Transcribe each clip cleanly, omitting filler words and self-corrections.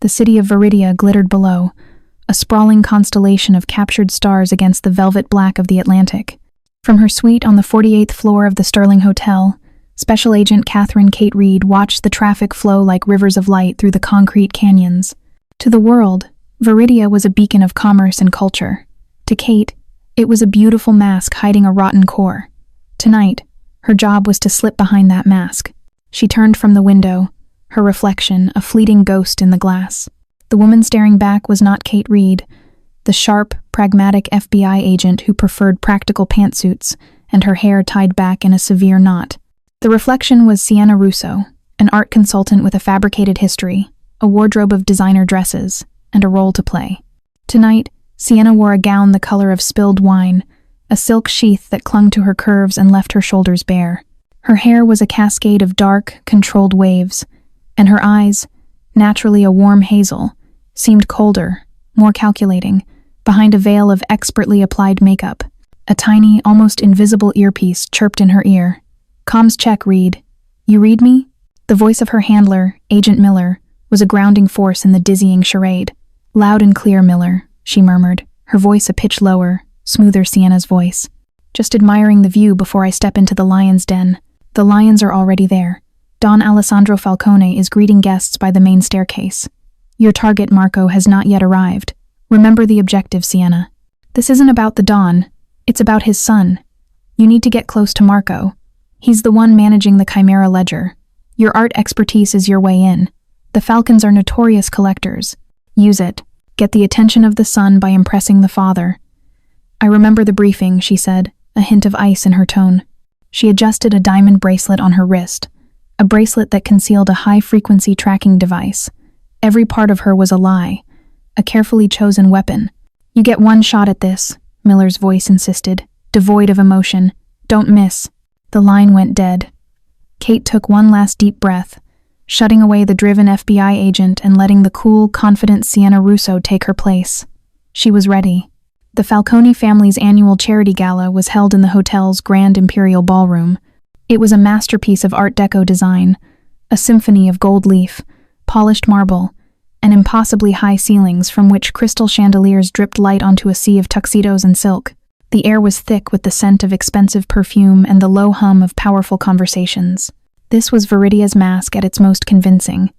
The city of Veridia glittered below, a sprawling constellation of captured stars against the velvet black of the Atlantic. From her suite on the 48th floor of the Sterling Hotel, Special Agent Katherine Kate Reed watched the traffic flow like rivers of light through the concrete canyons. To the world, Veridia was a beacon of commerce and culture. To Kate, it was a beautiful mask hiding a rotten core. Tonight, her job was to slip behind that mask. She turned from the window, her reflection a fleeting ghost in the glass. The woman staring back was not Kate Reed, the sharp, pragmatic FBI agent who preferred practical pantsuits and her hair tied back in a severe knot. The reflection was Siena Russo, an art consultant with a fabricated history, a wardrobe of designer dresses, and a role to play. Tonight, Siena wore a gown the color of spilled wine, a silk sheath that clung to her curves and left her shoulders bare. Her hair was a cascade of dark, controlled waves, and her eyes, naturally a warm hazel, seemed colder, more calculating, behind a veil of expertly applied makeup. A tiny, almost invisible earpiece chirped in her ear. "Comms check, Reed. You read me?" The voice of her handler, Agent Miller, was a grounding force in the dizzying charade. "Loud and clear, Miller," she murmured, her voice a pitch lower, smoother Siena's voice. "Just admiring the view before I step into the lion's den. The lions are already there. Don Alessandro Falcone is greeting guests by the main staircase. Your target, Marco, has not yet arrived. Remember the objective, Siena. This isn't about the Don. It's about his son. You need to get close to Marco. He's the one managing the Chimera ledger. Your art expertise is your way in. The Falcons are notorious collectors. Use it. Get the attention of the son by impressing the father." "I remember the briefing," she said, a hint of ice in her tone. She adjusted a diamond bracelet on her wrist, a bracelet that concealed a high-frequency tracking device. Every part of her was a lie, a carefully chosen weapon. "You get one shot at this," Miller's voice insisted, devoid of emotion. "Don't miss." The line went dead. Kate took one last deep breath, shutting away the driven FBI agent and letting the cool, confident Siena Russo take her place. She was ready. The Falcone family's annual charity gala was held in the hotel's Grand Imperial Ballroom. It was a masterpiece of Art Deco design, a symphony of gold leaf, polished marble, and impossibly high ceilings from which crystal chandeliers dripped light onto a sea of tuxedos and silk. The air was thick with the scent of expensive perfume and the low hum of powerful conversations. This was Veridia's mask at its most convincing.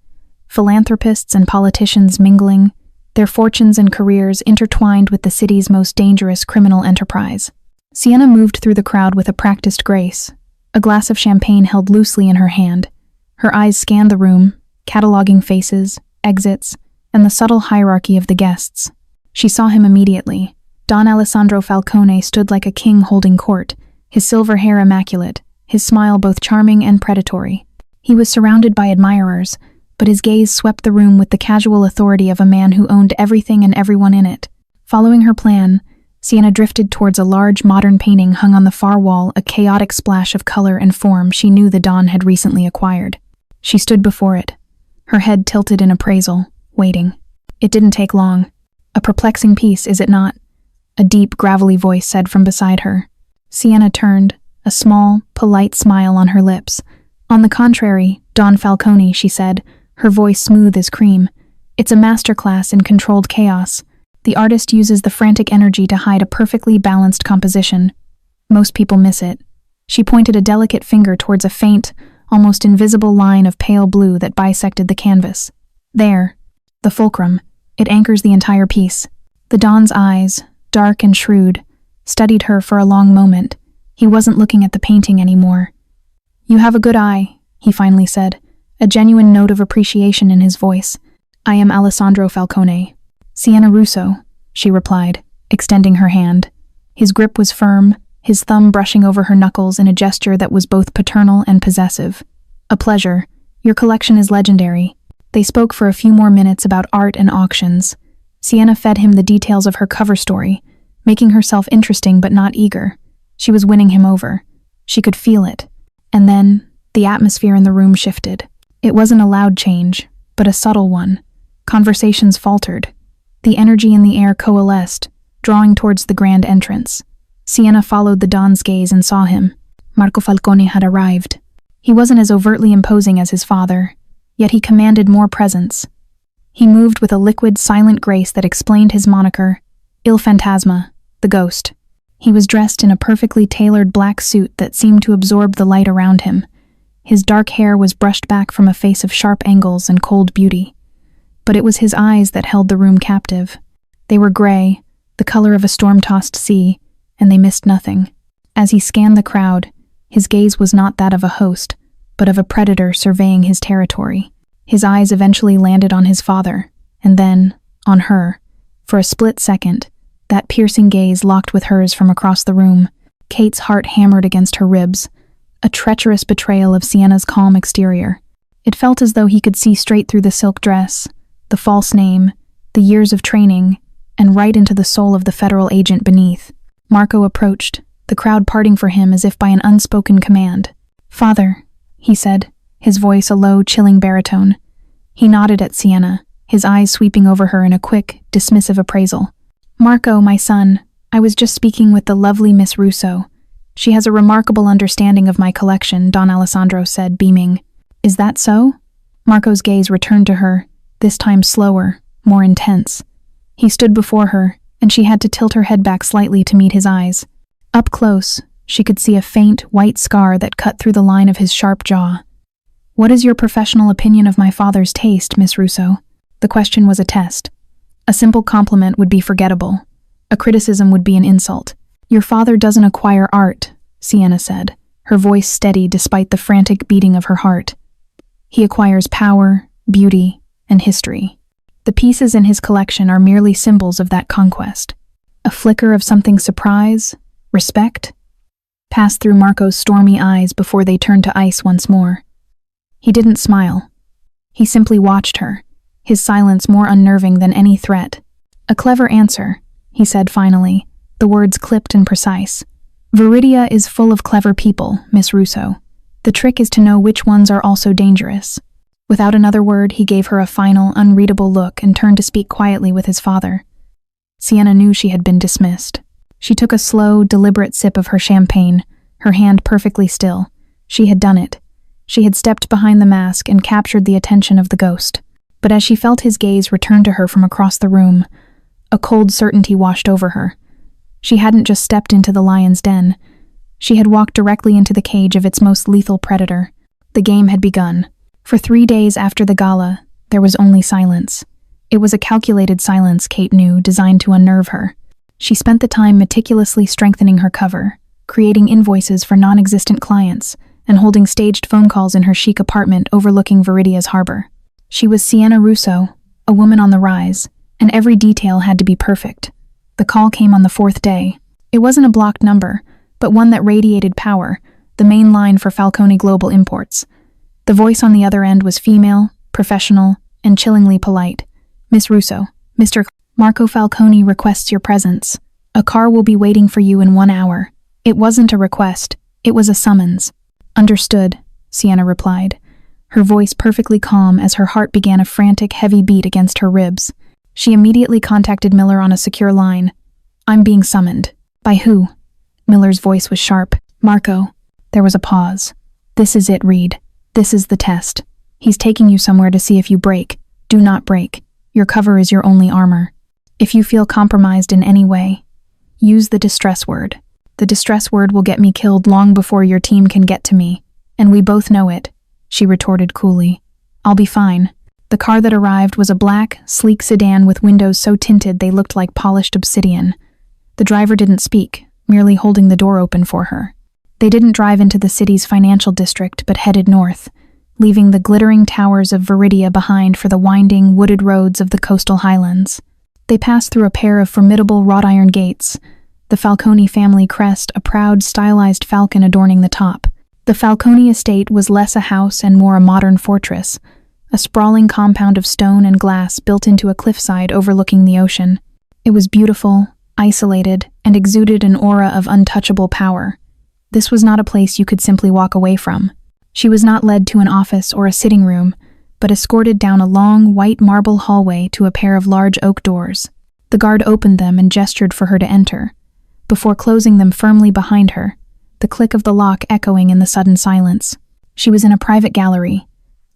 Philanthropists and politicians mingling, their fortunes and careers intertwined with the city's most dangerous criminal enterprise. Siena moved through the crowd with a practiced grace, a glass of champagne held loosely in her hand. Her eyes scanned the room, cataloging faces, exits, and the subtle hierarchy of the guests. She saw him immediately. Don Alessandro Falcone stood like a king holding court, his silver hair immaculate, his smile both charming and predatory. He was surrounded by admirers, but his gaze swept the room with the casual authority of a man who owned everything and everyone in it. Following her plan, Siena drifted towards a large modern painting hung on the far wall, a chaotic splash of color and form she knew the Don had recently acquired. She stood before it, her head tilted in appraisal, waiting. It didn't take long. "A perplexing piece, is it not?" a deep, gravelly voice said from beside her. Siena turned, a small, polite smile on her lips. "On the contrary, Don Falcone," she said, her voice smooth as cream. "It's a masterclass in controlled chaos. The artist uses the frantic energy to hide a perfectly balanced composition. Most people miss it." She pointed a delicate finger towards a faint, almost invisible line of pale blue that bisected the canvas. "There. The fulcrum. It anchors the entire piece." The Don's eyes, dark and shrewd, studied her for a long moment. He wasn't looking at the painting anymore. "You have a good eye," he finally said, a genuine note of appreciation in his voice. "I am Alessandro Falcone." "Siena Russo," she replied, extending her hand. His grip was firm, his thumb brushing over her knuckles in a gesture that was both paternal and possessive. "A pleasure. Your collection is legendary." They spoke for a few more minutes about art and auctions. Siena fed him the details of her cover story, making herself interesting but not eager. She was winning him over. She could feel it. And then, the atmosphere in the room shifted. It wasn't a loud change, but a subtle one. Conversations faltered. The energy in the air coalesced, drawing towards the grand entrance. Siena followed the Don's gaze and saw him. Marco Falcone had arrived. He wasn't as overtly imposing as his father, yet he commanded more presence. He moved with a liquid, silent grace that explained his moniker, Il Fantasma, the ghost. He was dressed in a perfectly tailored black suit that seemed to absorb the light around him. His dark hair was brushed back from a face of sharp angles and cold beauty. But it was his eyes that held the room captive. They were gray, the color of a storm-tossed sea, and they missed nothing. As he scanned the crowd, his gaze was not that of a host, but of a predator surveying his territory. His eyes eventually landed on his father, and then on her. For a split second, that piercing gaze locked with hers from across the room. Kate's heart hammered against her ribs, a treacherous betrayal of Siena's calm exterior. It felt as though he could see straight through the silk dress, the false name, the years of training, and right into the soul of the federal agent beneath. Marco approached, the crowd parting for him as if by an unspoken command. "Father," he said, his voice a low, chilling baritone. He nodded at Siena, his eyes sweeping over her in a quick, dismissive appraisal. "Marco, my son, I was just speaking with the lovely Miss Russo. She has a remarkable understanding of my collection," Don Alessandro said, beaming. "Is that so?" Marco's gaze returned to her, this time slower, more intense. He stood before her, and she had to tilt her head back slightly to meet his eyes. Up close, she could see a faint, white scar that cut through the line of his sharp jaw. "What is your professional opinion of my father's taste, Miss Russo?" The question was a test. A simple compliment would be forgettable. A criticism would be an insult. "Your father doesn't acquire art," Siena said, her voice steady despite the frantic beating of her heart. "He acquires power, beauty, and history. The pieces in his collection are merely symbols of that conquest. A flicker of something surprise, respect, passed through Marco's stormy eyes before they turned to ice once more. He didn't smile. He simply watched her, his silence more unnerving than any threat. "A clever answer," he said finally, the words clipped and precise. "Veridia is full of clever people, Miss Russo. The trick is to know which ones are also dangerous." Without another word, he gave her a final, unreadable look and turned to speak quietly with his father. Siena knew she had been dismissed. She took a slow, deliberate sip of her champagne, her hand perfectly still. She had done it. She had stepped behind the mask and captured the attention of the ghost. But as she felt his gaze return to her from across the room, a cold certainty washed over her. She hadn't just stepped into the lion's den. She had walked directly into the cage of its most lethal predator. The game had begun. For 3 days after the gala, there was only silence. It was a calculated silence, Kate knew, designed to unnerve her. She spent the time meticulously strengthening her cover, creating invoices for non-existent clients, and holding staged phone calls in her chic apartment overlooking Veridia's harbor. She was Siena Russo, a woman on the rise, and every detail had to be perfect. The call came on the 4th day. It wasn't a blocked number, but one that radiated power, the main line for Falcone Global Imports. The voice on the other end was female, professional, and chillingly polite. "Miss Russo, Mr. Marco Falcone requests your presence. A car will be waiting for you in 1 hour." It wasn't a request, it was a summons. "Understood," Siena replied, her voice perfectly calm as her heart began a frantic, heavy beat against her ribs. She immediately contacted Miller on a secure line. "I'm being summoned." "By who?" Miller's voice was sharp. "Marco." There was a pause. "This is it, Reed. This is the test. He's taking you somewhere to see if you break. Do not break. Your cover is your only armor. If you feel compromised in any way, use the distress word. The distress word will get me killed long before your team can get to me, and we both know it," she retorted coolly. "I'll be fine." The car that arrived was a black, sleek sedan with windows so tinted they looked like polished obsidian. The driver didn't speak, merely holding the door open for her. They didn't drive into the city's financial district, but headed north, leaving the glittering towers of Veridia behind for the winding, wooded roads of the coastal highlands. They passed through a pair of formidable wrought iron gates, the Falcone family crest, a proud, stylized falcon adorning the top. The Falcone estate was less a house and more a modern fortress, a sprawling compound of stone and glass built into a cliffside overlooking the ocean. It was beautiful, isolated, and exuded an aura of untouchable power. This was not a place you could simply walk away from. She was not led to an office or a sitting room, but escorted down a long, white marble hallway to a pair of large oak doors. The guard opened them and gestured for her to enter, before closing them firmly behind her, the click of the lock echoing in the sudden silence. She was in a private gallery.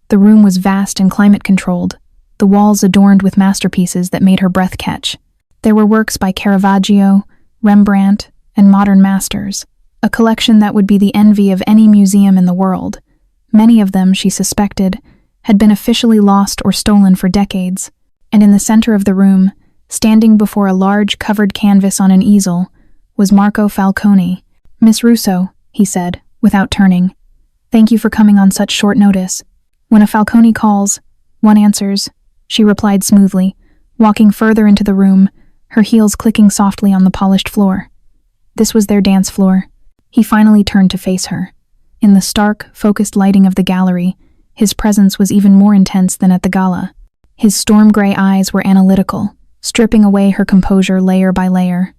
The room was vast and climate-controlled. the walls adorned with masterpieces that made her breath catch. There were works by Caravaggio, Rembrandt, and modern masters, a collection that would be the envy of any museum in the world. Many of them, she suspected, had been officially lost or stolen for decades. And in the center of the room, standing before a large covered canvas on an easel, was Marco Falcone. "Miss Russo," he said, without turning. "Thank you for coming on such short notice. When a Falcone calls, one answers," she replied smoothly, walking further into the room, her heels clicking softly on the polished floor. This was their dance floor. He finally turned to face her. In the stark, focused lighting of the gallery, his presence was even more intense than at the gala. His storm-gray eyes were analytical, stripping away her composure layer by layer.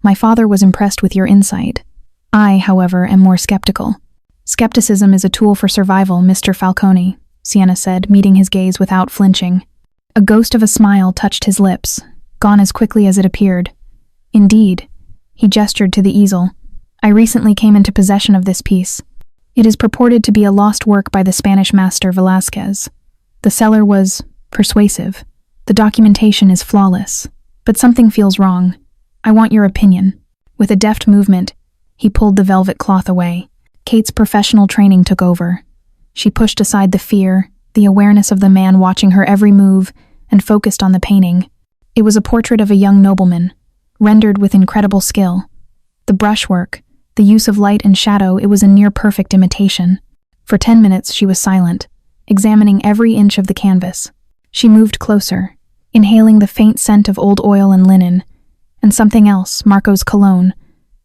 "My father was impressed with your insight. I, however, am more skeptical." "Skepticism is a tool for survival, Mr. Falcone," Siena said, meeting his gaze without flinching. A ghost of a smile touched his lips, gone as quickly as it appeared. "Indeed," he gestured to the easel. "I recently came into possession of this piece. It is purported to be a lost work by the Spanish master Velázquez. The seller was persuasive. The documentation is flawless, but something feels wrong. I want your opinion." With a deft movement, he pulled the velvet cloth away. Kate's professional training took over. She pushed aside the fear, the awareness of the man watching her every move, and focused on the painting. It was a portrait of a young nobleman, rendered with incredible skill. The brushwork, the use of light and shadow, it was a near-perfect imitation. For 10 minutes she was silent, examining every inch of the canvas. She moved closer, inhaling the faint scent of old oil and linen, and something else, Marco's cologne,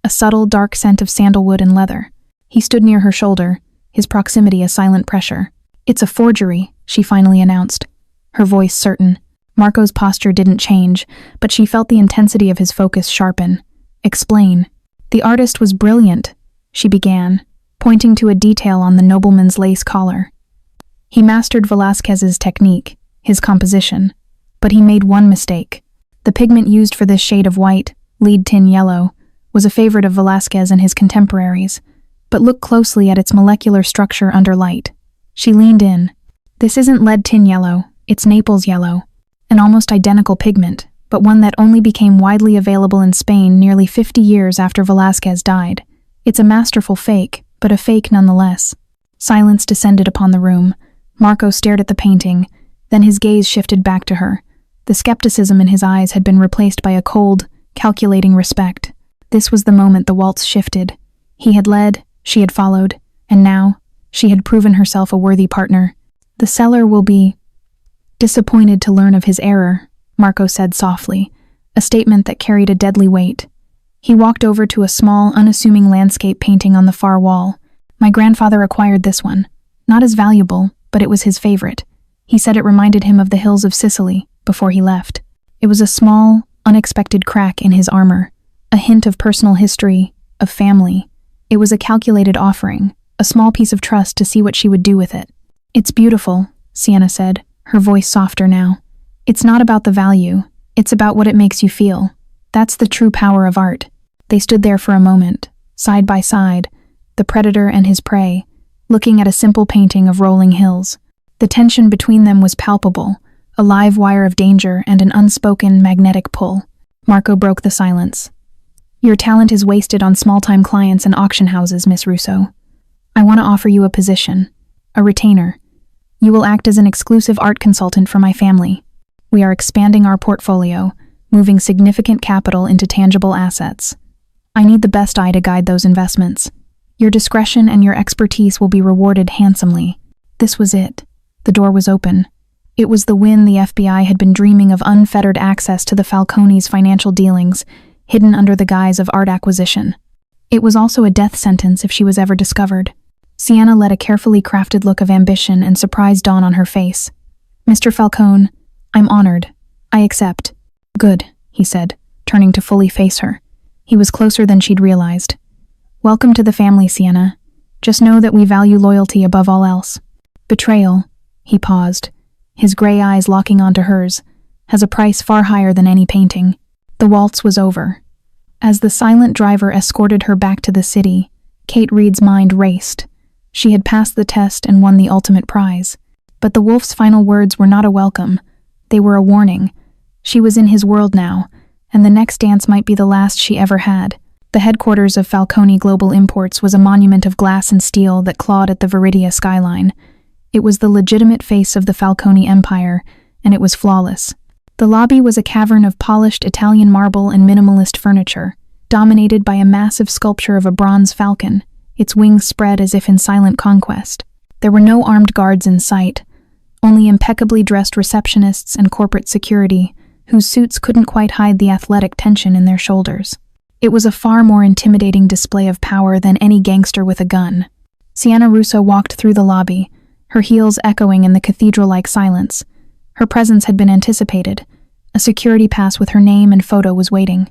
a subtle, dark scent of sandalwood and leather. He stood near her shoulder, his proximity a silent pressure. "It's a forgery," she finally announced, her voice certain. Marco's posture didn't change, but she felt the intensity of his focus sharpen. "Explain." "The artist was brilliant," she began, pointing to a detail on the nobleman's lace collar. "He mastered Velázquez's technique, his composition, but he made one mistake. The pigment used for this shade of white, lead tin yellow, was a favorite of Velázquez and his contemporaries, but look closely at its molecular structure under light." She leaned in. "This isn't lead tin yellow, it's Naples yellow, an almost identical pigment, but one that only became widely available in Spain nearly 50 years after Velázquez died. It's a masterful fake, but a fake nonetheless." Silence descended upon the room. Marco stared at the painting, then his gaze shifted back to her. The skepticism in his eyes had been replaced by a cold, calculating respect. This was the moment the waltz shifted. He had led, she had followed, and now, she had proven herself a worthy partner. "The seller will be disappointed to learn of his error," Marco said softly, a statement that carried a deadly weight. He walked over to a small, unassuming landscape painting on the far wall. "My grandfather acquired this one. Not as valuable, but it was his favorite. He said it reminded him of the hills of Sicily before he left. It was a small, unexpected crack in his armor, a hint of personal history, of family. It was a calculated offering, a small piece of trust to see what she would do with it." "It's beautiful," Siena said, her voice softer now. "It's not about the value, it's about what it makes you feel. That's the true power of art." They stood there for a moment, side by side, the predator and his prey, looking at a simple painting of rolling hills. The tension between them was palpable, a live wire of danger and an unspoken magnetic pull. Marco broke the silence. "Your talent is wasted on small-time clients and auction houses, Miss Russo. I want to offer you a position, a retainer. You will act as an exclusive art consultant for my family. We are expanding our portfolio, moving significant capital into tangible assets. I need the best eye to guide those investments. Your discretion and your expertise will be rewarded handsomely." This was it. The door was open. It was the win the FBI had been dreaming of, unfettered access to the Falcones' financial dealings, hidden under the guise of art acquisition. It was also a death sentence if she was ever discovered. Siena let a carefully crafted look of ambition and surprise dawn on her face. "Mr. Falcone, I'm honored. I accept." "Good," he said, turning to fully face her. He was closer than she'd realized. "Welcome to the family, Siena. Just know that we value loyalty above all else. Betrayal," he paused, his gray eyes locking onto hers, "has a price far higher than any painting." The waltz was over. As the silent driver escorted her back to the city, Kate Reed's mind raced. She had passed the test and won the ultimate prize. But the wolf's final words were not a welcome, They were a warning. She was in his world now, and the next dance might be the last she ever had. The headquarters of Falcone Global Imports was a monument of glass and steel that clawed at the Veridia skyline. It was the legitimate face of the Falcone Empire, and it was flawless. The lobby was a cavern of polished Italian marble and minimalist furniture, dominated by a massive sculpture of a bronze falcon, its wings spread as if in silent conquest. There were no armed guards in sight, only impeccably dressed receptionists and corporate security, whose suits couldn't quite hide the athletic tension in their shoulders. It was a far more intimidating display of power than any gangster with a gun. Siena Russo walked through the lobby, her heels echoing in the cathedral-like silence. Her presence had been anticipated. A security pass with her name and photo was waiting.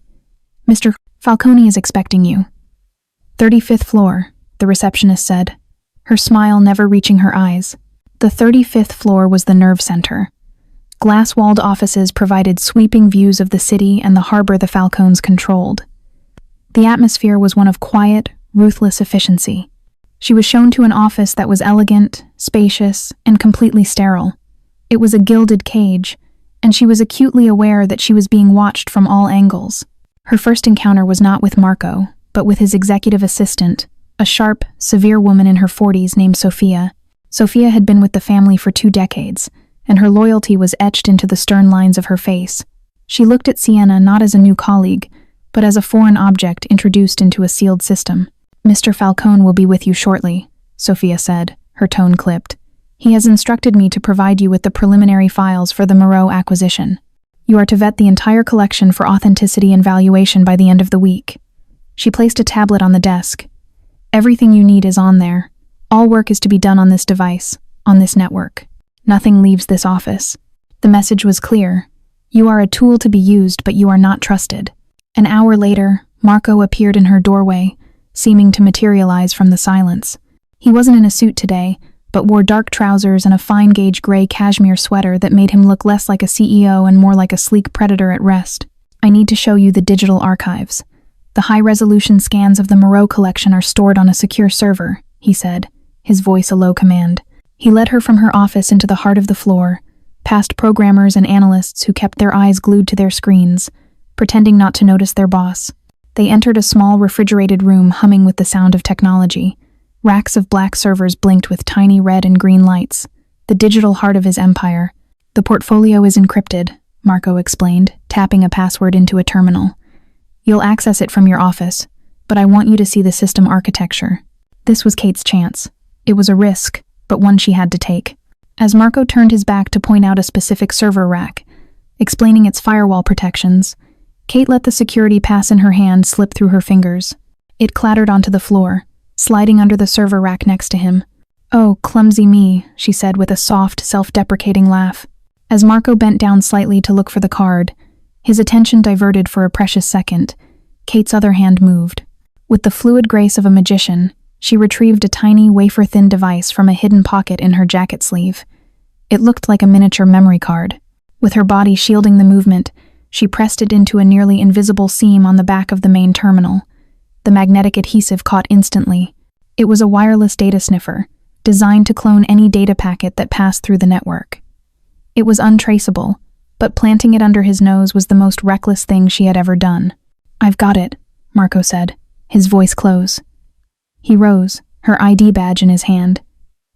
"Mr. Falcone is expecting you." 35th floor, the receptionist said, her smile never reaching her eyes. The 35th floor was the nerve center. Glass-walled offices provided sweeping views of the city and the harbor the Falcones controlled. The atmosphere was one of quiet, ruthless efficiency. She was shown to an office that was elegant, spacious, and completely sterile. It was a gilded cage, and she was acutely aware that she was being watched from all angles. Her first encounter was not with Marco, but with his executive assistant, a sharp, severe woman in her 40s named Sophia. Sophia had been with the family for 2 decades, and her loyalty was etched into the stern lines of her face. She looked at Siena not as a new colleague, but as a foreign object introduced into a sealed system. "Mr. Falcone will be with you shortly," Sophia said, her tone clipped. "He has instructed me to provide you with the preliminary files for the Moreau acquisition. You are to vet the entire collection for authenticity and valuation by the end of the week." She placed a tablet on the desk. "Everything you need is on there. All work is to be done on this device, on this network. Nothing leaves this office." The message was clear. You are a tool to be used, but you are not trusted. An hour later, Marco appeared in her doorway, seeming to materialize from the silence. He wasn't in a suit today, but wore dark trousers and a fine-gauge gray cashmere sweater that made him look less like a CEO and more like a sleek predator at rest. "I need to show you the digital archives. The high-resolution scans of the Moreau collection are stored on a secure server," he said, his voice a low command. He led her from her office into the heart of the floor, past programmers and analysts who kept their eyes glued to their screens, pretending not to notice their boss. They entered a small refrigerated room humming with the sound of technology. Racks of black servers blinked with tiny red and green lights, the digital heart of his empire. "The portfolio is encrypted," Marco explained, tapping a password into a terminal. "You'll access it from your office, but I want you to see the system architecture." This was Kate's chance. It was a risk, but one she had to take. As Marco turned his back to point out a specific server rack, explaining its firewall protections, Kate let the security pass in her hand slip through her fingers. It clattered onto the floor, sliding under the server rack next to him. "Oh, clumsy me," she said with a soft, self-deprecating laugh. As Marco bent down slightly to look for the card, his attention diverted for a precious second. Kate's other hand moved. With the fluid grace of a magician, she retrieved a tiny, wafer-thin device from a hidden pocket in her jacket sleeve. It looked like a miniature memory card. With her body shielding the movement, she pressed it into a nearly invisible seam on the back of the main terminal. The magnetic adhesive caught instantly. It was a wireless data sniffer, designed to clone any data packet that passed through the network. It was untraceable, but planting it under his nose was the most reckless thing she had ever done. "I've got it," Marco said, his voice close. He rose, her ID badge in his hand.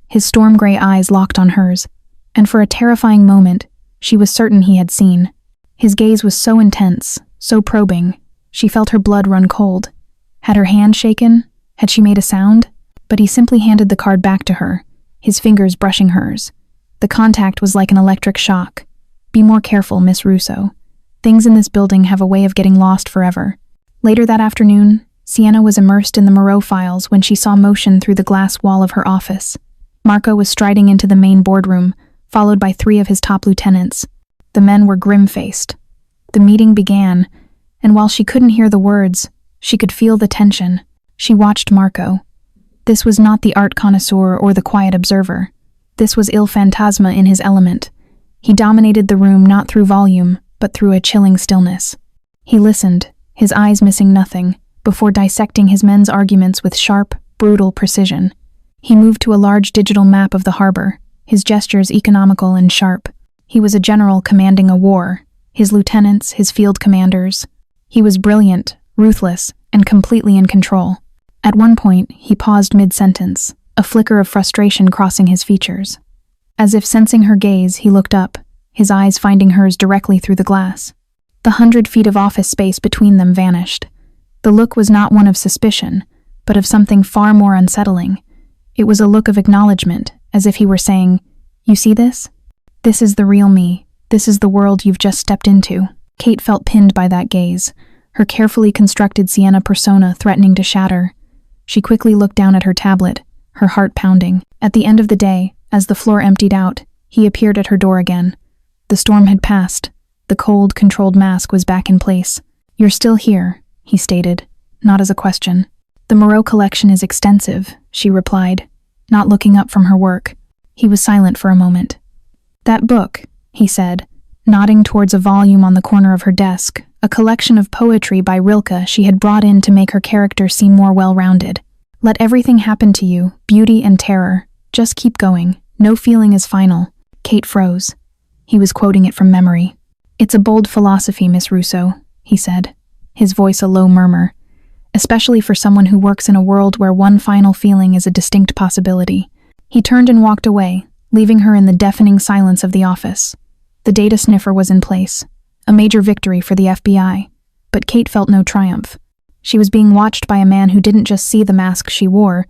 His storm gray eyes locked on hers, and for a terrifying moment, she was certain he had seen. His gaze was so intense, so probing, she felt her blood run cold. Had her hand shaken? Had she made a sound? But he simply handed the card back to her, his fingers brushing hers. The contact was like an electric shock. "Be more careful, Miss Russo. Things in this building have a way of getting lost forever." Later that afternoon, Siena was immersed in the Moreau files when she saw motion through the glass wall of her office. Marco was striding into the main boardroom, followed by 3 of his top lieutenants. The men were grim-faced. The meeting began, and while she couldn't hear the words, she could feel the tension. She watched Marco. This was not the art connoisseur or the quiet observer. This was Il Fantasma in his element. He dominated the room not through volume, but through a chilling stillness. He listened, his eyes missing nothing, before dissecting his men's arguments with sharp, brutal precision. He moved to a large digital map of the harbor, his gestures economical and sharp. He was a general commanding a war, his lieutenants, his field commanders. He was brilliant, ruthless, and completely in control. At one point, he paused mid-sentence, a flicker of frustration crossing his features. As if sensing her gaze, he looked up, his eyes finding hers directly through the glass. The 100 feet of office space between them vanished. The look was not one of suspicion, but of something far more unsettling. It was a look of acknowledgement, as if he were saying, "You see this? This is the real me. This is the world you've just stepped into." Kate felt pinned by that gaze, her carefully constructed Siena persona threatening to shatter. She quickly looked down at her tablet, her heart pounding. At the end of the day, as the floor emptied out, he appeared at her door again. The storm had passed. The cold, controlled mask was back in place. "You're still here," he stated, not as a question. "The Moreau collection is extensive," she replied, not looking up from her work. He was silent for a moment. "That book," he said, nodding towards a volume on the corner of her desk, a collection of poetry by Rilke she had brought in to make her character seem more well-rounded. "Let everything happen to you, beauty and terror. Just keep going. No feeling is final." Kate froze. He was quoting it from memory. "It's a bold philosophy, Miss Russo," he said, his voice a low murmur, "especially for someone who works in a world where one final feeling is a distinct possibility." He turned and walked away, leaving her in the deafening silence of the office. The data sniffer was in place, a major victory for the FBI, but Kate felt no triumph. She was being watched by a man who didn't just see the mask she wore,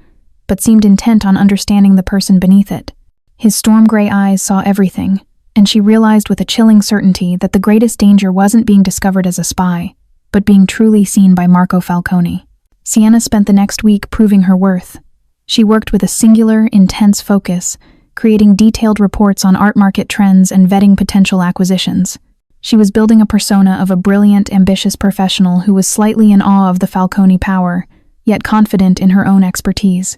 but seemed intent on understanding the person beneath it. His storm-gray eyes saw everything, and she realized with a chilling certainty that the greatest danger wasn't being discovered as a spy, but being truly seen by Marco Falcone. Siena spent the next week proving her worth. She worked with a singular, intense focus, creating detailed reports on art market trends and vetting potential acquisitions. She was building a persona of a brilliant, ambitious professional who was slightly in awe of the Falcone power, yet confident in her own expertise.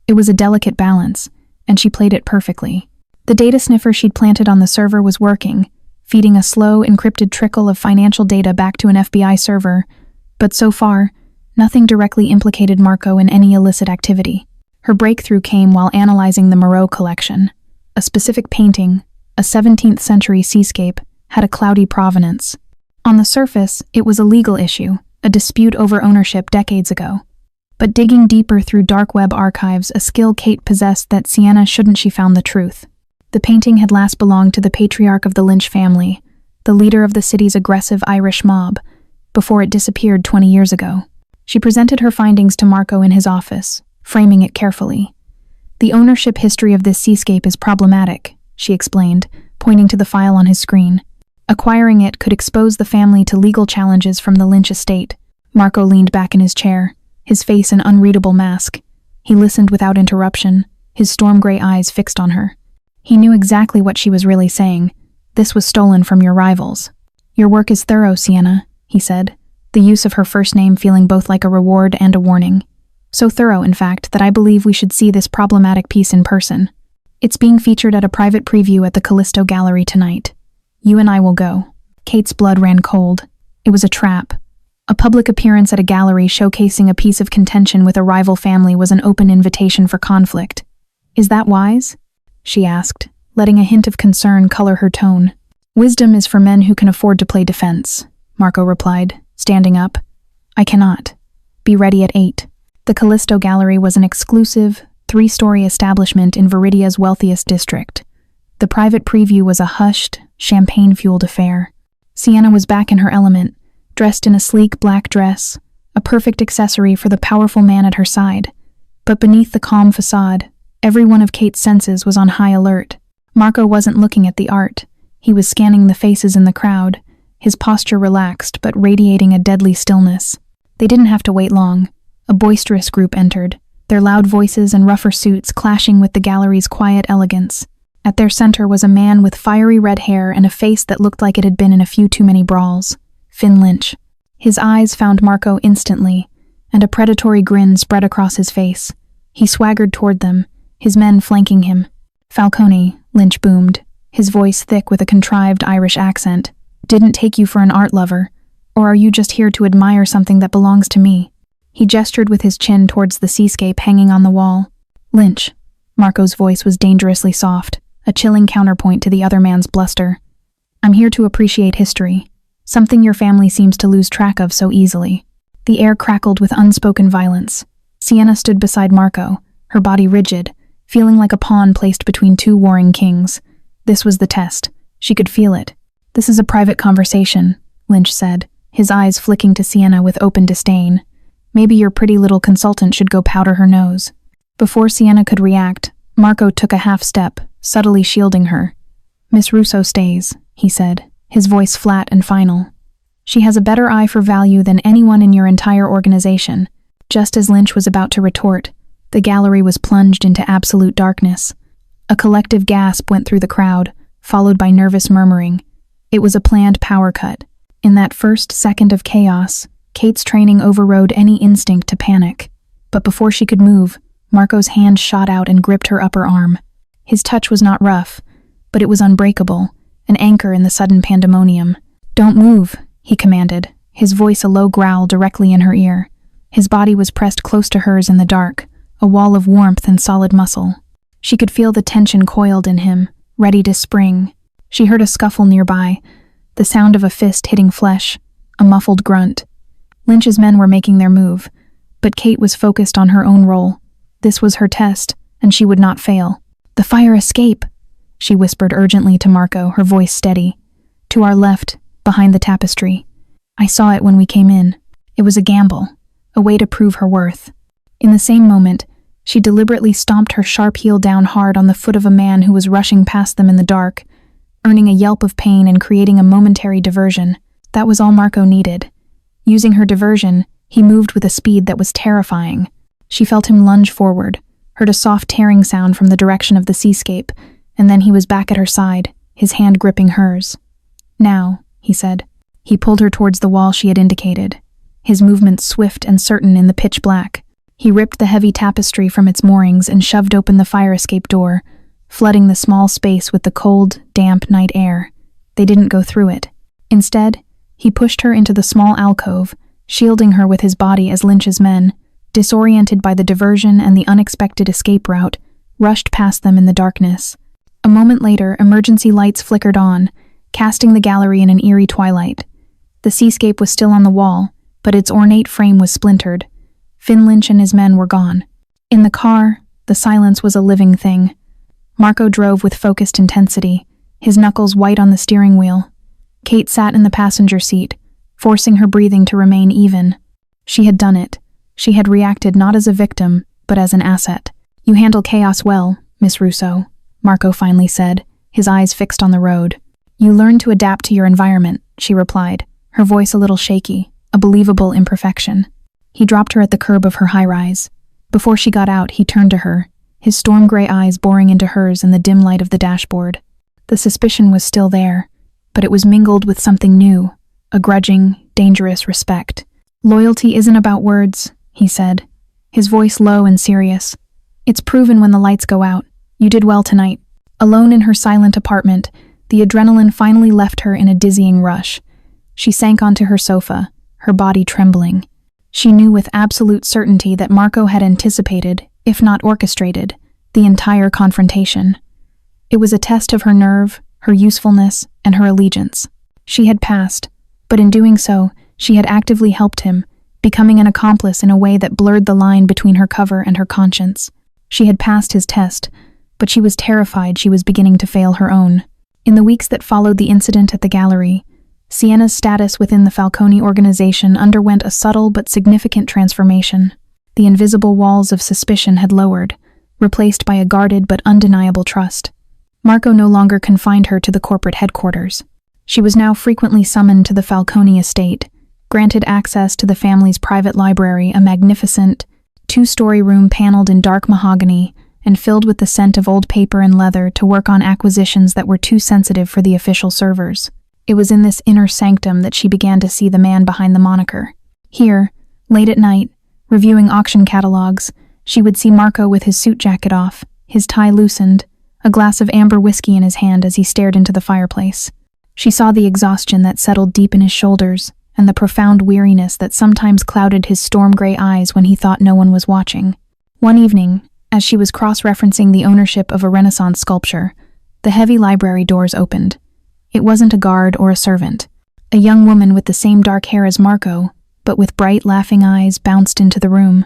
It was a delicate balance, and she played it perfectly. The data sniffer she'd planted on the server was working, feeding a slow, encrypted trickle of financial data back to an FBI server, but so far, nothing directly implicated Marco in any illicit activity. Her breakthrough came while analyzing the Moreau collection. A specific painting, a 17th century seascape, had a cloudy provenance. On the surface, it was a legal issue, a dispute over ownership decades ago. But digging deeper through dark web archives, a skill Kate possessed that Siena shouldn't she found the truth. The painting had last belonged to the patriarch of the Lynch family, the leader of the city's aggressive Irish mob, before it disappeared 20 years ago. She presented her findings to Marco in his office, framing it carefully. "The ownership history of this seascape is problematic," she explained, pointing to the file on his screen. "Acquiring it could expose the family to legal challenges from the Lynch estate." Marco leaned back in his chair, his face an unreadable mask. He listened without interruption, his storm-gray eyes fixed on her. He knew exactly what she was really saying. "This was stolen from your rivals." "Your work is thorough, Siena," he said, the use of her first name feeling both like a reward and a warning. "So thorough, in fact, that I believe we should see this problematic piece in person. It's being featured at a private preview at the Callisto Gallery tonight. You and I will go." Kate's blood ran cold. It was a trap. A public appearance at a gallery showcasing a piece of contention with a rival family was an open invitation for conflict. "Is that wise?" she asked, letting a hint of concern color her tone. "Wisdom is for men who can afford to play defense," Marco replied, standing up. "I cannot. Be ready at 8. The Callisto Gallery was an exclusive, 3-story establishment in Veridia's wealthiest district. The private preview was a hushed, champagne-fueled affair. Siena was back in her element, dressed in a sleek black dress, a perfect accessory for the powerful man at her side. But beneath the calm facade, every one of Kate's senses was on high alert. Marco wasn't looking at the art. He was scanning the faces in the crowd, his posture relaxed but radiating a deadly stillness. They didn't have to wait long. A boisterous group entered, their loud voices and rougher suits clashing with the gallery's quiet elegance. At their center was a man with fiery red hair and a face that looked like it had been in a few too many brawls. Finn Lynch. His eyes found Marco instantly, and a predatory grin spread across his face. He swaggered toward them, his men flanking him. "Falcone," Lynch boomed, his voice thick with a contrived Irish accent. "Didn't take you for an art lover, or are you just here to admire something that belongs to me?" He gestured with his chin towards the seascape hanging on the wall. "Lynch." Marco's voice was dangerously soft, a a chilling counterpoint to the other man's bluster. "I'm here to appreciate history, something your family seems to lose track of so easily." The air crackled with unspoken violence. Siena stood beside Marco, her body rigid, feeling like a pawn placed between two warring kings. This was the test. She could feel it. "This is a private conversation," Lynch said, his eyes flicking to Siena with open disdain. "Maybe your pretty little consultant should go powder her nose." Before Siena could react, Marco took a half step, subtly shielding her. "Miss Russo stays," he said, his voice flat and final. "She has a better eye for value than anyone in your entire organization." Just as Lynch was about to retort, the gallery was plunged into absolute darkness. A collective gasp went through the crowd, followed by nervous murmuring. It was a planned power cut. In that first second of chaos, Kate's training overrode any instinct to panic. But before she could move, Marco's hand shot out and gripped her upper arm. His touch was not rough, but it was unbreakable, an anchor in the sudden pandemonium. "Don't move," he commanded, his voice a low growl directly in her ear. His body was pressed close to hers in the dark, a wall of warmth and solid muscle. She could feel the tension coiled in him, ready to spring. She heard a scuffle nearby, the sound of a fist hitting flesh, a muffled grunt. Lynch's men were making their move, but Kate was focused on her own role. This was her test, and she would not fail. "The fire escape," she whispered urgently to Marco, her voice steady. "To our left, behind the tapestry. I saw it when we came in. It was a gamble, a way to prove her worth." In the same moment, she deliberately stomped her sharp heel down hard on the foot of a man who was rushing past them in the dark, earning a yelp of pain and creating a momentary diversion. That was all Marco needed. Using her diversion, he moved with a speed that was terrifying. She felt him lunge forward, heard a soft tearing sound from the direction of the seascape, and then he was back at her side, his hand gripping hers. "Now," he said. He pulled her towards the wall she had indicated, his movements swift and certain in the pitch black. He ripped the heavy tapestry from its moorings and shoved open the fire escape door, flooding the small space with the cold, damp night air. They didn't go through it. Instead, he pushed her into the small alcove, shielding her with his body as Lynch's men, disoriented by the diversion and the unexpected escape route, rushed past them in the darkness. A moment later, emergency lights flickered on, casting the gallery in an eerie twilight. The seascape was still on the wall, but its ornate frame was splintered. Finn Lynch and his men were gone. In the car, the silence was a living thing. Marco drove with focused intensity, his knuckles white on the steering wheel. Kate sat in the passenger seat, forcing her breathing to remain even. She had done it. She had reacted not as a victim, but as an asset. "You handle chaos well, Miss Russo," Marco finally said, his eyes fixed on the road. "You learn to adapt to your environment," she replied, her voice a little shaky, a believable imperfection. He dropped her at the curb of her high-rise. Before she got out, he turned to her, his storm-gray eyes boring into hers in the dim light of the dashboard. The suspicion was still there, but it was mingled with something new, a grudging, dangerous respect. "Loyalty isn't about words," he said, his voice low and serious. "It's proven when the lights go out. You did well tonight." Alone in her silent apartment, the adrenaline finally left her in a dizzying rush. She sank onto her sofa, her body trembling. She knew with absolute certainty that Marco had anticipated, if not orchestrated, the entire confrontation. It was a test of her nerve, her usefulness, and her allegiance. She had passed, but in doing so, she had actively helped him, becoming an accomplice in a way that blurred the line between her cover and her conscience. She had passed his test, but she was terrified she was beginning to fail her own. In the weeks that followed the incident at the gallery, Siena's status within the Falcone organization underwent a subtle but significant transformation. The invisible walls of suspicion had lowered, replaced by a guarded but undeniable trust. Marco no longer confined her to the corporate headquarters. She was now frequently summoned to the Falcone estate, granted access to the family's private library, a magnificent, two-story room paneled in dark mahogany and filled with the scent of old paper and leather to work on acquisitions that were too sensitive for the official servers. It was in this inner sanctum that she began to see the man behind the moniker. Here, late at night, reviewing auction catalogs, she would see Marco with his suit jacket off, his tie loosened, a glass of amber whiskey in his hand as he stared into the fireplace. She saw the exhaustion that settled deep in his shoulders and the profound weariness that sometimes clouded his storm-gray eyes when he thought no one was watching. One evening, as she was cross-referencing the ownership of a Renaissance sculpture, The heavy library doors opened. It wasn't a guard or a servant. A young woman with the same dark hair as Marco, but with bright, laughing eyes, bounced into the room.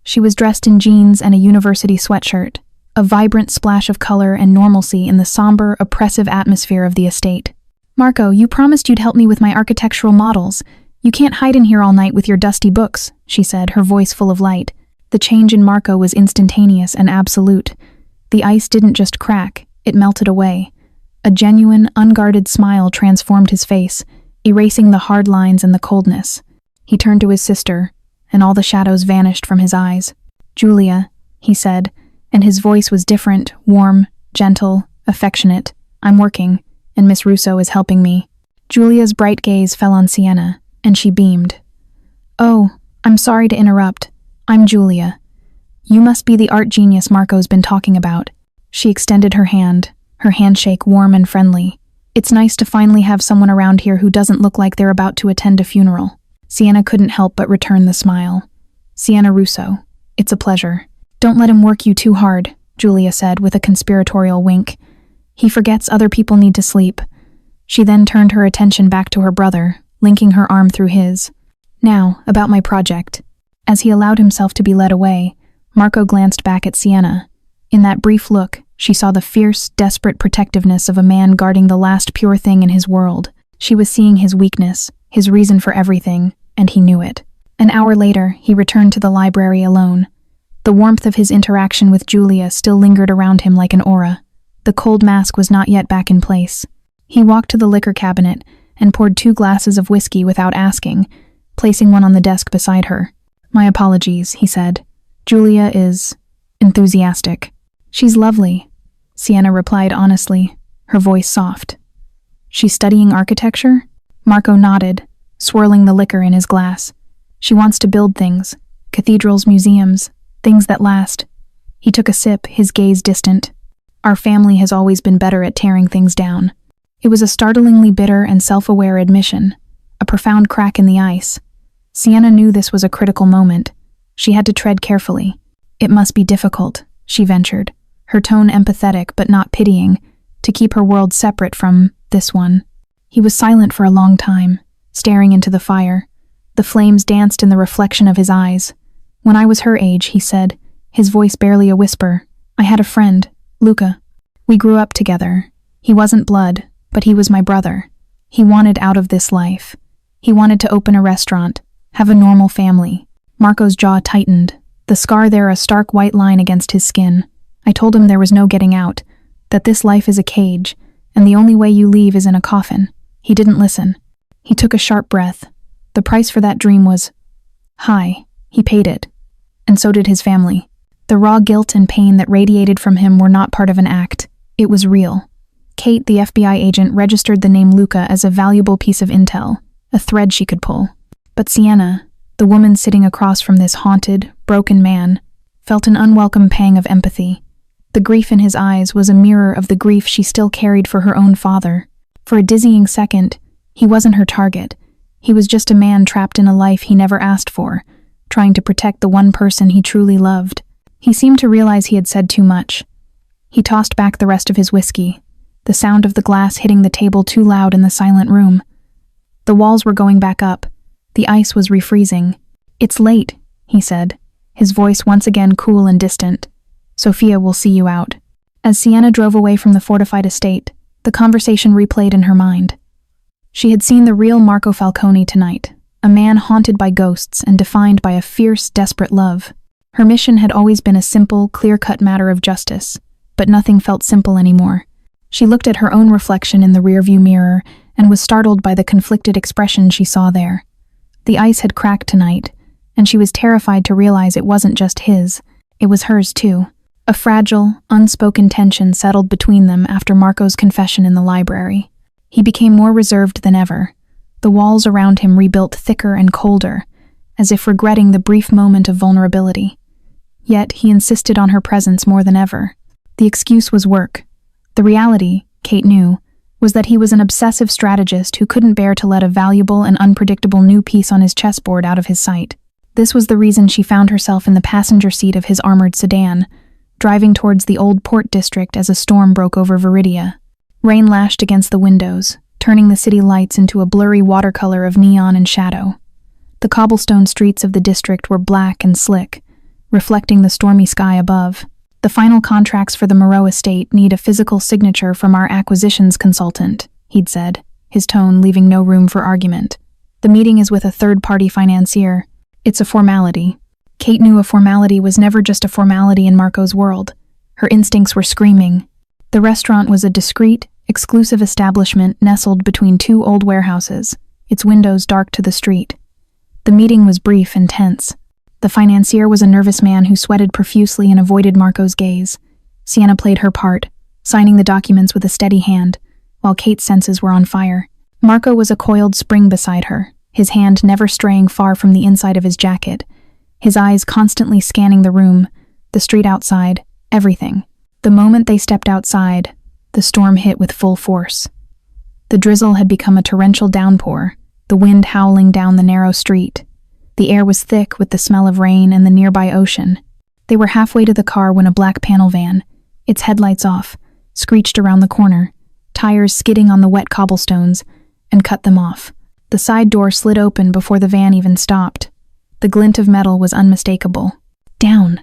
She was dressed in jeans and a university sweatshirt, a vibrant splash of color and normalcy in the somber, oppressive atmosphere of the estate. "Marco, you promised you'd help me with my architectural models. You can't hide in here all night with your dusty books," she said, her voice full of light. The change in Marco was instantaneous and absolute. The ice didn't just crack, it melted away. A genuine, unguarded smile transformed his face, erasing the hard lines and the coldness. He turned to his sister, and all the shadows vanished from his eyes. "Julia," he said, and his voice was different, warm, gentle, affectionate. "I'm working, and Miss Russo is helping me." Julia's bright gaze fell on Siena, and she beamed. "Oh, I'm sorry to interrupt. I'm Julia. You must be the art genius Marco's been talking about." She extended her handshake warm and friendly. "It's nice to finally have someone around here who doesn't look like they're about to attend a funeral." Siena couldn't help but return the smile. "Siena Russo, it's a pleasure." "Don't let him work you too hard," Julia said with a conspiratorial wink. "He forgets other people need to sleep." She then turned her attention back to her brother, linking her arm through his. "Now, about my project." As he allowed himself to be led away, Marco glanced back at Siena. In that brief look, she saw the fierce, desperate protectiveness of a man guarding the last pure thing in his world. She was seeing his weakness, his reason for everything, and he knew it. An hour later, he returned to the library alone. The warmth of his interaction with Julia still lingered around him like an aura. The cold mask was not yet back in place. He walked to the liquor cabinet and poured 2 glasses of whiskey without asking, placing one on the desk beside her. "My apologies," he said. "Julia is enthusiastic." "She's lovely," Siena replied honestly, her voice soft. "She's studying architecture?" Marco nodded, swirling the liquor in his glass. "She wants to build things, cathedrals, museums, things that last." He took a sip, his gaze distant. "Our family has always been better at tearing things down." It was a startlingly bitter and self-aware admission, a profound crack in the ice. Siena knew this was a critical moment. She had to tread carefully. "It must be difficult," she ventured, her tone empathetic but not pitying, to keep her world separate from this one. He was silent for a long time, staring into the fire. The flames danced in the reflection of his eyes. "When I was her age," he said, his voice barely a whisper, "I had a friend, Luca. We grew up together. He wasn't blood, but he was my brother. He wanted out of this life. He wanted to open a restaurant, have a normal family." Marco's jaw tightened, the scar there a stark white line against his skin. "I told him there was no getting out, that this life is a cage, and the only way you leave is in a coffin." He didn't listen. He took a sharp breath. The price for that dream was high. He paid it. And so did his family. The raw guilt and pain that radiated from him were not part of an act. It was real. Kate, the FBI agent, registered the name Luca as a valuable piece of intel, a thread she could pull. But Siena, the woman sitting across from this haunted, broken man, felt an unwelcome pang of empathy. The grief in his eyes was a mirror of the grief she still carried for her own father. For a dizzying second, he wasn't her target. He was just a man trapped in a life he never asked for, trying to protect the one person he truly loved. He seemed to realize he had said too much. He tossed back the rest of his whiskey, the sound of the glass hitting the table too loud in the silent room. The walls were going back up. The ice was refreezing. "It's late," he said, his voice once again cool and distant. "Sophia will see you out." As Siena drove away from the fortified estate, the conversation replayed in her mind. She had seen the real Marco Falcone tonight, a man haunted by ghosts and defined by a fierce, desperate love. Her mission had always been a simple, clear-cut matter of justice, but nothing felt simple anymore. She looked at her own reflection in the rearview mirror and was startled by the conflicted expression she saw there. The ice had cracked tonight, and she was terrified to realize it wasn't just his, it was hers too. A fragile, unspoken tension settled between them after Marco's confession in the library. He became more reserved than ever. The walls around him rebuilt thicker and colder, as if regretting the brief moment of vulnerability. Yet he insisted on her presence more than ever. The excuse was work. The reality, Kate knew, was that he was an obsessive strategist who couldn't bear to let a valuable and unpredictable new piece on his chessboard out of his sight. This was the reason she found herself in the passenger seat of his armored sedan, driving towards the old port district as a storm broke over Veridia. Rain lashed against the windows, turning the city lights into a blurry watercolor of neon and shadow. The cobblestone streets of the district were black and slick, reflecting the stormy sky above. "The final contracts for the Moreau estate need a physical signature from our acquisitions consultant," he'd said, his tone leaving no room for argument. "The meeting is with a third-party financier. It's a formality." Kate knew a formality was never just a formality in Marco's world. Her instincts were screaming. The restaurant was a discreet, exclusive establishment nestled between two old warehouses, its windows dark to the street. The meeting was brief and tense. The financier was a nervous man who sweated profusely and avoided Marco's gaze. Siena played her part, signing the documents with a steady hand, while Kate's senses were on fire. Marco was a coiled spring beside her, his hand never straying far from the inside of his jacket, his eyes constantly scanning the room, the street outside, everything. The moment they stepped outside, the storm hit with full force. The drizzle had become a torrential downpour, the wind howling down the narrow street. The air was thick with the smell of rain and the nearby ocean. They were halfway to the car when a black panel van, its headlights off, screeched around the corner, tires skidding on the wet cobblestones, and cut them off. The side door slid open before the van even stopped. The glint of metal was unmistakable. "Down!"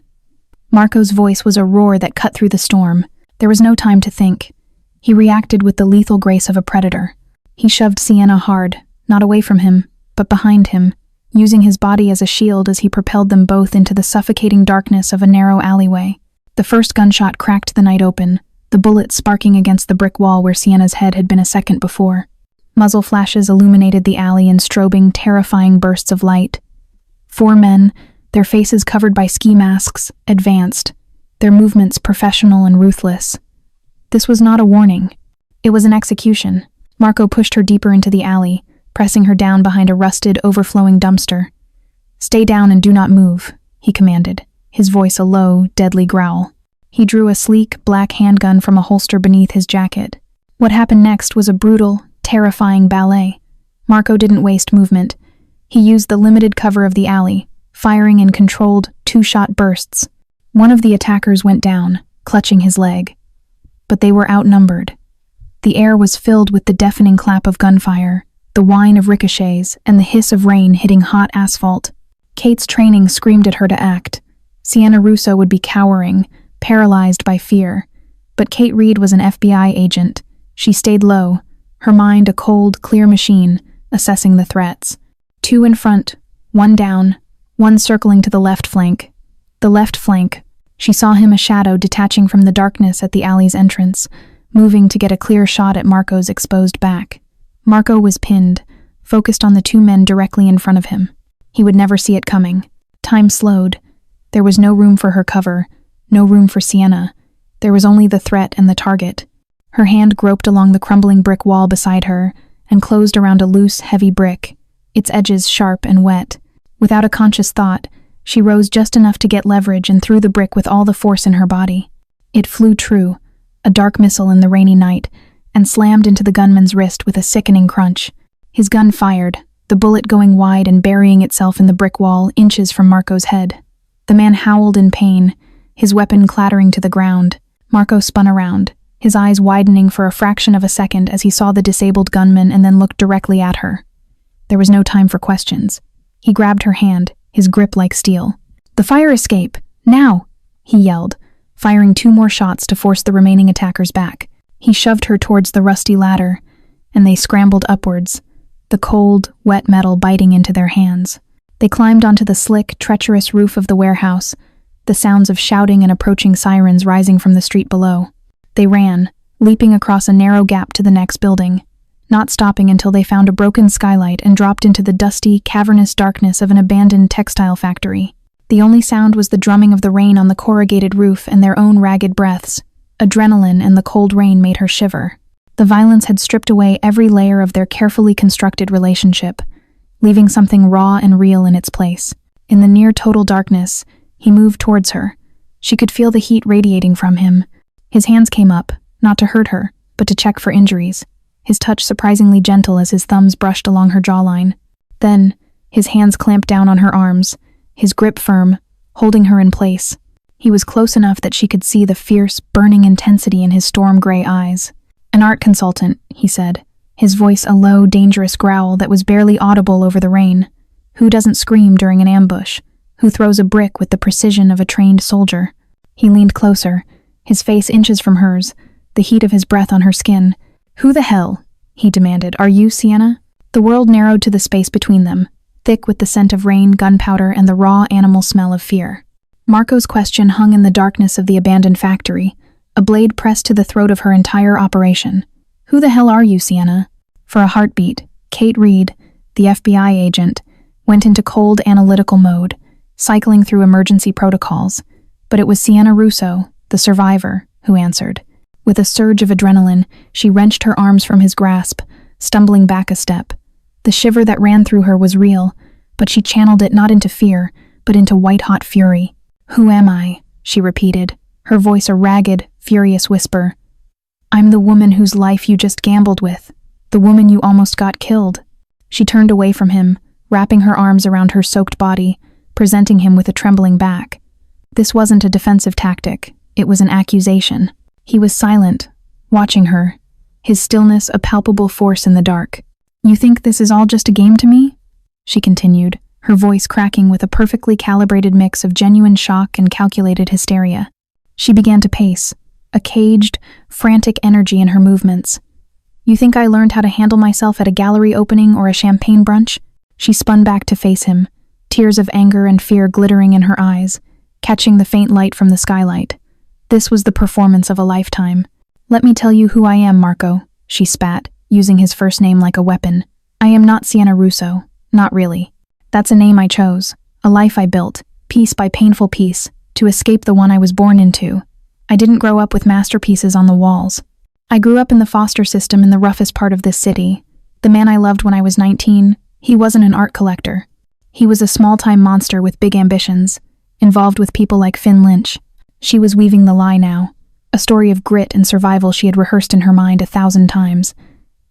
Marco's voice was a roar that cut through the storm. There was no time to think. He reacted with the lethal grace of a predator. He shoved Siena hard, not away from him, but behind him, using his body as a shield as he propelled them both into the suffocating darkness of a narrow alleyway. The first gunshot cracked the night open, the bullet sparking against the brick wall where Siena's head had been a second before. Muzzle flashes illuminated the alley in strobing, terrifying bursts of light. 4 men, their faces covered by ski masks, advanced, their movements professional and ruthless. This was not a warning. It was an execution. Marco pushed her deeper into the alley, pressing her down behind a rusted, overflowing dumpster. "Stay down and do not move," he commanded, his voice a low, deadly growl. He drew a sleek, black handgun from a holster beneath his jacket. What happened next was a brutal, terrifying ballet. Marco didn't waste movement. He used the limited cover of the alley, firing in controlled, 2-shot bursts. One of the attackers went down, clutching his leg. But they were outnumbered. The air was filled with the deafening clap of gunfire, the whine of ricochets, and the hiss of rain hitting hot asphalt. Kate's training screamed at her to act. Siena Russo would be cowering, paralyzed by fear. But Kate Reed was an FBI agent. She stayed low, her mind a cold, clear machine, assessing the threats. 2 in front, 1 down, 1 circling to the left flank. The left flank. She saw him, a shadow detaching from the darkness at the alley's entrance, moving to get a clear shot at Marco's exposed back. Marco was pinned, focused on the 2 men directly in front of him. He would never see it coming. Time slowed. There was no room for her cover, no room for Siena. There was only the threat and the target. Her hand groped along the crumbling brick wall beside her and closed around a loose, heavy brick, its edges sharp and wet. Without a conscious thought, she rose just enough to get leverage and threw the brick with all the force in her body. It flew true, a dark missile in the rainy night, and slammed into the gunman's wrist with a sickening crunch. His gun fired, the bullet going wide and burying itself in the brick wall inches from Marco's head. The man howled in pain, his weapon clattering to the ground. Marco spun around, his eyes widening for a fraction of a second as he saw the disabled gunman and then looked directly at her. There was no time for questions. He grabbed her hand, his grip like steel. "The fire escape! Now!" he yelled, firing 2 more shots to force the remaining attackers back. He shoved her towards the rusty ladder, and they scrambled upwards, the cold, wet metal biting into their hands. They climbed onto the slick, treacherous roof of the warehouse, the sounds of shouting and approaching sirens rising from the street below. They ran, leaping across a narrow gap to the next building, not stopping until they found a broken skylight and dropped into the dusty, cavernous darkness of an abandoned textile factory. The only sound was the drumming of the rain on the corrugated roof and their own ragged breaths. Adrenaline and the cold rain made her shiver. The violence had stripped away every layer of their carefully constructed relationship, leaving something raw and real in its place. In the near-total darkness, he moved towards her. She could feel the heat radiating from him. His hands came up, not to hurt her, but to check for injuries, his touch surprisingly gentle as his thumbs brushed along her jawline. Then, his hands clamped down on her arms, his grip firm, holding her in place. He was close enough that she could see the fierce, burning intensity in his storm-gray eyes. "An art consultant," he said, his voice a low, dangerous growl that was barely audible over the rain. "Who doesn't scream during an ambush? Who throws a brick with the precision of a trained soldier?" He leaned closer, his face inches from hers, the heat of his breath on her skin. "Who the hell," he demanded, "are you, Siena?" The world narrowed to the space between them, thick with the scent of rain, gunpowder, and the raw animal smell of fear. Marco's question hung in the darkness of the abandoned factory, a blade pressed to the throat of her entire operation. "Who the hell are you, Siena?" For a heartbeat, Kate Reed, the FBI agent, went into cold analytical mode, cycling through emergency protocols. But it was Siena Russo, the survivor, who answered. With a surge of adrenaline, she wrenched her arms from his grasp, stumbling back a step. The shiver that ran through her was real, but she channeled it not into fear, but into white-hot fury. "Who am I?" she repeated, her voice a ragged, furious whisper. "I'm the woman whose life you just gambled with, the woman you almost got killed." She turned away from him, wrapping her arms around her soaked body, presenting him with a trembling back. This wasn't a defensive tactic, it was an accusation. He was silent, watching her, his stillness a palpable force in the dark. "You think this is all just a game to me?" she continued, her voice cracking with a perfectly calibrated mix of genuine shock and calculated hysteria. She began to pace, a caged, frantic energy in her movements. "You think I learned how to handle myself at a gallery opening or a champagne brunch?" She spun back to face him, tears of anger and fear glittering in her eyes, catching the faint light from the skylight. This was the performance of a lifetime. "Let me tell you who I am, Marco," she spat, using his first name like a weapon. "I am not Siena Russo, not really. That's a name I chose, a life I built, piece by painful piece, to escape the one I was born into. I didn't grow up with masterpieces on the walls. I grew up in the foster system in the roughest part of this city. The man I loved when I was 19, he wasn't an art collector. He was a small-time monster with big ambitions, involved with people like Finn Lynch. She was weaving the lie now, a story of grit and survival she had rehearsed in her mind 1,000 times.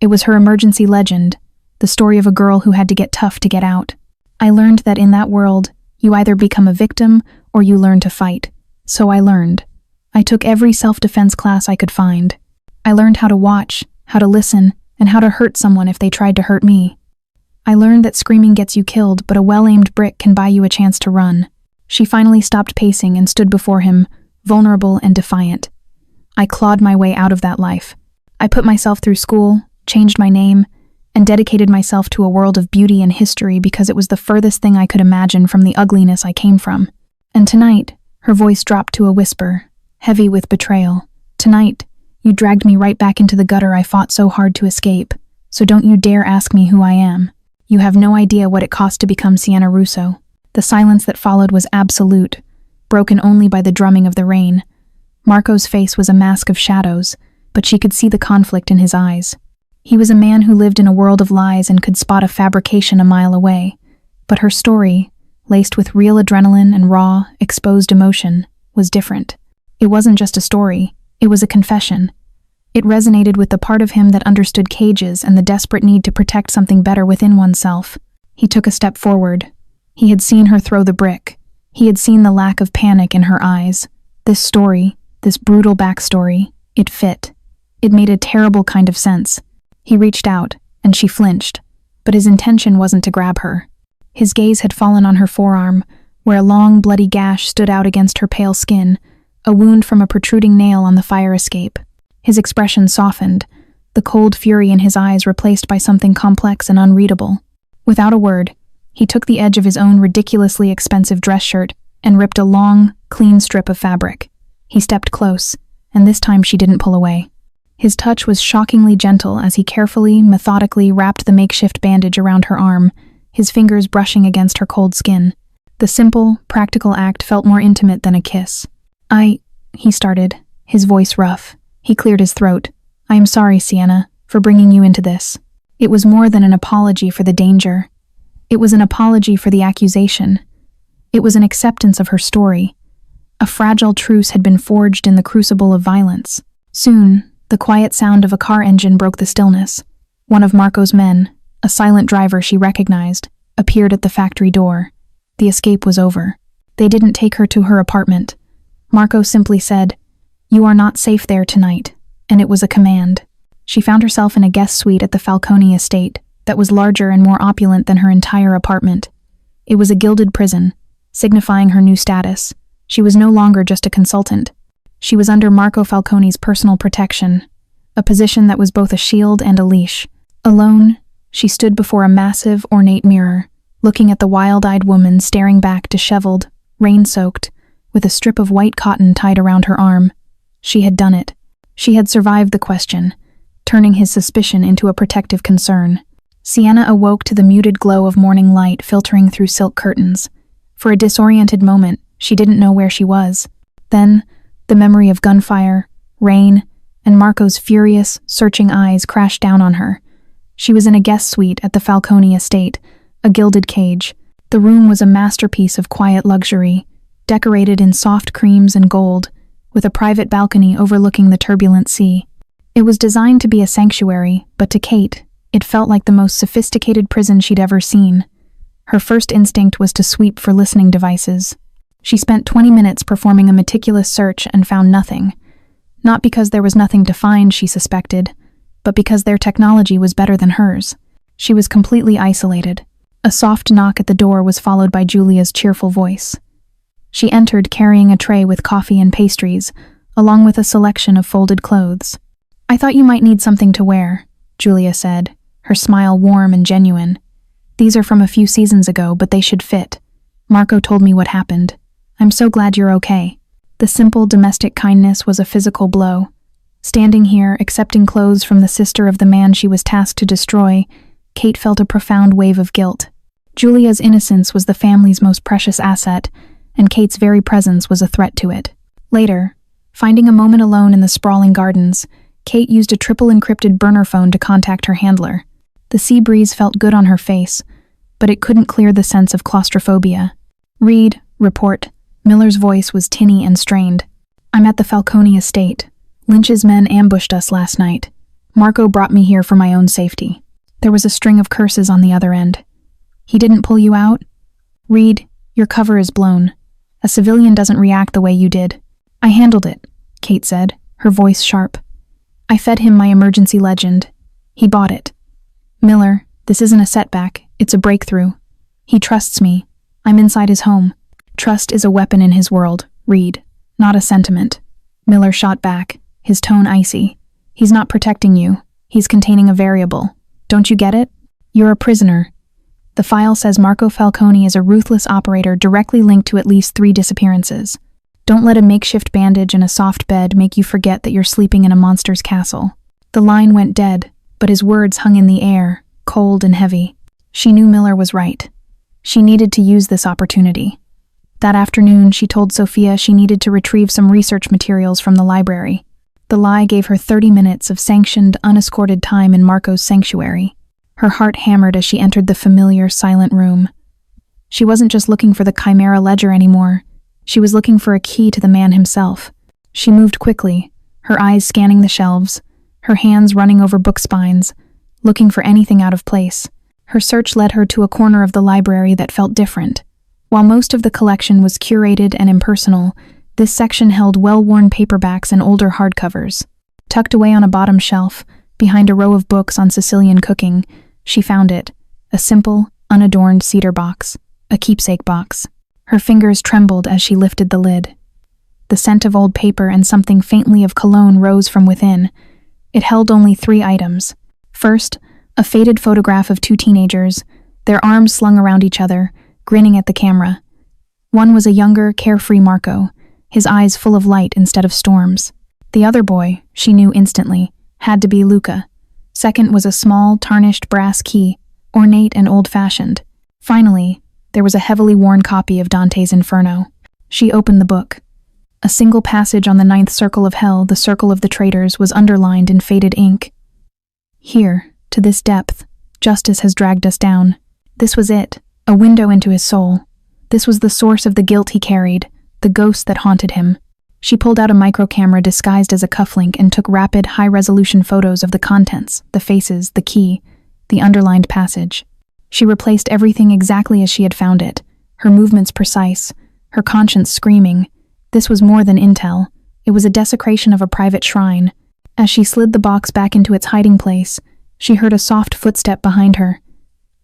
It was her emergency legend, the story of a girl who had to get tough to get out. I learned that in that world, you either become a victim or you learn to fight. So I learned. I took every self-defense class I could find. I learned how to watch, how to listen, and how to hurt someone if they tried to hurt me. I learned that screaming gets you killed, but a well-aimed brick can buy you a chance to run. She finally stopped pacing and stood before him, vulnerable and defiant. I clawed my way out of that life. I put myself through school, changed my name, and dedicated myself to a world of beauty and history because it was the furthest thing I could imagine from the ugliness I came from. And tonight, her voice dropped to a whisper, heavy with betrayal. "Tonight, you dragged me right back into the gutter I fought so hard to escape, so don't you dare ask me who I am. You have no idea what it cost to become Siena Russo." The silence that followed was absolute, broken only by the drumming of the rain. Marco's face was a mask of shadows, but she could see the conflict in his eyes. He was a man who lived in a world of lies and could spot a fabrication a mile away. But her story, laced with real adrenaline and raw, exposed emotion, was different. It wasn't just a story, it was a confession. It resonated with the part of him that understood cages and the desperate need to protect something better within oneself. He took a step forward. He had seen her throw the brick. He had seen the lack of panic in her eyes. This story, this brutal backstory, it fit. It made a terrible kind of sense. He reached out, and she flinched, but his intention wasn't to grab her. His gaze had fallen on her forearm, where a long, bloody gash stood out against her pale skin, a wound from a protruding nail on the fire escape. His expression softened, the cold fury in his eyes replaced by something complex and unreadable. Without a word, he took the edge of his own ridiculously expensive dress shirt and ripped a long, clean strip of fabric. He stepped close, and this time she didn't pull away. His touch was shockingly gentle as he carefully, methodically wrapped the makeshift bandage around her arm, his fingers brushing against her cold skin. The simple, practical act felt more intimate than a kiss. He started, his voice rough. He cleared his throat. "I am sorry, Siena, for bringing you into this." It was more than an apology for the danger. It was an apology for the accusation. It was an acceptance of her story. A fragile truce had been forged in the crucible of violence. Soon, the quiet sound of a car engine broke the stillness. One of Marco's men, a silent driver she recognized, appeared at the factory door. The escape was over. They didn't take her to her apartment. Marco simply said, "You are not safe there tonight," and it was a command. She found herself in a guest suite at the Falcone estate that was larger and more opulent than her entire apartment. It was a gilded prison, signifying her new status. She was no longer just a consultant. She was under Marco Falcone's personal protection, a position that was both a shield and a leash. Alone, she stood before a massive, ornate mirror, looking at the wild-eyed woman staring back, disheveled, rain-soaked, with a strip of white cotton tied around her arm. She had done it. She had survived the question, turning his suspicion into a protective concern. Siena awoke to the muted glow of morning light filtering through silk curtains. For a disoriented moment, she didn't know where she was. Then, the memory of gunfire, rain, and Marco's furious, searching eyes crashed down on her. She was in a guest suite at the Falcone estate, a gilded cage. The room was a masterpiece of quiet luxury, decorated in soft creams and gold, with a private balcony overlooking the turbulent sea. It was designed to be a sanctuary, but to Kate, it felt like the most sophisticated prison she'd ever seen. Her first instinct was to sweep for listening devices. She spent 20 minutes performing a meticulous search and found nothing. Not because there was nothing to find, she suspected, but because their technology was better than hers. She was completely isolated. A soft knock at the door was followed by Julia's cheerful voice. She entered carrying a tray with coffee and pastries, along with a selection of folded clothes. "I thought you might need something to wear," Julia said, her smile warm and genuine. "These are from a few seasons ago, but they should fit. Marco told me what happened. I'm so glad you're okay." The simple domestic kindness was a physical blow. Standing here, accepting clothes from the sister of the man she was tasked to destroy, Kate felt a profound wave of guilt. Julia's innocence was the family's most precious asset, and Kate's very presence was a threat to it. Later, finding a moment alone in the sprawling gardens, Kate used a triple-encrypted burner phone to contact her handler. The sea breeze felt good on her face, but it couldn't clear the sense of claustrophobia. "Read, report." Miller's voice was tinny and strained. "I'm at the Falcone estate. Lynch's men ambushed us last night. Marco brought me here for my own safety." There was a string of curses on the other end. "He didn't pull you out?" "Read, your cover is blown. A civilian doesn't react the way you did." "I handled it," Kate said, her voice sharp. "I fed him my emergency legend. He bought it. Miller, this isn't a setback, it's a breakthrough. He trusts me. I'm inside his home. Trust is a weapon in his world, Reed, not a sentiment." Miller shot back, his tone icy. "He's not protecting you. He's containing a variable. Don't you get it? You're a prisoner. The file says Marco Falcone is a ruthless operator directly linked to at least 3 disappearances. Don't let a makeshift bandage and a soft bed make you forget that you're sleeping in a monster's castle." The line went dead, but his words hung in the air, cold and heavy. She knew Miller was right. She needed to use this opportunity. That afternoon, she told Sophia she needed to retrieve some research materials from the library. The lie gave her 30 minutes of sanctioned, unescorted time in Marco's sanctuary. Her heart hammered as she entered the familiar, silent room. She wasn't just looking for the Chimera ledger anymore. She was looking for a key to the man himself. She moved quickly, her eyes scanning the shelves, her hands running over book spines, looking for anything out of place. Her search led her to a corner of the library that felt different. While most of the collection was curated and impersonal, this section held well-worn paperbacks and older hardcovers. Tucked away on a bottom shelf, behind a row of books on Sicilian cooking, she found it, a simple, unadorned cedar box, a keepsake box. Her fingers trembled as she lifted the lid. The scent of old paper and something faintly of cologne rose from within. It held only 3 items. First, a faded photograph of 2 teenagers, their arms slung around each other, grinning at the camera. One was a younger, carefree Marco, his eyes full of light instead of storms. The other boy, she knew instantly, had to be Luca. Second was a small, tarnished brass key, ornate and old-fashioned. Finally, there was a heavily worn copy of Dante's Inferno. She opened the book. A single passage on the 9th circle of hell, the circle of the traitors, was underlined in faded ink. "Here, to this depth, justice has dragged us down." This was it, a window into his soul. This was the source of the guilt he carried, the ghost that haunted him. She pulled out a microcamera disguised as a cufflink and took rapid, high-resolution photos of the contents, the faces, the key, the underlined passage. She replaced everything exactly as she had found it, her movements precise, her conscience screaming, This was more than intel. It was a desecration of a private shrine. As she slid the box back into its hiding place, she heard a soft footstep behind her.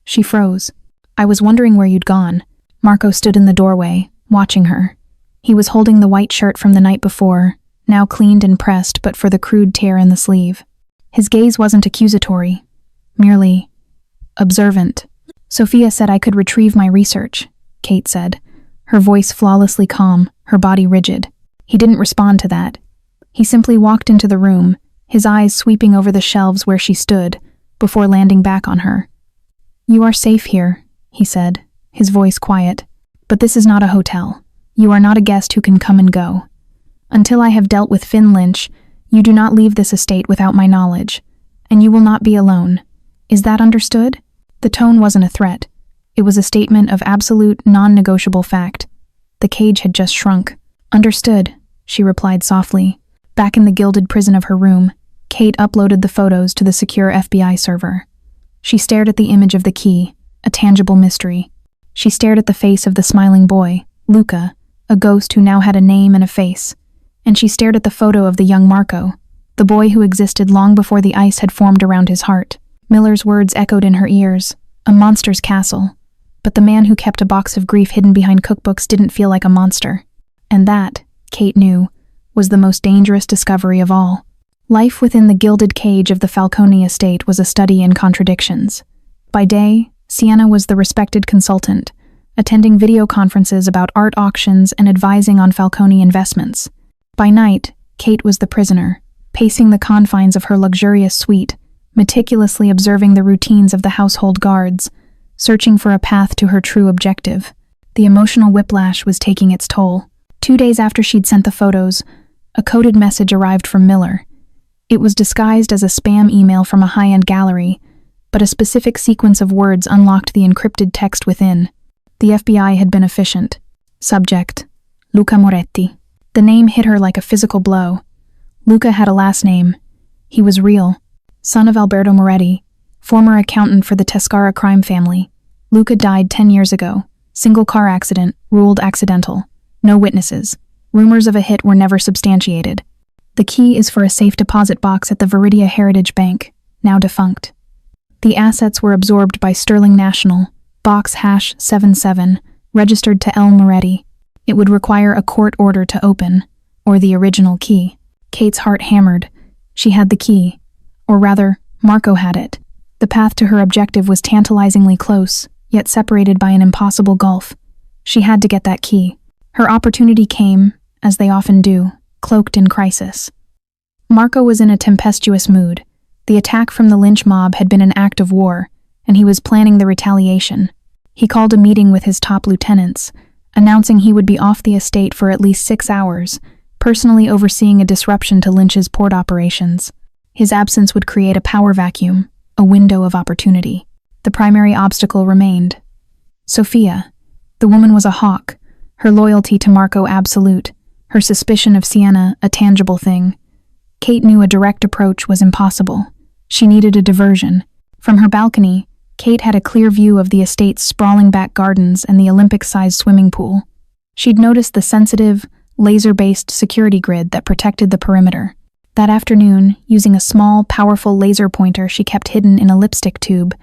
She froze. "I was wondering where you'd gone." Marco stood in the doorway, watching her. He was holding the white shirt from the night before, now cleaned and pressed but for the crude tear in the sleeve. His gaze wasn't accusatory, merely observant. "Sophia said I could retrieve my research," Kate said, her voice flawlessly calm, her body rigid. He didn't respond to that. He simply walked into the room, his eyes sweeping over the shelves where she stood, before landing back on her. "You are safe here," he said, his voice quiet. "But this is not a hotel. You are not a guest who can come and go. Until I have dealt with Finn Lynch, you do not leave this estate without my knowledge, and you will not be alone. Is that understood?" The tone wasn't a threat. It was a statement of absolute, non-negotiable fact. The cage had just shrunk. "Understood," she replied softly. Back in the gilded prison of her room, Kate uploaded the photos to the secure FBI server. She stared at the image of the key, a tangible mystery. She stared at the face of the smiling boy, Luca, a ghost who now had a name and a face. And she stared at the photo of the young Marco, the boy who existed long before the ice had formed around his heart. Miller's words echoed in her ears, a monster's castle. But the man who kept a box of grief hidden behind cookbooks didn't feel like a monster. And that, Kate knew, was the most dangerous discovery of all. Life within the gilded cage of the Falcone estate was a study in contradictions. By day, Siena was the respected consultant, attending video conferences about art auctions and advising on Falcone investments. By night, Kate was the prisoner, pacing the confines of her luxurious suite, meticulously observing the routines of the household guards, searching for a path to her true objective. The emotional whiplash was taking its toll. 2 days after she'd sent the photos, a coded message arrived from Miller. It was disguised as a spam email from a high-end gallery, but a specific sequence of words unlocked the encrypted text within. The FBI had been efficient. Subject: Luca Moretti. The name hit her like a physical blow. Luca had a last name. He was real. Son of Alberto Moretti, former accountant for the Tescara crime family. Luca died 10 years ago. Single car accident, ruled accidental. No witnesses. Rumors of a hit were never substantiated. The key is for a safe deposit box at the Veridia Heritage Bank, now defunct. The assets were absorbed by Sterling National, box #77, registered to L. Moretti. It would require a court order to open, or the original key. Kate's heart hammered. She had the key. Or rather, Marco had it. The path to her objective was tantalizingly close, yet separated by an impossible gulf. She had to get that key. Her opportunity came, as they often do, cloaked in crisis. Marco was in a tempestuous mood. The attack from the Lynch mob had been an act of war, and he was planning the retaliation. He called a meeting with his top lieutenants, announcing he would be off the estate for at least 6 hours, personally overseeing a disruption to Lynch's port operations. His absence would create a power vacuum, a window of opportunity. The primary obstacle remained. Sophia. The woman was a hawk, her loyalty to Marco absolute, her suspicion of Siena a tangible thing. Kate knew a direct approach was impossible. She needed a diversion. From her balcony, Kate had a clear view of the estate's sprawling back gardens and the Olympic-sized swimming pool. She'd noticed the sensitive, laser-based security grid that protected the perimeter. That afternoon, using a small, powerful laser pointer she kept hidden in a lipstick tube,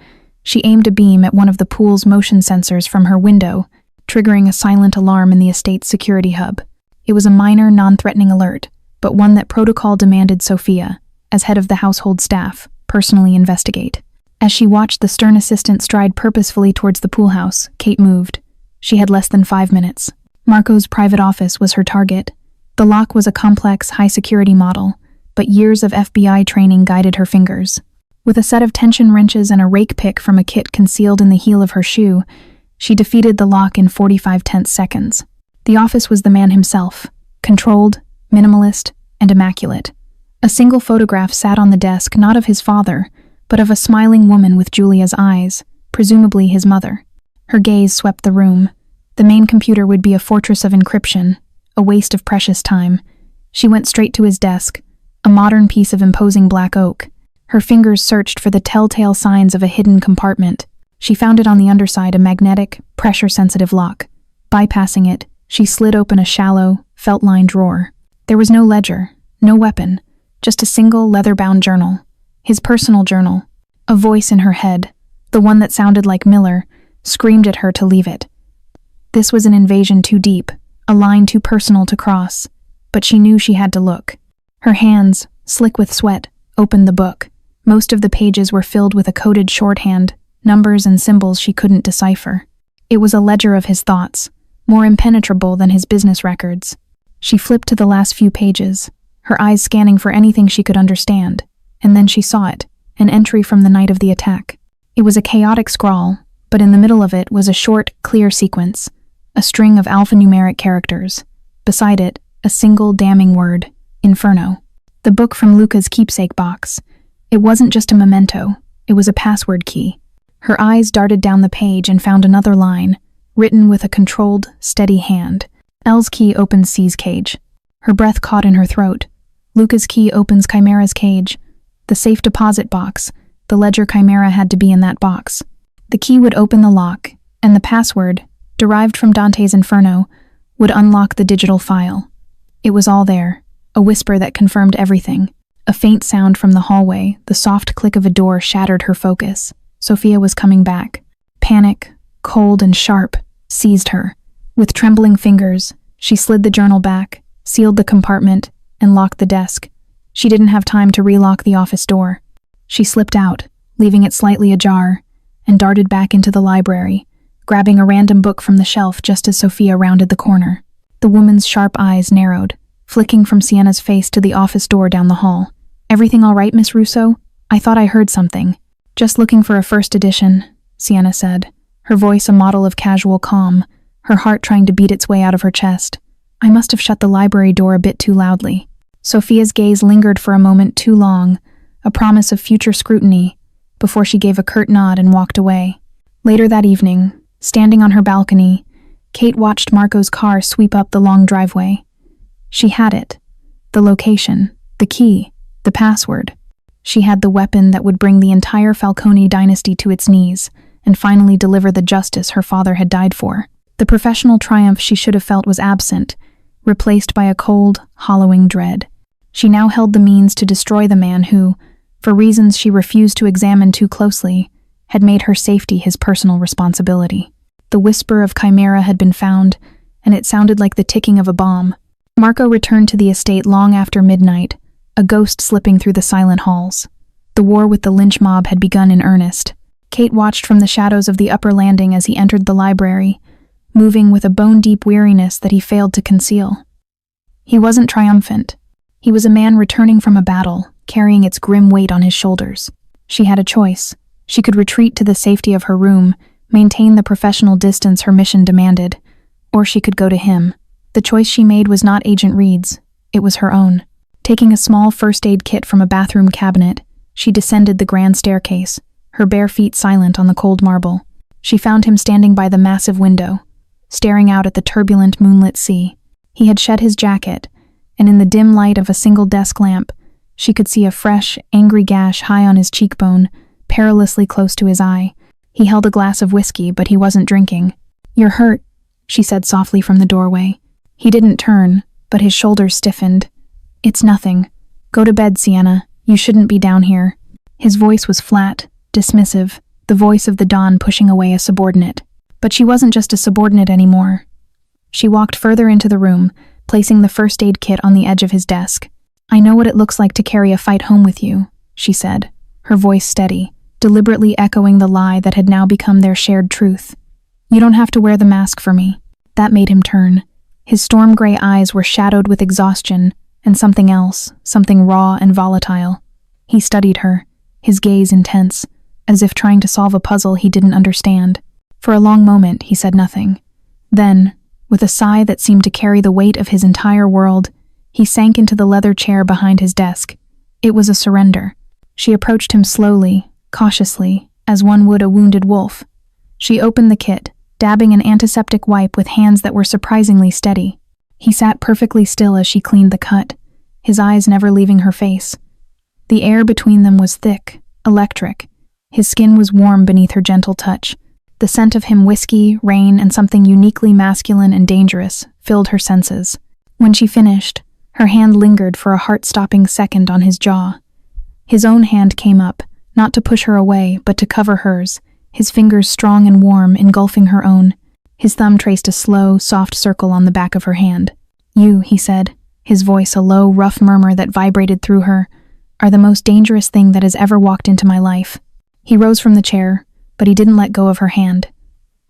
she aimed a beam at one of the pool's motion sensors from her window, triggering a silent alarm in the estate's security hub. It was a minor, non-threatening alert, but one that protocol demanded Sophia, as head of the household staff, personally investigate. As she watched the stern assistant stride purposefully towards the pool house, Kate moved. She had less than 5 minutes. Marco's private office was her target. The lock was a complex, high-security model, but years of FBI training guided her fingers. With a set of tension wrenches and a rake pick from a kit concealed in the heel of her shoe, she defeated the lock in 45 tense seconds. The office was the man himself, controlled, minimalist, and immaculate. A single photograph sat on the desk not of his father, but of a smiling woman with Julia's eyes, presumably his mother. Her gaze swept the room. The main computer would be a fortress of encryption, a waste of precious time. She went straight to his desk, a modern piece of imposing black oak. Her fingers searched for the telltale signs of a hidden compartment. She found it on the underside, a magnetic, pressure-sensitive lock. Bypassing it, she slid open a shallow, felt-lined drawer. There was no ledger, no weapon, just a single leather-bound journal. His personal journal. A voice in her head, the one that sounded like Miller, screamed at her to leave it. This was an invasion too deep, a line too personal to cross, but she knew she had to look. Her hands, slick with sweat, opened the book. Most of the pages were filled with a coded shorthand, numbers and symbols she couldn't decipher. It was a ledger of his thoughts, more impenetrable than his business records. She flipped to the last few pages, her eyes scanning for anything she could understand, and then she saw it, an entry from the night of the attack. It was a chaotic scrawl, but in the middle of it was a short, clear sequence, a string of alphanumeric characters. Beside it, a single damning word, Inferno. The book from Luca's keepsake box. It wasn't just a memento, it was a password key. Her eyes darted down the page and found another line, written with a controlled, steady hand. L's key opens C's cage. Her breath caught in her throat. Luca's key opens Chimera's cage. The safe deposit box. The ledger Chimera had to be in that box. The key would open the lock, and the password, derived from Dante's Inferno, would unlock the digital file. It was all there, a whisper that confirmed everything. A faint sound from the hallway, the soft click of a door shattered her focus. Sophia was coming back. Panic, cold and sharp, seized her. With trembling fingers, she slid the journal back, sealed the compartment, and locked the desk. She didn't have time to relock the office door. She slipped out, leaving it slightly ajar, and darted back into the library, grabbing a random book from the shelf just as Sophia rounded the corner. The woman's sharp eyes narrowed, flicking from Siena's face to the office door down the hall. "Everything all right, Miss Russo? I thought I heard something." "Just looking for a first edition," Siena said, her voice a model of casual calm, her heart trying to beat its way out of her chest. "I must have shut the library door a bit too loudly." Sophia's gaze lingered for a moment too long, a promise of future scrutiny, before she gave a curt nod and walked away. Later that evening, standing on her balcony, Kate watched Marco's car sweep up the long driveway. She had it. The location, the key, the password. She had the weapon that would bring the entire Falcone dynasty to its knees and finally deliver the justice her father had died for. The professional triumph she should have felt was absent, replaced by a cold, hollowing dread. She now held the means to destroy the man who, for reasons she refused to examine too closely, had made her safety his personal responsibility. The whisper of Chimera had been found, and it sounded like the ticking of a bomb. Marco returned to the estate long after midnight, a ghost slipping through the silent halls. The war with the lynch mob had begun in earnest. Kate watched from the shadows of the upper landing as he entered the library, moving with a bone-deep weariness that he failed to conceal. He wasn't triumphant. He was a man returning from a battle, carrying its grim weight on his shoulders. She had a choice. She could retreat to the safety of her room, maintain the professional distance her mission demanded, or she could go to him. The choice she made was not Agent Reed's. It was her own. Taking a small first aid kit from a bathroom cabinet, she descended the grand staircase, her bare feet silent on the cold marble. She found him standing by the massive window, staring out at the turbulent moonlit sea. He had shed his jacket, and in the dim light of a single desk lamp, she could see a fresh, angry gash high on his cheekbone, perilously close to his eye. He held a glass of whiskey, but he wasn't drinking. "You're hurt," she said softly from the doorway. He didn't turn, but his shoulders stiffened. "It's nothing. Go to bed, Siena. You shouldn't be down here." His voice was flat, dismissive, the voice of the dawn pushing away a subordinate. But she wasn't just a subordinate anymore. She walked further into the room, placing the first aid kit on the edge of his desk. "I know what it looks like to carry a fight home with you," she said, her voice steady, deliberately echoing the lie that had now become their shared truth. "You don't have to wear the mask for me." That made him turn. His storm gray eyes were shadowed with exhaustion and something else, something raw and volatile. He studied her, his gaze intense, as if trying to solve a puzzle he didn't understand. For a long moment, he said nothing. Then, with a sigh that seemed to carry the weight of his entire world, he sank into the leather chair behind his desk. It was a surrender. She approached him slowly, cautiously, as one would a wounded wolf. She opened the kit, dabbing an antiseptic wipe with hands that were surprisingly steady. He sat perfectly still as she cleaned the cut, his eyes never leaving her face. The air between them was thick, electric. His skin was warm beneath her gentle touch. The scent of him, whiskey, rain, and something uniquely masculine and dangerous, filled her senses. When she finished, her hand lingered for a heart-stopping second on his jaw. His own hand came up, not to push her away, but to cover hers, his fingers strong and warm, engulfing her own. His thumb traced a slow, soft circle on the back of her hand. "You," he said, his voice a low, rough murmur that vibrated through her, "are the most dangerous thing that has ever walked into my life." He rose from the chair, but he didn't let go of her hand.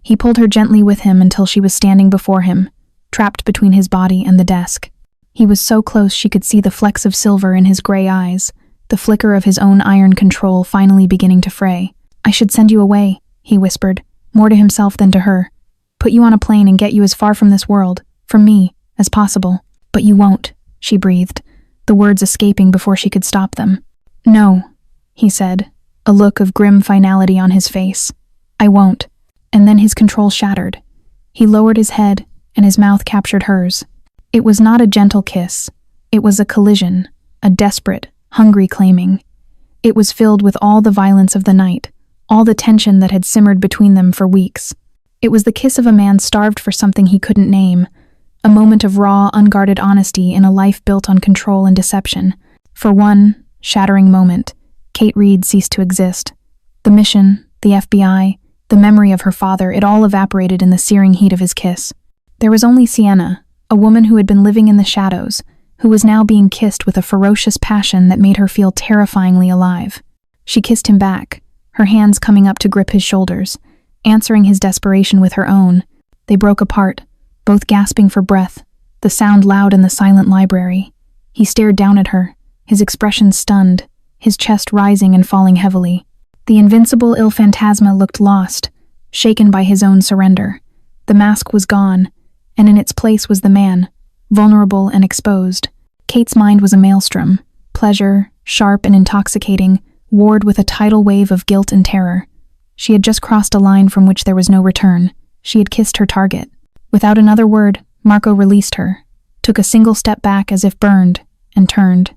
He pulled her gently with him until she was standing before him, trapped between his body and the desk. He was so close she could see the flecks of silver in his gray eyes, the flicker of his own iron control finally beginning to fray. "I should send you away," he whispered, more to himself than to her. "Put you on a plane and get you as far from this world, from me, as possible. But you won't," she breathed, the words escaping before she could stop them. "No," he said, a look of grim finality on his face. "I won't." And then his control shattered. He lowered his head, and his mouth captured hers. It was not a gentle kiss. It was a collision, a desperate, hungry claiming. It was filled with all the violence of the night, all the tension that had simmered between them for weeks. It was the kiss of a man starved for something he couldn't name, a moment of raw, unguarded honesty in a life built on control and deception. For one shattering moment, Kate Reed ceased to exist. The mission, the FBI, the memory of her father, it all evaporated in the searing heat of his kiss. There was only Siena, a woman who had been living in the shadows, who was now being kissed with a ferocious passion that made her feel terrifyingly alive. She kissed him back, her hands coming up to grip his shoulders, answering his desperation with her own. They broke apart, both gasping for breath, the sound loud in the silent library. He stared down at her, his expression stunned, his chest rising and falling heavily. The invincible Fantasma looked lost, shaken by his own surrender. The mask was gone, and in its place was the man, vulnerable and exposed. Kate's mind was a maelstrom, pleasure, sharp and intoxicating, warred with a tidal wave of guilt and terror. She had just crossed a line from which there was no return. She had kissed her target. Without another word, Marco released her, took a single step back as if burned, and turned.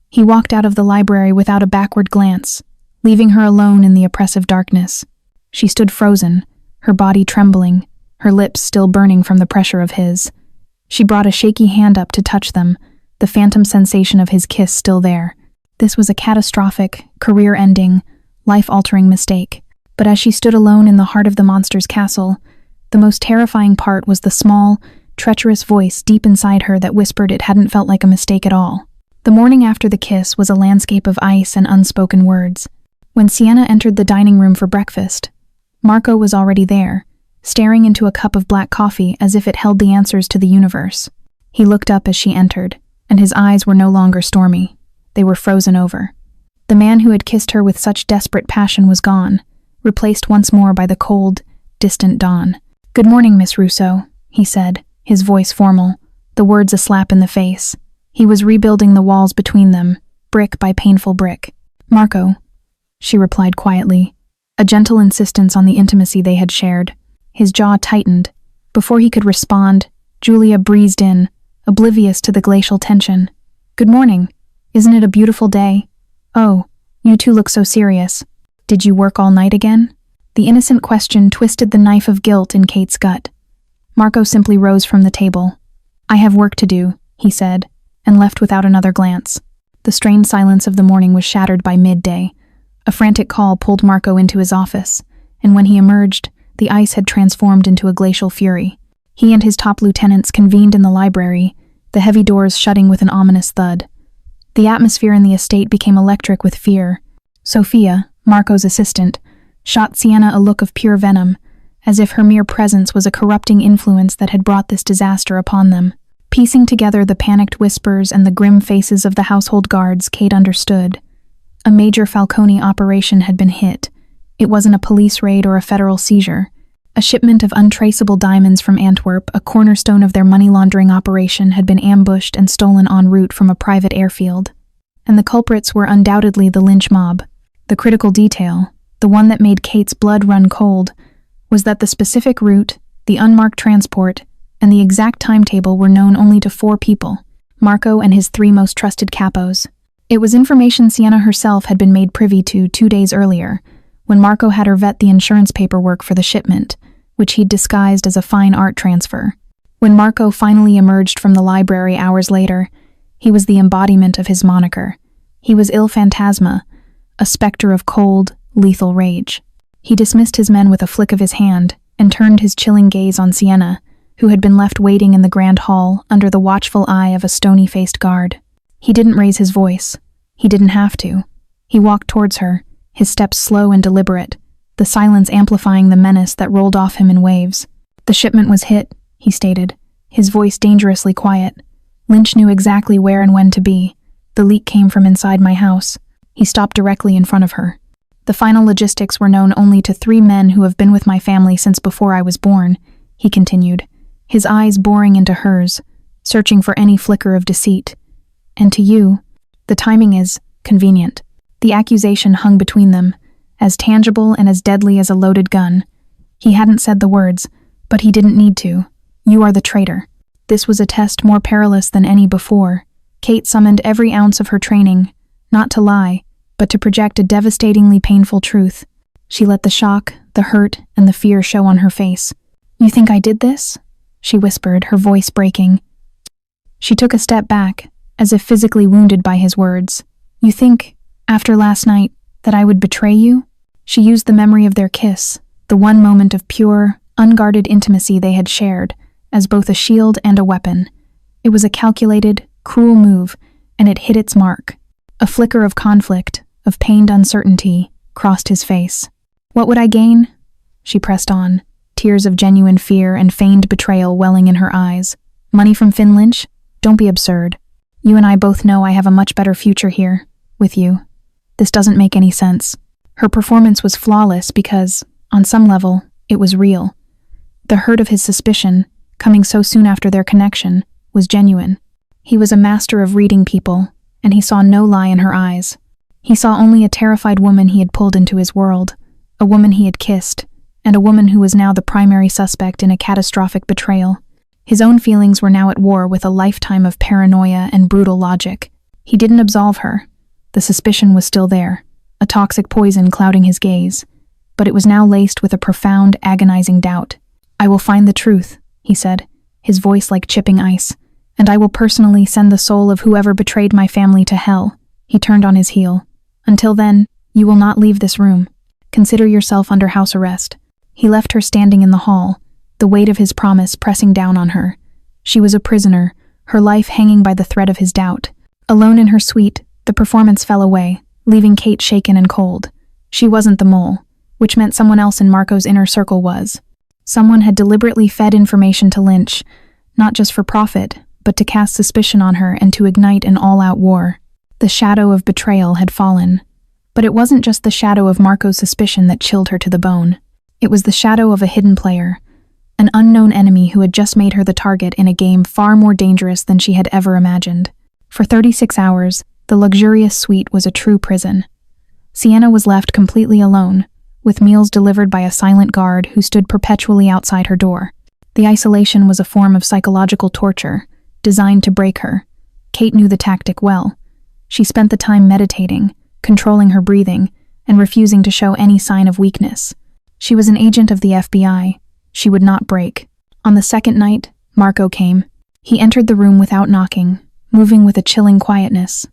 He walked out of the library without a backward glance, leaving her alone in the oppressive darkness. She stood frozen, her body trembling, her lips still burning from the pressure of his. She brought a shaky hand up to touch them, the phantom sensation of his kiss still there. This was a catastrophic, career-ending, life-altering mistake. But as she stood alone in the heart of the monster's castle, the most terrifying part was the small, treacherous voice deep inside her that whispered it hadn't felt like a mistake at all. The morning after the kiss was a landscape of ice and unspoken words. When Siena entered the dining room for breakfast, Marco was already there, staring into a cup of black coffee as if it held the answers to the universe. He looked up as she entered, and his eyes were no longer stormy. They were frozen over. The man who had kissed her with such desperate passion was gone, replaced once more by the cold, distant dawn. "Good morning, Miss Russo," he said, his voice formal, the words a slap in the face. He was rebuilding the walls between them, brick by painful brick. "Marco," she replied quietly, a gentle insistence on the intimacy they had shared. His jaw tightened. Before he could respond, Julia breezed in, oblivious to the glacial tension. "Good morning. Isn't it a beautiful day? Oh, you two look so serious. Did you work all night again?" The innocent question twisted the knife of guilt in Kate's gut. Marco simply rose from the table. "I have work to do," he said, and left without another glance. The strained silence of the morning was shattered by midday. A frantic call pulled Marco into his office, and when he emerged, the ice had transformed into a glacial fury. He and his top lieutenants convened in the library, the heavy doors shutting with an ominous thud. The atmosphere in the estate became electric with fear. Sophia, Marco's assistant, shot Siena a look of pure venom, as if her mere presence was a corrupting influence that had brought this disaster upon them. Piecing together the panicked whispers and the grim faces of the household guards, Kate understood. A major Falcone operation had been hit. It wasn't a police raid or a federal seizure. A shipment of untraceable diamonds from Antwerp, a cornerstone of their money laundering operation, had been ambushed and stolen en route from a private airfield. And the culprits were undoubtedly the lynch mob. The critical detail, the one that made Kate's blood run cold, was that the specific route, the unmarked transport, and the exact timetable were known only to 4 people, Marco and his 3 most trusted capos. It was information Siena herself had been made privy to 2 days earlier, when Marco had her vet the insurance paperwork for the shipment, which he'd disguised as a fine art transfer. When Marco finally emerged from the library hours later, he was the embodiment of his moniker. He was Il Fantasma, a specter of cold, lethal rage. He dismissed his men with a flick of his hand and turned his chilling gaze on Siena, who had been left waiting in the grand hall under the watchful eye of a stony-faced guard. He didn't raise his voice. He didn't have to. He walked towards her, his steps slow and deliberate, the silence amplifying the menace that rolled off him in waves. "The shipment was hit," he stated, his voice dangerously quiet. "Lynch knew exactly where and when to be. The leak came from inside my house." He stopped directly in front of her. "The final logistics were known only to 3 men who have been with my family since before I was born," he continued, his eyes boring into hers, searching for any flicker of deceit. "And to you, the timing is convenient." The accusation hung between them, as tangible and as deadly as a loaded gun. He hadn't said the words, but he didn't need to. "You are the traitor." This was a test more perilous than any before. Kate summoned every ounce of her training, not to lie, but to project a devastatingly painful truth. She let the shock, the hurt, and the fear show on her face. "You think I did this?" she whispered, her voice breaking. She took a step back, as if physically wounded by his words. "You think, after last night, that I would betray you?" She used the memory of their kiss, the one moment of pure, unguarded intimacy they had shared, as both a shield and a weapon. It was a calculated, cruel move, and it hit its mark. A flicker of conflict, of pained uncertainty, crossed his face. "What would I gain?" She pressed on, tears of genuine fear and feigned betrayal welling in her eyes. "Money from Finn Lynch? Don't be absurd. You and I both know I have a much better future here, with you. This doesn't make any sense." Her performance was flawless because, on some level, it was real. The hurt of his suspicion, coming so soon after their connection, was genuine. He was a master of reading people, and he saw no lie in her eyes. He saw only a terrified woman he had pulled into his world, a woman he had kissed, and a woman who was now the primary suspect in a catastrophic betrayal. His own feelings were now at war with a lifetime of paranoia and brutal logic. He didn't absolve her. The suspicion was still there, a toxic poison clouding his gaze, but it was now laced with a profound, agonizing doubt. "I will find the truth," he said, his voice like chipping ice, "and I will personally send the soul of whoever betrayed my family to hell." He turned on his heel. "Until then, you will not leave this room. Consider yourself under house arrest." He left her standing in the hall, the weight of his promise pressing down on her. She was a prisoner, her life hanging by the thread of his doubt. Alone in her suite, the performance fell away, leaving Kate shaken and cold. She wasn't the mole, which meant someone else in Marco's inner circle was. Someone had deliberately fed information to Lynch, not just for profit, but to cast suspicion on her and to ignite an all-out war. The shadow of betrayal had fallen. But it wasn't just the shadow of Marco's suspicion that chilled her to the bone. It was the shadow of a hidden player, an unknown enemy who had just made her the target in a game far more dangerous than she had ever imagined. For 36 hours, the luxurious suite was a true prison. Siena was left completely alone, with meals delivered by a silent guard who stood perpetually outside her door. The isolation was a form of psychological torture, designed to break her. Kate knew the tactic well. She spent the time meditating, controlling her breathing, and refusing to show any sign of weakness. She was an agent of the FBI. She would not break. On the second night, Marco came. He entered the room without knocking, moving with a chilling quietness.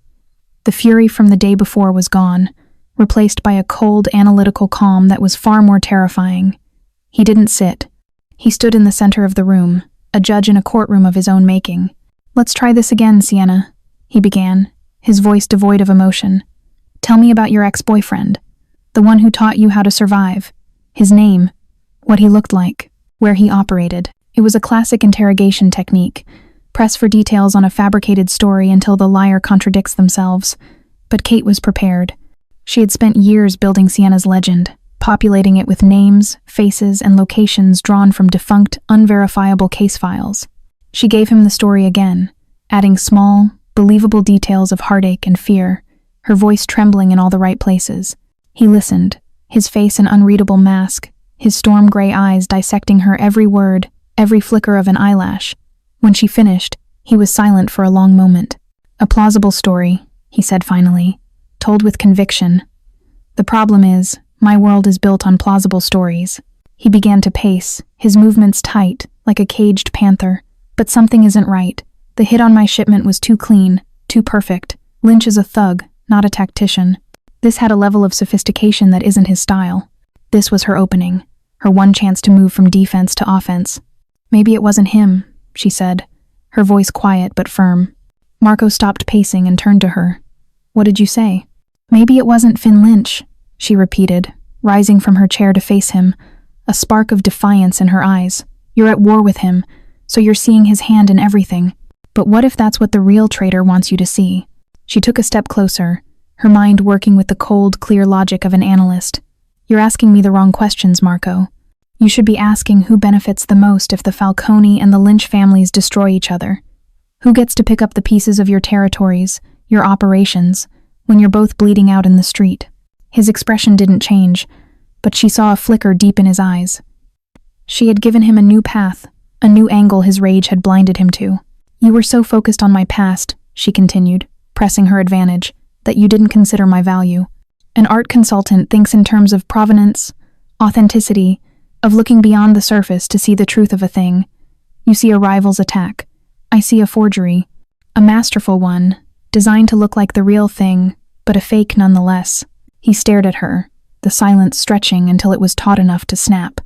The fury from the day before was gone, replaced by a cold, analytical calm that was far more terrifying. He didn't sit. He stood in the center of the room, a judge in a courtroom of his own making. "Let's try this again, Siena," he began, his voice devoid of emotion. "Tell me about your ex-boyfriend, the one who taught you how to survive. His name, what he looked like, where he operated." It was a classic interrogation technique. Press for details on a fabricated story until the liar contradicts themselves. But Kate was prepared. She had spent years building Siena's legend, populating it with names, faces, and locations drawn from defunct, unverifiable case files. She gave him the story again, adding small, believable details of heartache and fear, her voice trembling in all the right places. He listened, his face an unreadable mask, his storm-gray eyes dissecting her every word, every flicker of an eyelash. When she finished, he was silent for a long moment. "A plausible story," he said finally, "told with conviction. The problem is, my world is built on plausible stories." He began to pace, his movements tight, like a caged panther, But something isn't right. The hit on my shipment was too clean, too perfect. Lynch is a thug, not a tactician. This had a level of sophistication that isn't his style. This was her opening, her one chance to move from defense to offense. Maybe it wasn't him, she said, her voice quiet but firm. Marco stopped pacing and turned to her. What did you say? Maybe it wasn't Finn Lynch, she repeated, rising from her chair to face him, a spark of defiance in her eyes. You're at war with him, so you're seeing his hand in everything. But what if that's what the real traitor wants you to see? She took a step closer, her mind working with the cold, clear logic of an analyst. You're asking me the wrong questions, Marco. You should be asking who benefits the most if the Falcone and the Lynch families destroy each other. Who gets to pick up the pieces of your territories, your operations, when you're both bleeding out in the street? His expression didn't change, but she saw a flicker deep in his eyes. She had given him a new path, a new angle his rage had blinded him to. You were so focused on my past, she continued, pressing her advantage, that you didn't consider my value. An art consultant thinks in terms of provenance, authenticity, of looking beyond the surface to see the truth of a thing. You see a rival's attack. I see a forgery, a masterful one, designed to look like the real thing, but a fake nonetheless. He stared at her, the silence stretching until it was taut enough to snap.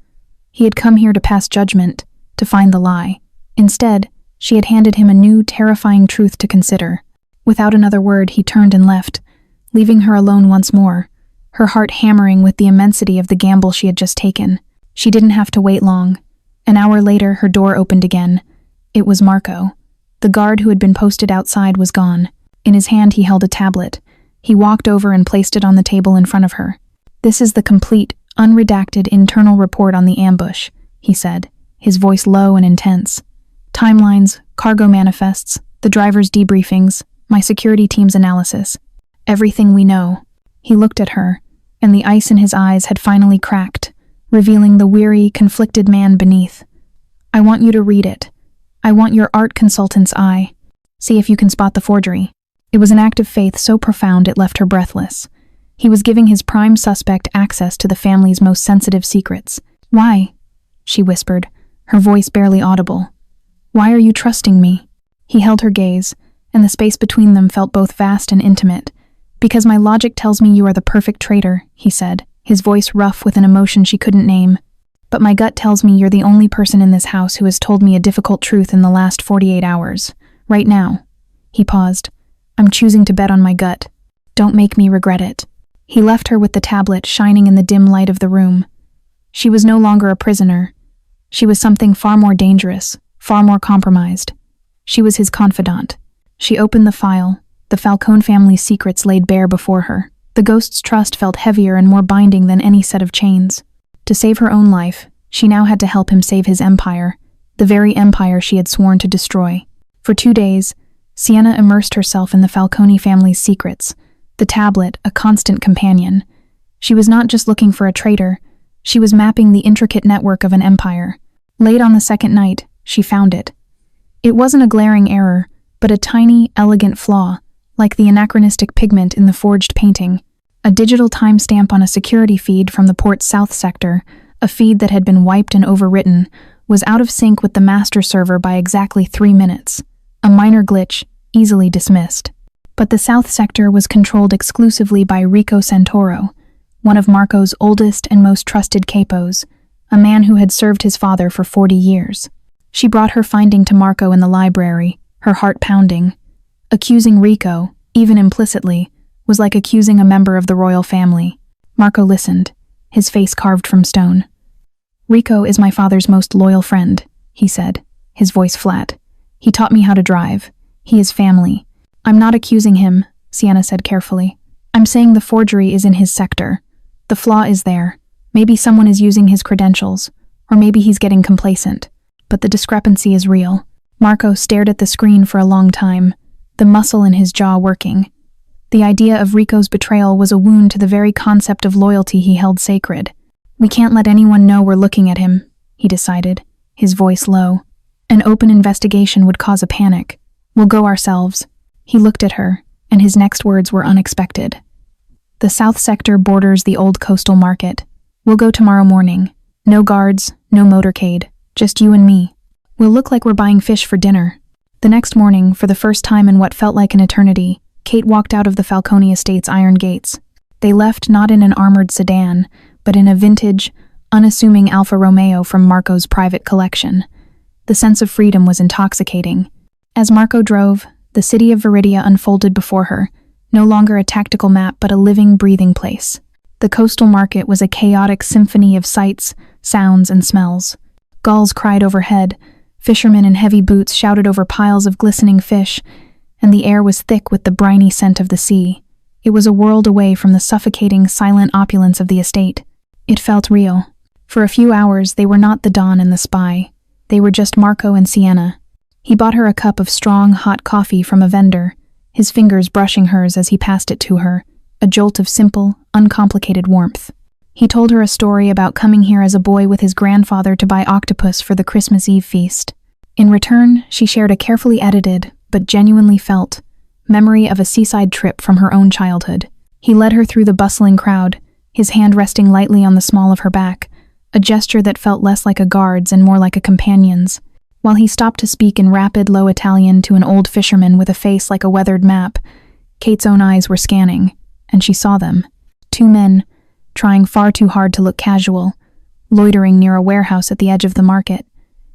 He had come here to pass judgment, to find the lie. Instead, she had handed him a new, terrifying truth to consider. Without another word, he turned and left, leaving her alone once more, her heart hammering with the immensity of the gamble she had just taken. She didn't have to wait long. An hour later, her door opened again. It was Marco. The guard who had been posted outside was gone. In his hand, he held a tablet. He walked over and placed it on the table in front of her. This is the complete, unredacted internal report on the ambush, he said, his voice low and intense. Timelines, cargo manifests, the driver's debriefings, my security team's analysis. Everything we know. He looked at her, and the ice in his eyes had finally cracked, revealing the weary, conflicted man beneath. I want you to read it. I want your art consultant's eye. See if you can spot the forgery. It was an act of faith so profound it left her breathless. He was giving his prime suspect access to the family's most sensitive secrets. Why? She whispered, her voice barely audible. Why are you trusting me? He held her gaze, and the space between them felt both vast and intimate. Because my logic tells me you are the perfect traitor, he said, his voice rough with an emotion she couldn't name. But my gut tells me you're the only person in this house who has told me a difficult truth in the last 48 hours. Right now. He paused. I'm choosing to bet on my gut. Don't make me regret it. He left her with the tablet shining in the dim light of the room. She was no longer a prisoner. She was something far more dangerous, far more compromised. She was his confidant. She opened the file, the Falcone family's secrets laid bare before her. The ghost's trust felt heavier and more binding than any set of chains. To save her own life, she now had to help him save his empire, the very empire she had sworn to destroy. For 2 days, Siena immersed herself in the Falcone family's secrets, the tablet a constant companion. She was not just looking for a traitor, she was mapping the intricate network of an empire. Late on the second night, she found it. It wasn't a glaring error, but a tiny, elegant flaw, like the anachronistic pigment in the forged painting. A digital timestamp on a security feed from the port's south sector, a feed that had been wiped and overwritten, was out of sync with the master server by exactly 3 minutes. A minor glitch, easily dismissed. But the south sector was controlled exclusively by Rico Santoro, one of Marco's oldest and most trusted capos, a man who had served his father for 40 years. She brought her finding to Marco in the library, her heart pounding. Accusing Rico, even implicitly, was like accusing a member of the royal family. Marco listened, his face carved from stone. Rico is my father's most loyal friend, he said, his voice flat. He taught me how to drive. He is family. I'm not accusing him, Siena said carefully. I'm saying the forgery is in his sector. The flaw is there. Maybe someone is using his credentials, or maybe he's getting complacent. But the discrepancy is real. Marco stared at the screen for a long time, the muscle in his jaw working. The idea of Rico's betrayal was a wound to the very concept of loyalty he held sacred. We can't let anyone know we're looking at him, he decided, his voice low. An open investigation would cause a panic. We'll go ourselves. He looked at her, and his next words were unexpected. The south sector borders the old coastal market. We'll go tomorrow morning. No guards, no motorcade, just you and me. We'll look like we're buying fish for dinner." The next morning, for the first time in what felt like an eternity, Kate walked out of the Falcone estate's iron gates. They left not in an armored sedan, but in a vintage, unassuming Alfa Romeo from Marco's private collection. The sense of freedom was intoxicating. As Marco drove, the city of Veridia unfolded before her, no longer a tactical map but a living, breathing place. The coastal market was a chaotic symphony of sights, sounds, and smells. Gulls cried overhead, fishermen in heavy boots shouted over piles of glistening fish, and the air was thick with the briny scent of the sea. It was a world away from the suffocating, silent opulence of the estate. It felt real. For a few hours, they were not the Don and the spy. They were just Marco and Siena. He bought her a cup of strong, hot coffee from a vendor, his fingers brushing hers as he passed it to her, a jolt of simple, uncomplicated warmth. He told her a story about coming here as a boy with his grandfather to buy octopus for the Christmas Eve feast. In return, she shared a carefully edited, but genuinely felt, memory of a seaside trip from her own childhood. He led her through the bustling crowd, his hand resting lightly on the small of her back, a gesture that felt less like a guard's and more like a companion's. While he stopped to speak in rapid, low Italian to an old fisherman with a face like a weathered map, Kate's own eyes were scanning, and she saw them. Two men, trying far too hard to look casual, loitering near a warehouse at the edge of the market.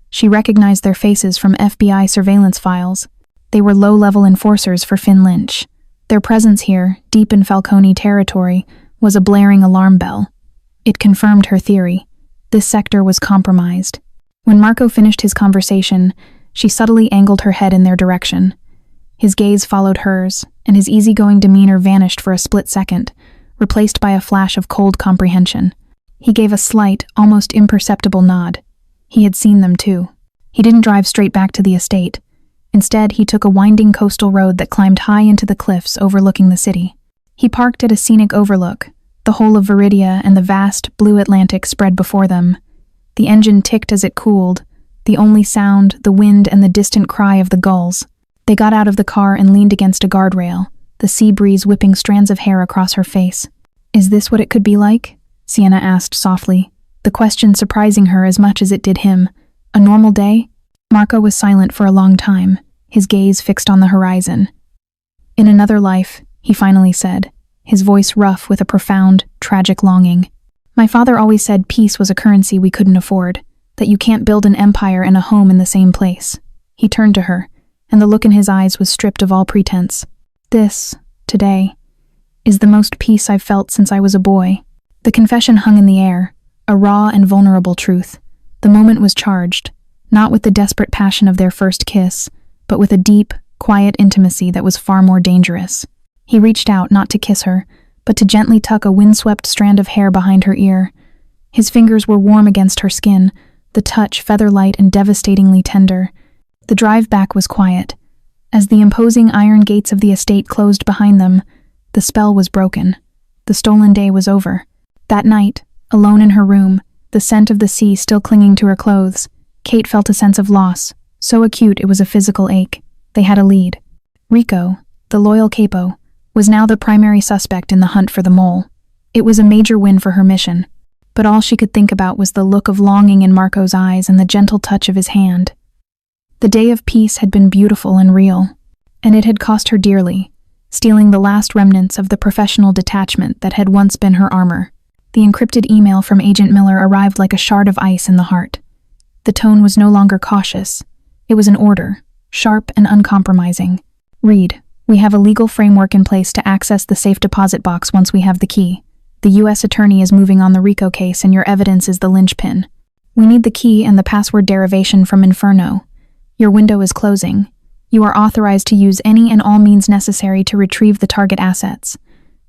She recognized their faces from FBI surveillance files. They were low-level enforcers for Finn Lynch. Their presence here, deep in Falcone territory, was a blaring alarm bell. It confirmed her theory. This sector was compromised. When Marco finished his conversation, she subtly angled her head in their direction. His gaze followed hers, and his easygoing demeanor vanished for a split second, replaced by a flash of cold comprehension. He gave a slight, almost imperceptible nod. He had seen them too. He didn't drive straight back to the estate. Instead, he took a winding coastal road that climbed high into the cliffs overlooking the city. He parked at a scenic overlook. The whole of Veridia and the vast, blue Atlantic spread before them. The engine ticked as it cooled, the only sound, the wind and the distant cry of the gulls. They got out of the car and leaned against a guardrail, the sea breeze whipping strands of hair across her face. "Is this what it could be like?" Siena asked softly, the question surprising her as much as it did him. "A normal day?" Marco was silent for a long time, his gaze fixed on the horizon. "In another life," he finally said, his voice rough with a profound, tragic longing. "My father always said peace was a currency we couldn't afford, that you can't build an empire and a home in the same place." He turned to her, and the look in his eyes was stripped of all pretense. "This, today, is the most peace I've felt since I was a boy." The confession hung in the air, a raw and vulnerable truth. The moment was charged, not with the desperate passion of their first kiss, but with a deep, quiet intimacy that was far more dangerous. He reached out not to kiss her, but to gently tuck a windswept strand of hair behind her ear. His fingers were warm against her skin, the touch feather-light and devastatingly tender. The drive back was quiet. As the imposing iron gates of the estate closed behind them, the spell was broken. The stolen day was over. That night, alone in her room, the scent of the sea still clinging to her clothes, Kate felt a sense of loss, so acute it was a physical ache. They had a lead. Rico, the loyal capo, was now the primary suspect in the hunt for the mole. It was a major win for her mission, but all she could think about was the look of longing in Marco's eyes and the gentle touch of his hand. The day of peace had been beautiful and real, and it had cost her dearly, stealing the last remnants of the professional detachment that had once been her armor. The encrypted email from Agent Miller arrived like a shard of ice in the heart. The tone was no longer cautious. It was an order, sharp and uncompromising. "Read. We have a legal framework in place to access the safe deposit box once we have the key. The U.S. attorney is moving on the Rico case and your evidence is the linchpin. We need the key and the password derivation from Inferno. Your window is closing. You are authorized to use any and all means necessary to retrieve the target assets.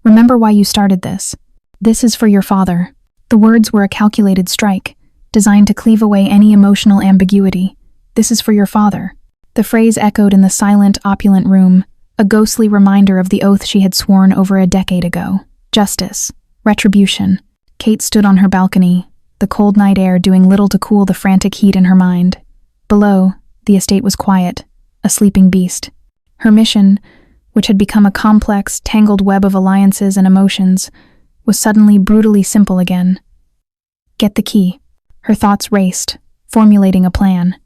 Remember why you started this. This is for your father." The words were a calculated strike, designed to cleave away any emotional ambiguity. "This is for your father." The phrase echoed in the silent, opulent room, a ghostly reminder of the oath she had sworn over a decade ago. Justice. Retribution. Kate stood on her balcony, the cold night air doing little to cool the frantic heat in her mind. Below, the estate was quiet, a sleeping beast. Her mission, which had become a complex, tangled web of alliances and emotions, was suddenly brutally simple again. Get the key. Her thoughts raced, formulating a plan.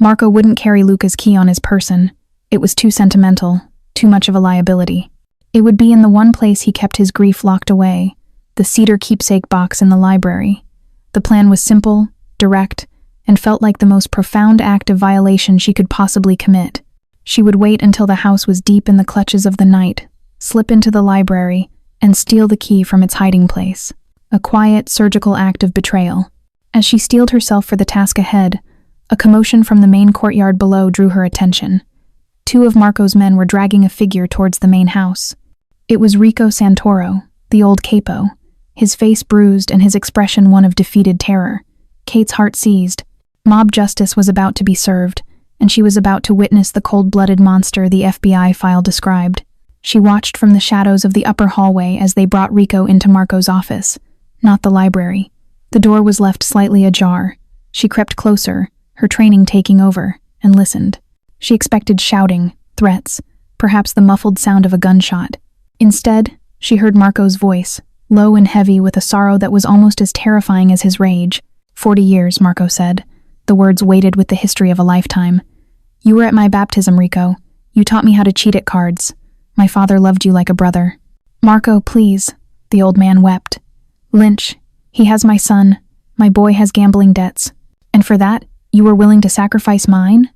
Marco wouldn't carry Luca's key on his person. It was too sentimental, too much of a liability. It would be in the one place he kept his grief locked away, the cedar keepsake box in the library. The plan was simple, direct, and felt like the most profound act of violation she could possibly commit. She would wait until the house was deep in the clutches of the night, slip into the library, and steal the key from its hiding place. A quiet, surgical act of betrayal. As she steeled herself for the task ahead, a commotion from the main courtyard below drew her attention. 2 of Marco's men were dragging a figure towards the main house. It was Rico Santoro, the old capo, his face bruised and his expression one of defeated terror. Kate's heart seized. Mob justice was about to be served, and she was about to witness the cold-blooded monster the FBI file described. She watched from the shadows of the upper hallway as they brought Rico into Marco's office, not the library. The door was left slightly ajar. She crept closer, her training taking over, and listened. She expected shouting, threats, perhaps the muffled sound of a gunshot. Instead, she heard Marco's voice, low and heavy with a sorrow that was almost as terrifying as his rage. 40 years, Marco said. The words weighted with the history of a lifetime. You were at my baptism, Rico. You taught me how to cheat at cards. My father loved you like a brother. Marco, please, the old man wept. Lynch, he has my son. My boy has gambling debts. And for that, you were willing to sacrifice mine?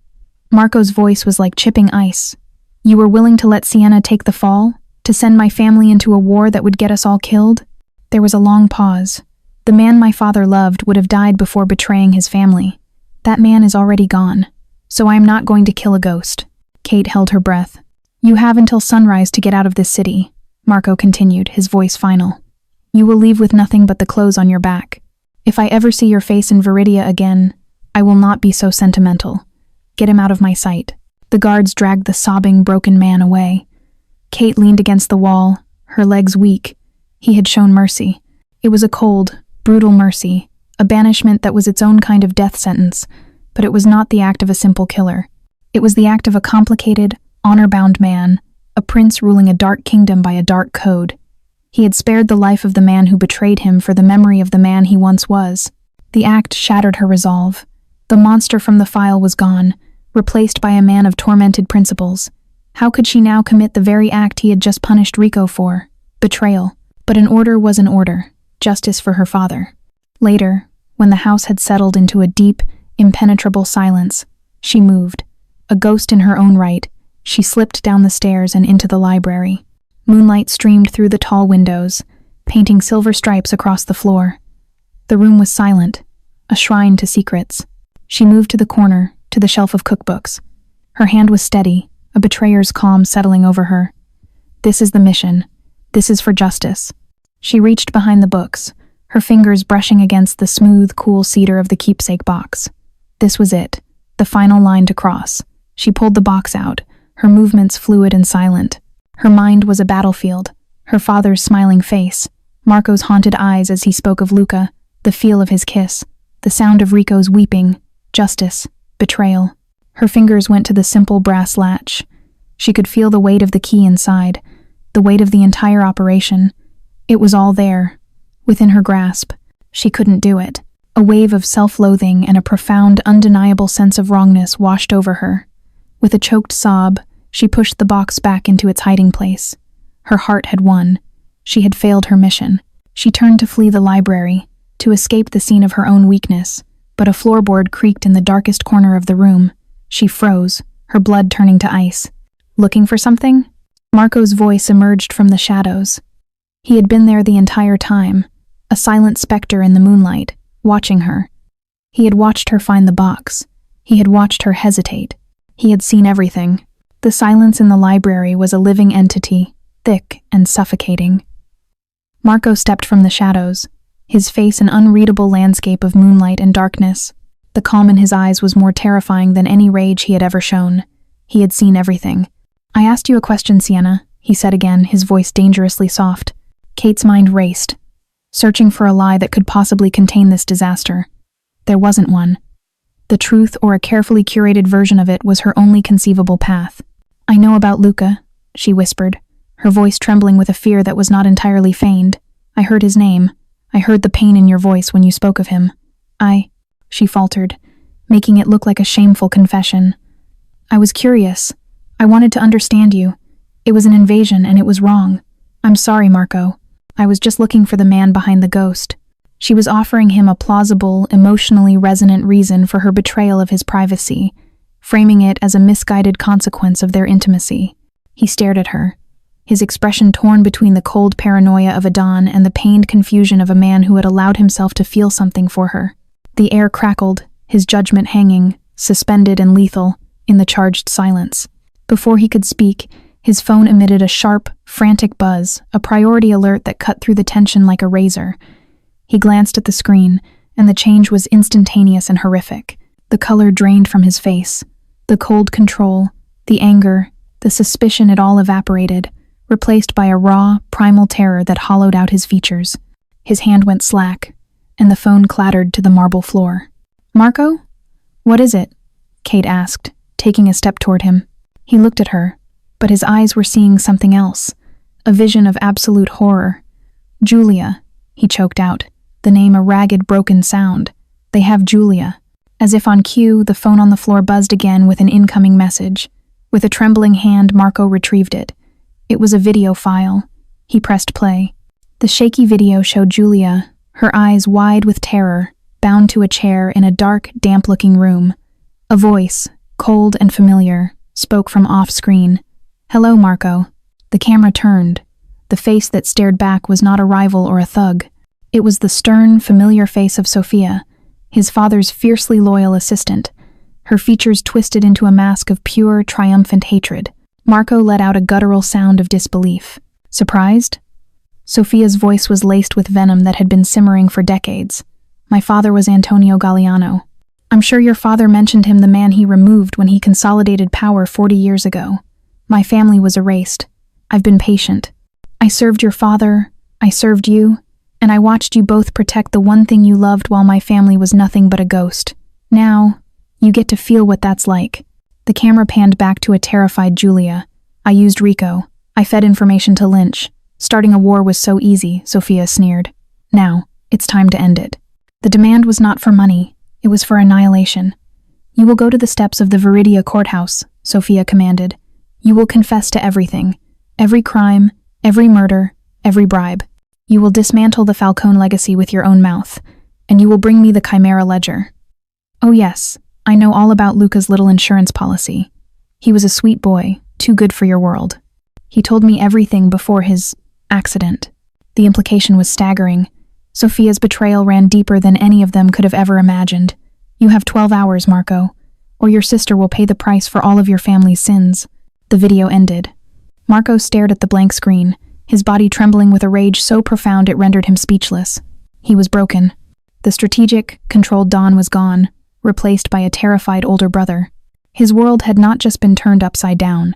Marco's voice was like chipping ice. You were willing to let Siena take the fall? To send my family into a war that would get us all killed? There was a long pause. The man my father loved would have died before betraying his family. That man is already gone, so I am not going to kill a ghost. Kate held her breath. You have until sunrise to get out of this city, Marco continued, his voice final. You will leave with nothing but the clothes on your back. If I ever see your face in Veridia again, I will not be so sentimental. Get him out of my sight. The guards dragged the sobbing, broken man away. Kate leaned against the wall, her legs weak. He had shown mercy. It was a cold, brutal mercy, a banishment that was its own kind of death sentence, but it was not the act of a simple killer. It was the act of a complicated, honor-bound man, a prince ruling a dark kingdom by a dark code. He had spared the life of the man who betrayed him for the memory of the man he once was. The act shattered her resolve. The monster from the file was gone, replaced by a man of tormented principles. How could she now commit the very act he had just punished Rico for? Betrayal. But an order was an order. Justice for her father. Later, when the house had settled into a deep, impenetrable silence, she moved. A ghost in her own right, she slipped down the stairs and into the library. Moonlight streamed through the tall windows, painting silver stripes across the floor. The room was silent, a shrine to secrets. She moved to the corner, to the shelf of cookbooks. Her hand was steady, a betrayer's calm settling over her. This is the mission. This is for justice. She reached behind the books, her fingers brushing against the smooth, cool cedar of the keepsake box. This was it, the final line to cross. She pulled the box out, her movements fluid and silent. Her mind was a battlefield, her father's smiling face, Marco's haunted eyes as he spoke of Luca, the feel of his kiss, the sound of Rico's weeping, justice, betrayal. Her fingers went to the simple brass latch. She could feel the weight of the key inside, the weight of the entire operation. It was all there, within her grasp. She couldn't do it. A wave of self-loathing and a profound, undeniable sense of wrongness washed over her. With a choked sob, she pushed the box back into its hiding place. Her heart had won. She had failed her mission. She turned to flee the library, to escape the scene of her own weakness, but a floorboard creaked in the darkest corner of the room. She froze, her blood turning to ice. Looking for something? Marco's voice emerged from the shadows. He had been there the entire time, a silent specter in the moonlight, watching her. He had watched her find the box. He had watched her hesitate. He had seen everything. The silence in the library was a living entity, thick and suffocating. Marco stepped from the shadows, his face an unreadable landscape of moonlight and darkness. The calm in his eyes was more terrifying than any rage he had ever shown. He had seen everything. I asked you a question, Siena, he said again, his voice dangerously soft. Kate's mind raced, searching for a lie that could possibly contain this disaster. There wasn't one. The truth, or a carefully curated version of it, was her only conceivable path. I know about Luca, she whispered, her voice trembling with a fear that was not entirely feigned. I heard his name. I heard the pain in your voice when you spoke of him. She faltered. making it look like a shameful confession. I was curious. I wanted to understand you. It was an invasion and it was wrong. I'm sorry, Marco. I was just looking for the man behind the ghost. She was offering him a plausible, emotionally resonant reason for her betrayal of his privacy, framing it as a misguided consequence of their intimacy. He stared at her, his expression torn between the cold paranoia of a Don and the pained confusion of a man who had allowed himself to feel something for her. The air crackled, his judgment hanging, suspended and lethal, in the charged silence. Before he could speak, his phone emitted a sharp, frantic buzz, a priority alert that cut through the tension like a razor. He glanced at the screen, and the change was instantaneous and horrific. The color drained from his face. The cold control, the anger, the suspicion, it all evaporated, replaced by a raw, primal terror that hollowed out his features. His hand went slack, and the phone clattered to the marble floor. "Marco? What is it?" Kate asked, taking a step toward him. He looked at her, but his eyes were seeing something else, a vision of absolute horror. "Julia," he choked out, the name a ragged, broken sound. "They have Julia." As if on cue, the phone on the floor buzzed again with an incoming message. With a trembling hand, Marco retrieved it. It was a video file. He pressed play. The shaky video showed Julia, her eyes wide with terror, bound to a chair in a dark, damp-looking room. A voice, cold and familiar, spoke from off-screen. "Hello, Marco." The camera turned. The face that stared back was not a rival or a thug. It was the stern, familiar face of Sophia, his father's fiercely loyal assistant, her features twisted into a mask of pure, triumphant hatred. Marco let out a guttural sound of disbelief. "Surprised?" Sophia's voice was laced with venom that had been simmering for decades. "My father was Antonio Galliano. I'm sure your father mentioned him, the man he removed when he consolidated power 40 years ago. My family was erased. I've been patient. I served your father, I served you, and I watched you both protect the one thing you loved while my family was nothing but a ghost. Now, you get to feel what that's like." The camera panned back to a terrified Julia. "I used Rico. I fed information to Lynch. Starting a war was so easy," Sophia sneered. "Now, it's time to end it." The demand was not for money. It was for annihilation. "You will go to the steps of the Veridia courthouse," Sophia commanded. "You will confess to everything. Every crime, every murder, every bribe. You will dismantle the Falcone legacy with your own mouth, and you will bring me the Chimera ledger. Oh yes, I know all about Luca's little insurance policy. He was a sweet boy, too good for your world. He told me everything before his accident." The implication was staggering. Sophia's betrayal ran deeper than any of them could have ever imagined. "You have 12 hours, Marco, or your sister will pay the price for all of your family's sins." The video ended. Marco stared at the blank screen, his body trembling with a rage so profound it rendered him speechless. He was broken. The strategic, controlled Don was gone, replaced by a terrified older brother. His world had not just been turned upside down.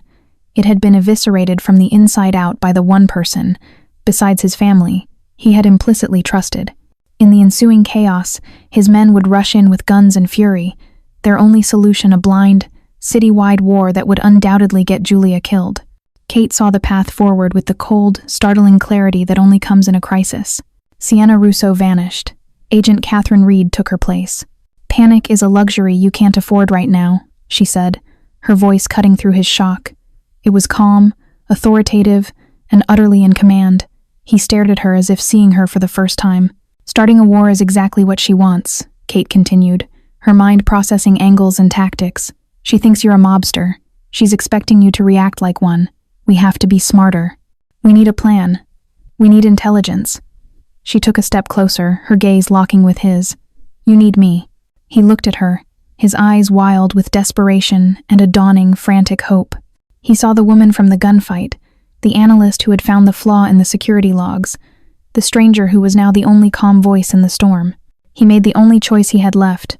It had been eviscerated from the inside out by the one person, besides his family, he had implicitly trusted. In the ensuing chaos, his men would rush in with guns and fury, their only solution a blind, city-wide war that would undoubtedly get Julia killed. Kate saw the path forward with the cold, startling clarity that only comes in a crisis. Siena Russo vanished. Agent Katherine Reed took her place. "Panic is a luxury you can't afford right now," she said, her voice cutting through his shock. It was calm, authoritative, and utterly in command. He stared at her as if seeing her for the first time. "Starting a war is exactly what she wants," Kate continued, her mind processing angles and tactics. "She thinks you're a mobster. She's expecting you to react like one. We have to be smarter. We need a plan. We need intelligence." She took a step closer, her gaze locking with his. "You need me." He looked at her, his eyes wild with desperation and a dawning, frantic hope. He saw the woman from the gunfight, the analyst who had found the flaw in the security logs, the stranger who was now the only calm voice in the storm. He made the only choice he had left.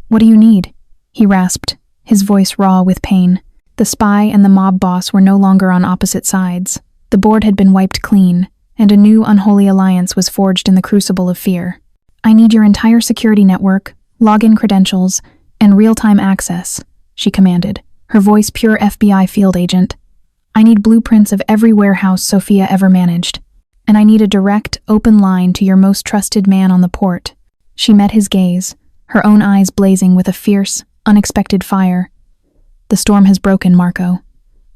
"What do you need?" he rasped, his voice raw with pain. The spy and the mob boss were no longer on opposite sides. The board had been wiped clean, and a new unholy alliance was forged in the crucible of fear. "I need your entire security network, login credentials, and real-time access," she commanded, her voice pure FBI field agent. "I need blueprints of every warehouse Sophia ever managed. And I need a direct, open line to your most trusted man on the port." She met his gaze, her own eyes blazing with a fierce, unexpected fire. "The storm has broken, Marco.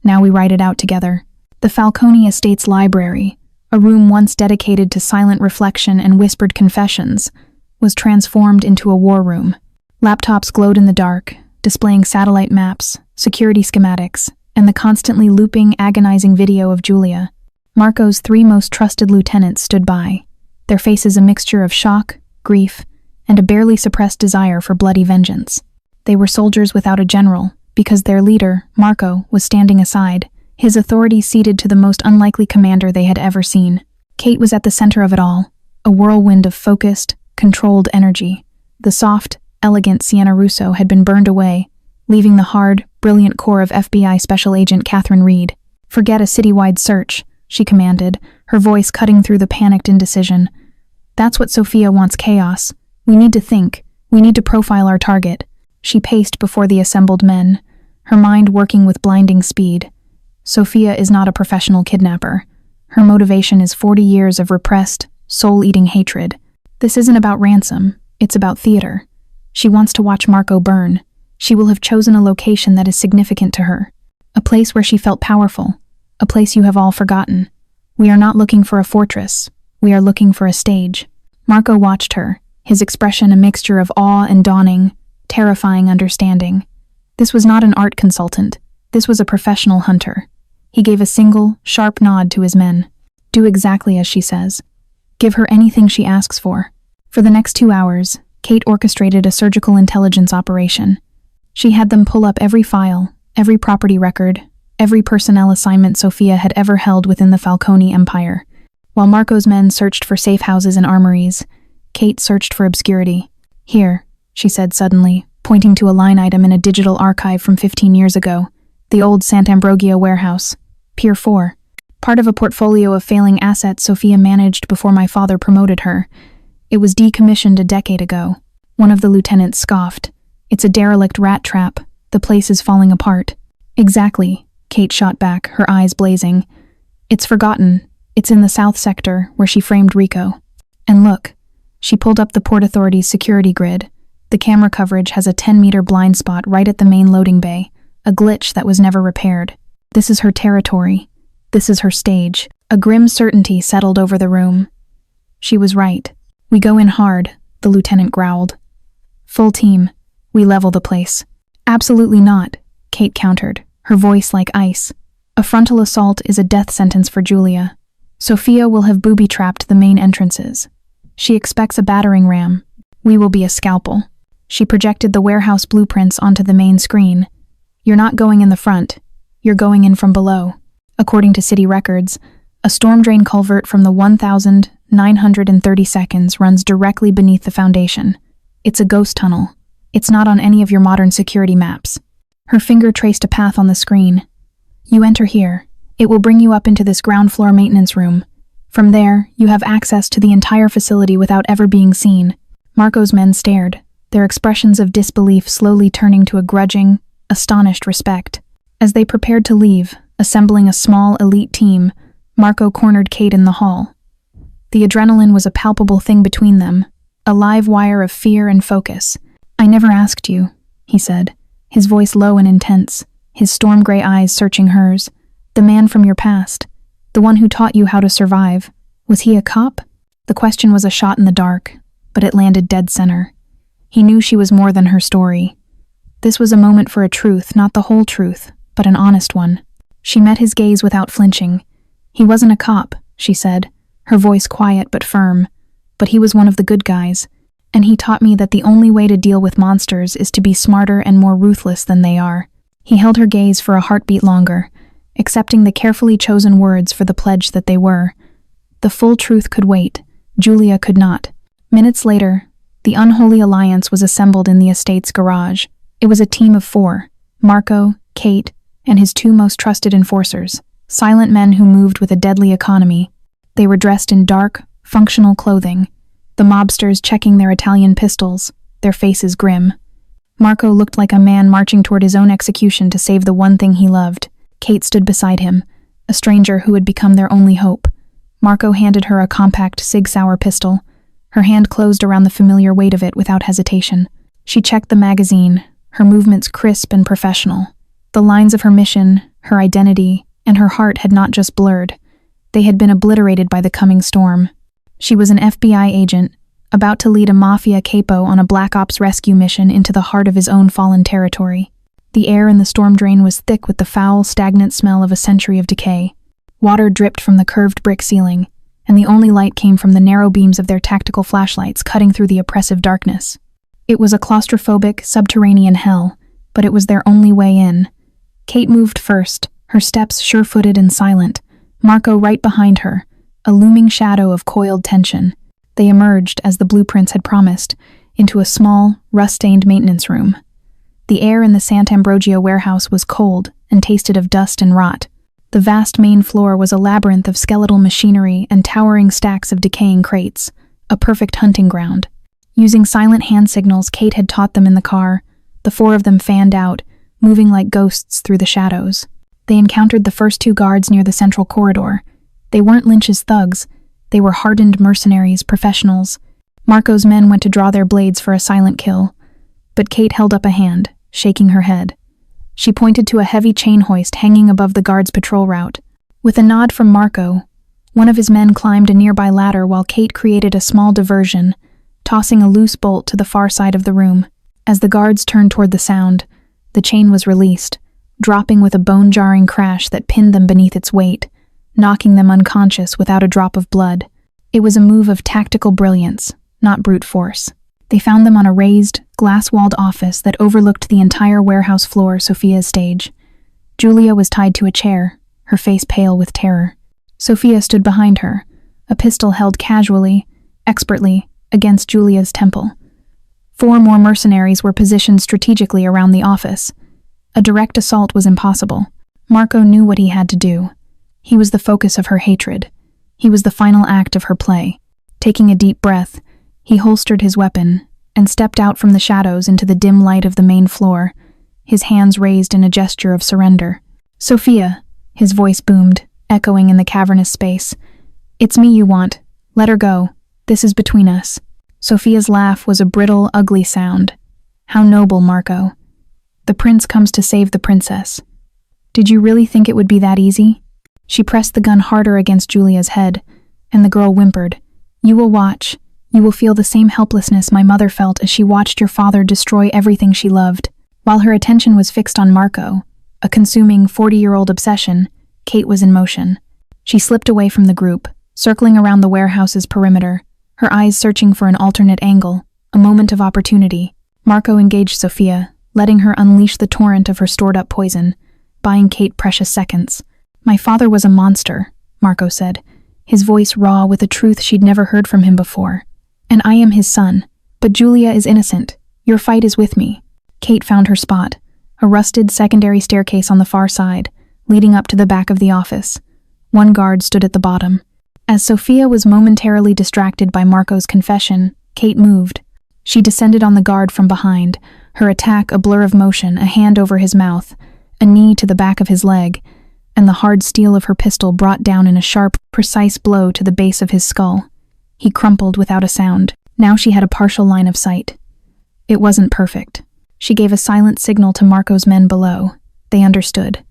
Now we ride it out together." The Falcone Estate's library, a room once dedicated to silent reflection and whispered confessions, was transformed into a war room. Laptops glowed in the dark, displaying satellite maps, security schematics, and the constantly looping, agonizing video of Julia. Marco's 3 most trusted lieutenants stood by, their faces a mixture of shock, grief, and a barely suppressed desire for bloody vengeance. They were soldiers without a general, because their leader, Marco, was standing aside, his authority ceded to the most unlikely commander they had ever seen. Kate was at the center of it all, a whirlwind of focused, controlled energy. The soft, elegant Siena Russo had been burned away, leaving the hard, brilliant core of FBI Special Agent Katherine Reed. "Forget a citywide search," she commanded, her voice cutting through the panicked indecision. "That's what Sophia wants: chaos. We need to think. We need to profile our target." She paced before the assembled men, her mind working with blinding speed. Sophia is not a professional kidnapper. Her motivation is 40 years of repressed, soul-eating hatred. This isn't about ransom, it's about theater. She wants to watch Marco burn. She will have chosen a location that is significant to her. A place where she felt powerful. A place you have all forgotten. We are not looking for a fortress. We are looking for a stage. Marco watched her, his expression a mixture of awe and dawning, terrifying understanding. This was not an art consultant. This was a professional hunter. He gave a single, sharp nod to his men. "Do exactly as she says. Give her anything she asks for." For the next 2 hours, Kate orchestrated a surgical intelligence operation. She had them pull up every file, every property record, every personnel assignment Sophia had ever held within the Falcone empire. While Marco's men searched for safe houses and armories, Kate searched for obscurity. "Here," she said suddenly, pointing to a line item in a digital archive from 15 years ago, the old Sant'Ambrogio warehouse, Pier 4. Part of a portfolio of failing assets Sophia managed before my father promoted her. It was decommissioned a decade ago. One of the lieutenants scoffed. "It's a derelict rat trap. The place is falling apart." "Exactly," Kate shot back, her eyes blazing. "It's forgotten. It's in the south sector, where she framed Rico. And look." She pulled up the Port Authority's security grid. The camera coverage has a 10-meter blind spot right at the main loading bay, a glitch that was never repaired. This is her territory. This is her stage. A grim certainty settled over the room. She was right. "We go in hard," the lieutenant growled. "Full team. We level the place." "Absolutely not," Kate countered, her voice like ice. "A frontal assault is a death sentence for Julia. Sophia will have booby-trapped the main entrances. She expects a battering ram. We will be a scalpel." She projected the warehouse blueprints onto the main screen. "You're not going in the front. You're going in from below." According to city records, a storm drain culvert from the 1,930 runs directly beneath the foundation. It's a ghost tunnel. It's not on any of your modern security maps. Her finger traced a path on the screen. "You enter here. It will bring you up into this ground floor maintenance room. From there, you have access to the entire facility without ever being seen." Marco's men stared, their expressions of disbelief slowly turning to a grudging, astonished respect. As they prepared to leave, assembling a small, elite team, Marco cornered Kate in the hall. The adrenaline was a palpable thing between them, a live wire of fear and focus. "I never asked you," he said, his voice low and intense, his storm-gray eyes searching hers. "The man from your past, the one who taught you how to survive, was he a cop?" The question was a shot in the dark, but it landed dead center. He knew she was more than her story. This was a moment for a truth, not the whole truth, but an honest one. She met his gaze without flinching. "He wasn't a cop," she said, her voice quiet but firm, "but he was one of the good guys, and he taught me that the only way to deal with monsters is to be smarter and more ruthless than they are." He held her gaze for a heartbeat longer, accepting the carefully chosen words for the pledge that they were. The full truth could wait. Julia could not. Minutes later, the unholy alliance was assembled in the estate's garage. It was a team of 4, Marco, Kate, and his 2 most trusted enforcers, silent men who moved with a deadly economy. They were dressed in dark, functional clothing, the mobsters checking their Italian pistols, their faces grim. Marco looked like a man marching toward his own execution to save the one thing he loved. Kate stood beside him, a stranger who had become their only hope. Marco handed her a compact Sig Sauer pistol. Her hand closed around the familiar weight of it without hesitation. She checked the magazine, her movements crisp and professional. The lines of her mission, her identity, and her heart had not just blurred. They had been obliterated by the coming storm. She was an FBI agent, about to lead a Mafia capo on a Black Ops rescue mission into the heart of his own fallen territory. The air in the storm drain was thick with the foul, stagnant smell of a century of decay. Water dripped from the curved brick ceiling, and the only light came from the narrow beams of their tactical flashlights cutting through the oppressive darkness. It was a claustrophobic, subterranean hell, but it was their only way in. Kate moved first, her steps sure-footed and silent, Marco right behind her, a looming shadow of coiled tension. They emerged, as the blueprints had promised, into a small, rust-stained maintenance room. The air in the Sant'Ambrogio warehouse was cold and tasted of dust and rot. The vast main floor was a labyrinth of skeletal machinery and towering stacks of decaying crates, a perfect hunting ground. Using silent hand signals Kate had taught them in the car, the four of them fanned out, moving like ghosts through the shadows. They encountered the first two guards near the central corridor. They weren't Lynch's thugs. They were hardened mercenaries, professionals. Marco's men went to draw their blades for a silent kill, but Kate held up a hand, shaking her head. She pointed to a heavy chain hoist hanging above the guards' patrol route. With a nod from Marco, one of his men climbed a nearby ladder while Kate created a small diversion, tossing a loose bolt to the far side of the room. As the guards turned toward the sound, the chain was released, dropping with a bone-jarring crash that pinned them beneath its weight, knocking them unconscious without a drop of blood. It was a move of tactical brilliance, not brute force. They found them on a raised, glass-walled office that overlooked the entire warehouse floor, Sophia's stage. Julia was tied to a chair, her face pale with terror. Sophia stood behind her, a pistol held casually, expertly, against Julia's temple. 4 more mercenaries were positioned strategically around the office. A direct assault was impossible. Marco knew what he had to do. He was the focus of her hatred. He was the final act of her play. Taking a deep breath, he holstered his weapon and stepped out from the shadows into the dim light of the main floor, his hands raised in a gesture of surrender. "Sophia," his voice boomed, echoing in the cavernous space. "It's me you want. Let her go. This is between us." Sophia's laugh was a brittle, ugly sound. "How noble, Marco. The prince comes to save the princess. Did you really think it would be that easy?" She pressed the gun harder against Julia's head, and the girl whimpered. "You will watch. You will feel the same helplessness my mother felt as she watched your father destroy everything she loved." While her attention was fixed on Marco, a consuming 40-year-old obsession, Kate was in motion. She slipped away from the group, circling around the warehouse's perimeter, her eyes searching for an alternate angle, a moment of opportunity. Marco engaged Sophia, letting her unleash the torrent of her stored-up poison, buying Kate precious seconds. "My father was a monster," Marco said, his voice raw with a truth she'd never heard from him before. "And I am his son, but Julia is innocent. Your fight is with me." Kate found her spot, a rusted secondary staircase on the far side, leading up to the back of the office. One guard stood at the bottom. As Sophia was momentarily distracted by Marco's confession, Kate moved. She descended on the guard from behind, her attack a blur of motion, a hand over his mouth, a knee to the back of his leg, and the hard steel of her pistol brought down in a sharp, precise blow to the base of his skull. He crumpled without a sound. Now she had a partial line of sight. It wasn't perfect. She gave a silent signal to Marco's men below. They understood.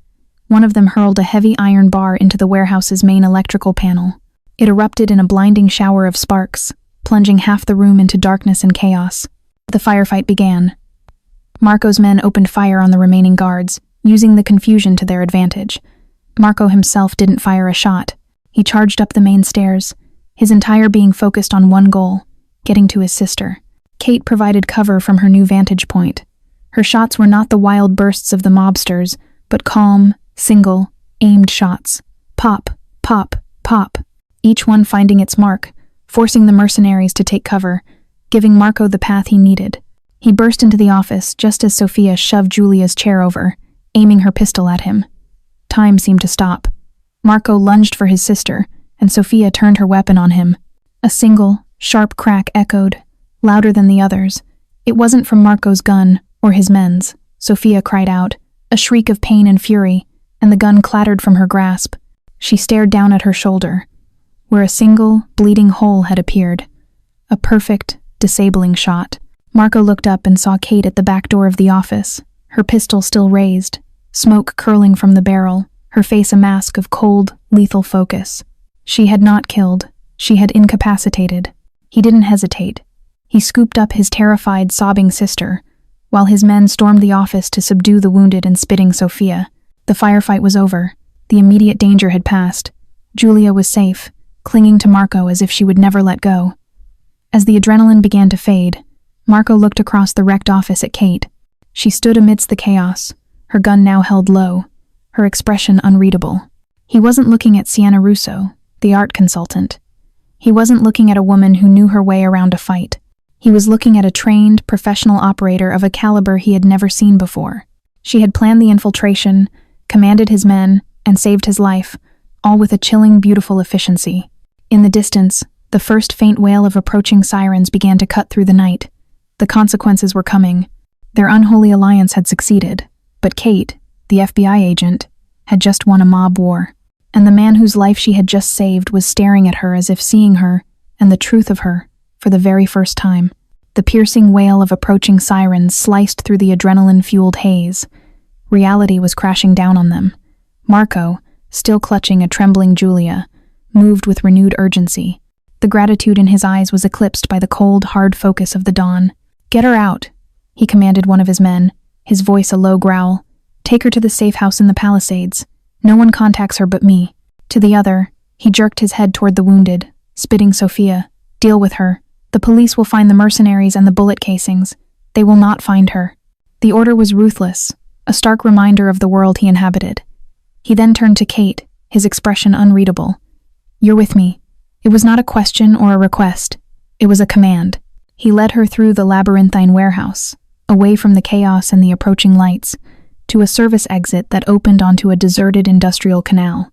One of them hurled a heavy iron bar into the warehouse's main electrical panel. It erupted in a blinding shower of sparks, plunging half the room into darkness and chaos. The firefight began. Marco's men opened fire on the remaining guards, using the confusion to their advantage. Marco himself didn't fire a shot. He charged up the main stairs, his entire being focused on one goal, getting to his sister. Kate provided cover from her new vantage point. Her shots were not the wild bursts of the mobsters, but calm, single, aimed shots. Pop, pop, pop. Each one finding its mark, forcing the mercenaries to take cover, giving Marco the path he needed. He burst into the office just as Sophia shoved Julia's chair over, aiming her pistol at him. Time seemed to stop. Marco lunged for his sister, and Sophia turned her weapon on him. A single, sharp crack echoed, louder than the others. It wasn't from Marco's gun, or his men's. Sophia cried out, a shriek of pain and fury, and the gun clattered from her grasp. She stared down at her shoulder, where a single, bleeding hole had appeared. A perfect, disabling shot. Marco looked up and saw Kate at the back door of the office, her pistol still raised, smoke curling from the barrel, her face a mask of cold, lethal focus. She had not killed, she had incapacitated. He didn't hesitate. He scooped up his terrified, sobbing sister, while his men stormed the office to subdue the wounded and spitting Sophia. The firefight was over. The immediate danger had passed. Julia was safe, clinging to Marco as if she would never let go. As the adrenaline began to fade, Marco looked across the wrecked office at Kate. She stood amidst the chaos, her gun now held low, her expression unreadable. He wasn't looking at Siena Russo, the art consultant. He wasn't looking at a woman who knew her way around a fight. He was looking at a trained, professional operator of a caliber he had never seen before. She had planned the infiltration, commanded his men, and saved his life, all with a chilling, beautiful efficiency. In the distance, the first faint wail of approaching sirens began to cut through the night. The consequences were coming. Their unholy alliance had succeeded, but Kate, the FBI agent, had just won a mob war, and the man whose life she had just saved was staring at her as if seeing her, and the truth of her, for the very first time. The piercing wail of approaching sirens sliced through the adrenaline-fueled haze. Reality was crashing down on them. Marco, still clutching a trembling Julia, moved with renewed urgency. The gratitude in his eyes was eclipsed by the cold, hard focus of the dawn. "Get her out," he commanded one of his men, his voice a low growl. "Take her to the safe house in the Palisades. No one contacts her but me." To the other, he jerked his head toward the wounded, spitting Sophia. "Deal with her. The police will find the mercenaries and the bullet casings. They will not find her." The order was ruthless, a stark reminder of the world he inhabited. He then turned to Kate, his expression unreadable. "You're with me." It was not a question or a request. It was a command. He led her through the labyrinthine warehouse, away from the chaos and the approaching lights, to a service exit that opened onto a deserted industrial canal.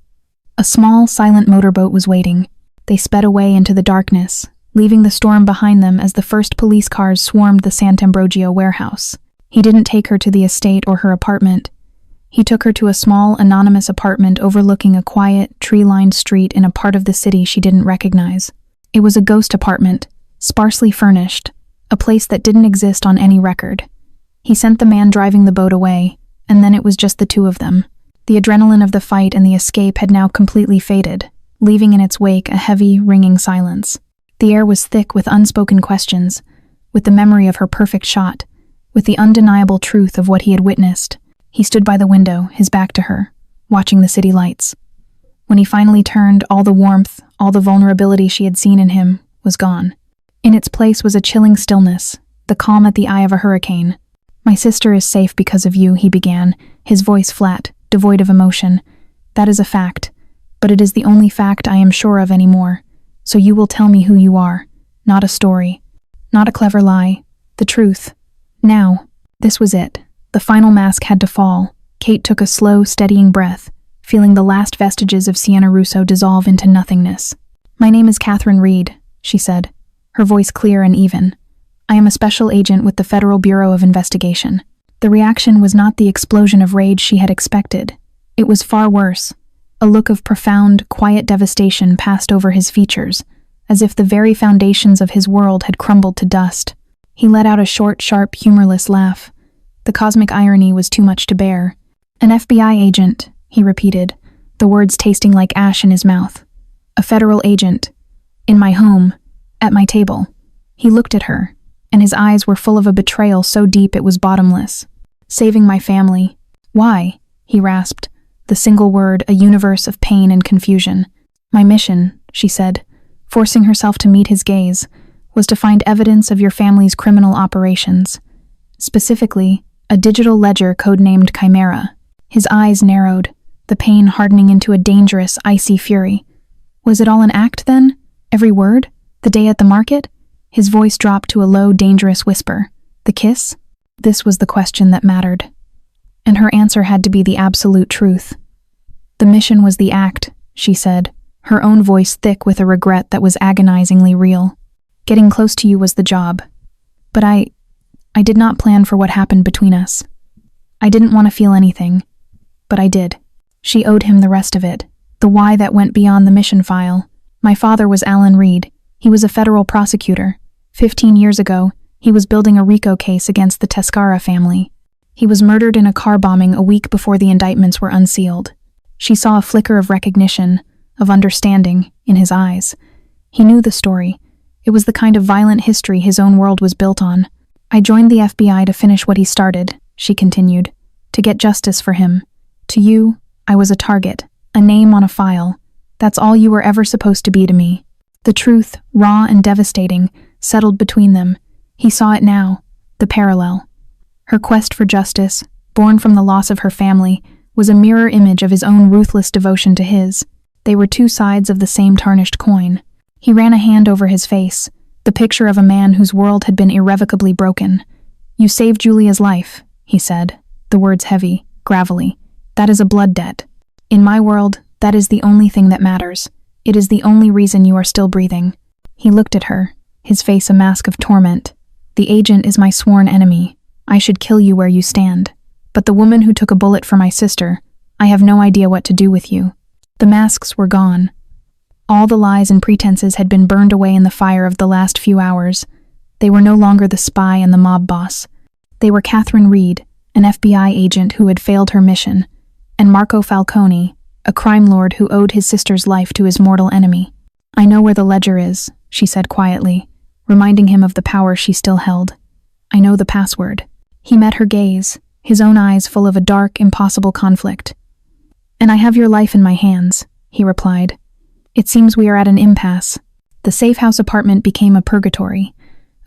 A small, silent motorboat was waiting. They sped away into the darkness, leaving the storm behind them as the first police cars swarmed the Sant'Ambrogio warehouse. He didn't take her to the estate or her apartment. He took her to a small, anonymous apartment overlooking a quiet, tree-lined street in a part of the city she didn't recognize. It was a ghost apartment, sparsely furnished, a place that didn't exist on any record. He sent the man driving the boat away, and then it was just the two of them. The adrenaline of the fight and the escape had now completely faded, leaving in its wake a heavy, ringing silence. The air was thick with unspoken questions, with the memory of her perfect shot, with the undeniable truth of what he had witnessed. He stood by the window, his back to her, watching the city lights. When he finally turned, all the warmth, all the vulnerability she had seen in him, was gone. In its place was a chilling stillness, the calm at the eye of a hurricane. "My sister is safe because of you," he began, his voice flat, devoid of emotion. "That is a fact, but it is the only fact I am sure of anymore. So you will tell me who you are, not a story, not a clever lie, the truth. Now." This was it. The final mask had to fall. Kate took a slow, steadying breath, feeling the last vestiges of Siena Russo dissolve into nothingness. "My name is Katherine Reed," she said, her voice clear and even. "I am a special agent with the Federal Bureau of Investigation." The reaction was not the explosion of rage she had expected. It was far worse. A look of profound, quiet devastation passed over his features, as if the very foundations of his world had crumbled to dust. He let out a short, sharp, humorless laugh. The cosmic irony was too much to bear. "An FBI agent," he repeated, the words tasting like ash in his mouth. "A federal agent. In my home. At my table." He looked at her, and his eyes were full of a betrayal so deep it was bottomless. "Saving my family. Why?" he rasped, the single word a universe of pain and confusion. "My mission," she said, forcing herself to meet his gaze, "was to find evidence of your family's criminal operations. Specifically, a digital ledger codenamed Chimera." His eyes narrowed, the pain hardening into a dangerous, icy fury. "Was it all an act, then? Every word? The day at the market?" His voice dropped to a low, dangerous whisper. "The kiss?" This was the question that mattered. And her answer had to be the absolute truth. "The mission was the act," she said, her own voice thick with a regret that was agonizingly real. "Getting close to you was the job. But I did not plan for what happened between us. I didn't want to feel anything, but I did." She owed him the rest of it, the why that went beyond the mission file. "My father was Alan Reed. He was a federal prosecutor. 15 years ago, He was building a RICO case against the Tescara family. He was murdered in a car bombing a week before the indictments were unsealed. She saw a flicker of recognition, of understanding, in his eyes. He knew the story. It was the kind of violent history his own world was built on. I joined the FBI to finish what he started, she continued, to get justice for him. To you, I was a target, a name on a file. That's all you were ever supposed to be to me. The truth, raw and devastating, settled between them. He saw it now, the parallel. Her quest for justice, born from the loss of her family, was a mirror image of his own ruthless devotion to his. They were two sides of the same tarnished coin. He ran a hand over his face, the picture of a man whose world had been irrevocably broken. You saved Julia's life, he said, the words heavy, gravelly. That is a blood debt. In my world, that is the only thing that matters. It is the only reason you are still breathing. He looked at her, his face a mask of torment. The agent is my sworn enemy. I should kill you where you stand. But the woman who took a bullet for my sister, I have no idea what to do with you. The masks were gone. All the lies and pretenses had been burned away in the fire of the last few hours. They were no longer the spy and the mob boss. They were Katherine Reed, an FBI agent who had failed her mission, and Marco Falcone, a crime lord who owed his sister's life to his mortal enemy. I know where the ledger is, she said quietly, reminding him of the power she still held. I know the password. He met her gaze, his own eyes full of a dark, impossible conflict. And I have your life in my hands, he replied. It seems we are at an impasse. The safe house apartment became a purgatory,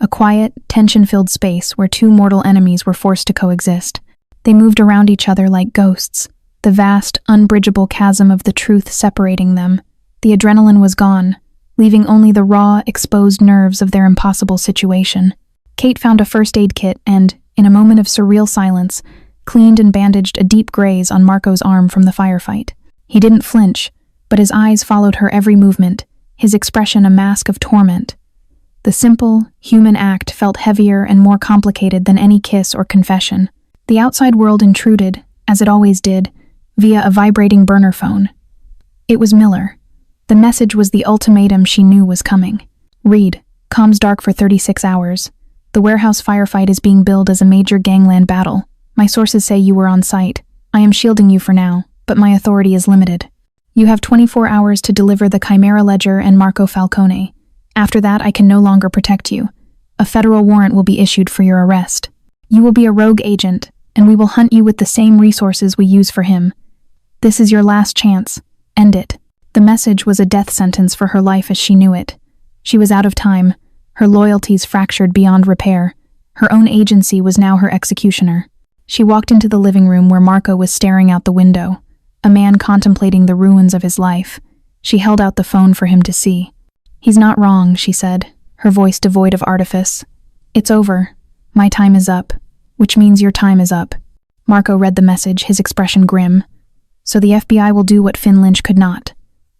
a quiet, tension-filled space where two mortal enemies were forced to coexist. They moved around each other like ghosts, the vast, unbridgeable chasm of the truth separating them. The adrenaline was gone, leaving only the raw, exposed nerves of their impossible situation. Kate found a first aid kit and, in a moment of surreal silence, cleaned and bandaged a deep graze on Marco's arm from the firefight. He didn't flinch, but his eyes followed her every movement, his expression a mask of torment. The simple, human act felt heavier and more complicated than any kiss or confession. The outside world intruded, as it always did, via a vibrating burner phone. It was Miller. The message was the ultimatum she knew was coming. Reed, comms dark for 36 hours. The warehouse firefight is being billed as a major gangland battle. My sources say you were on site. I am shielding you for now, but my authority is limited. You have 24 hours to deliver the Chimera ledger and Marco Falcone. After that, I can no longer protect you. A federal warrant will be issued for your arrest. You will be a rogue agent, and we will hunt you with the same resources we use for him. This is your last chance. End it. The message was a death sentence for her life as she knew it. She was out of time, her loyalties fractured beyond repair. Her own agency was now her executioner. She walked into the living room where Marco was staring out the window, a man contemplating the ruins of his life. She held out the phone for him to see. He's not wrong, she said, her voice devoid of artifice. It's over. My time is up, which means your time is up. Marco read the message, his expression grim. So the FBI will do what Finn Lynch could not.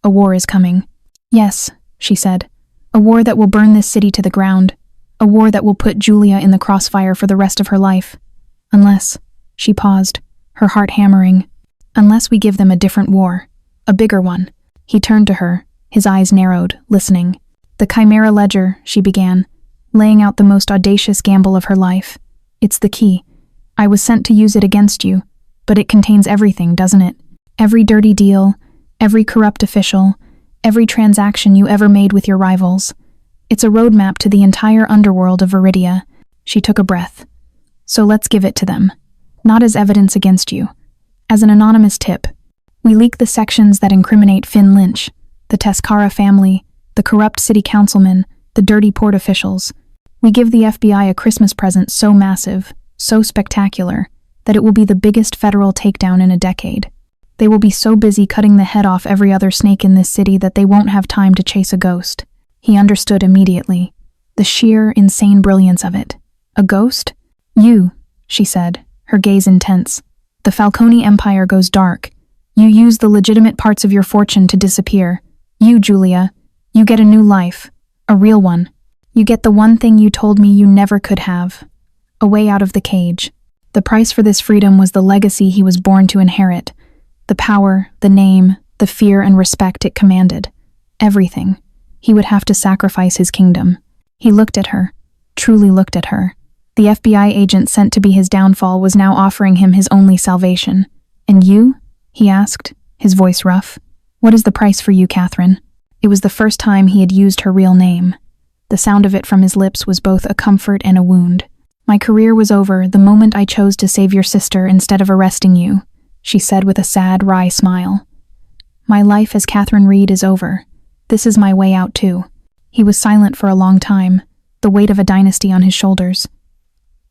A war is coming. Yes, she said. A war that will burn this city to the ground. A war that will put Julia in the crossfire for the rest of her life. Unless, she paused, her heart hammering, unless we give them a different war, a bigger one. He turned to her, his eyes narrowed, listening. The Chimera ledger, she began, laying out the most audacious gamble of her life. It's the key. I was sent to use it against you, but it contains everything, doesn't it? Every dirty deal, every corrupt official, every transaction you ever made with your rivals. It's a roadmap to the entire underworld of Veridia. She took a breath. So let's give it to them. Not as evidence against you. As an anonymous tip. We leak the sections that incriminate Finn Lynch, the Tescara family, the corrupt city councilmen, the dirty port officials. We give the FBI a Christmas present so massive, so spectacular, that it will be the biggest federal takedown in a decade. They will be so busy cutting the head off every other snake in this city that they won't have time to chase a ghost. He understood immediately. The sheer, insane brilliance of it. A ghost? You, she said, her gaze intense. The Falcone empire goes dark. You use the legitimate parts of your fortune to disappear. You, Julia, you get a new life. A real one. You get the one thing you told me you never could have. A way out of the cage. The price for this freedom was the legacy he was born to inherit. The power, the name, the fear and respect it commanded. Everything. He would have to sacrifice his kingdom. He looked at her. truly looked at her. The FBI agent sent to be his downfall was now offering him his only salvation. "And you?" he asked, his voice rough. "What is the price for you, Katherine?" It was the first time he had used her real name. The sound of it from his lips was both a comfort and a wound. "My career was over the moment I chose to save your sister instead of arresting you," she said with a sad, wry smile. "My life as Katherine Reed is over. This is my way out too." He was silent for a long time, the weight of a dynasty on his shoulders.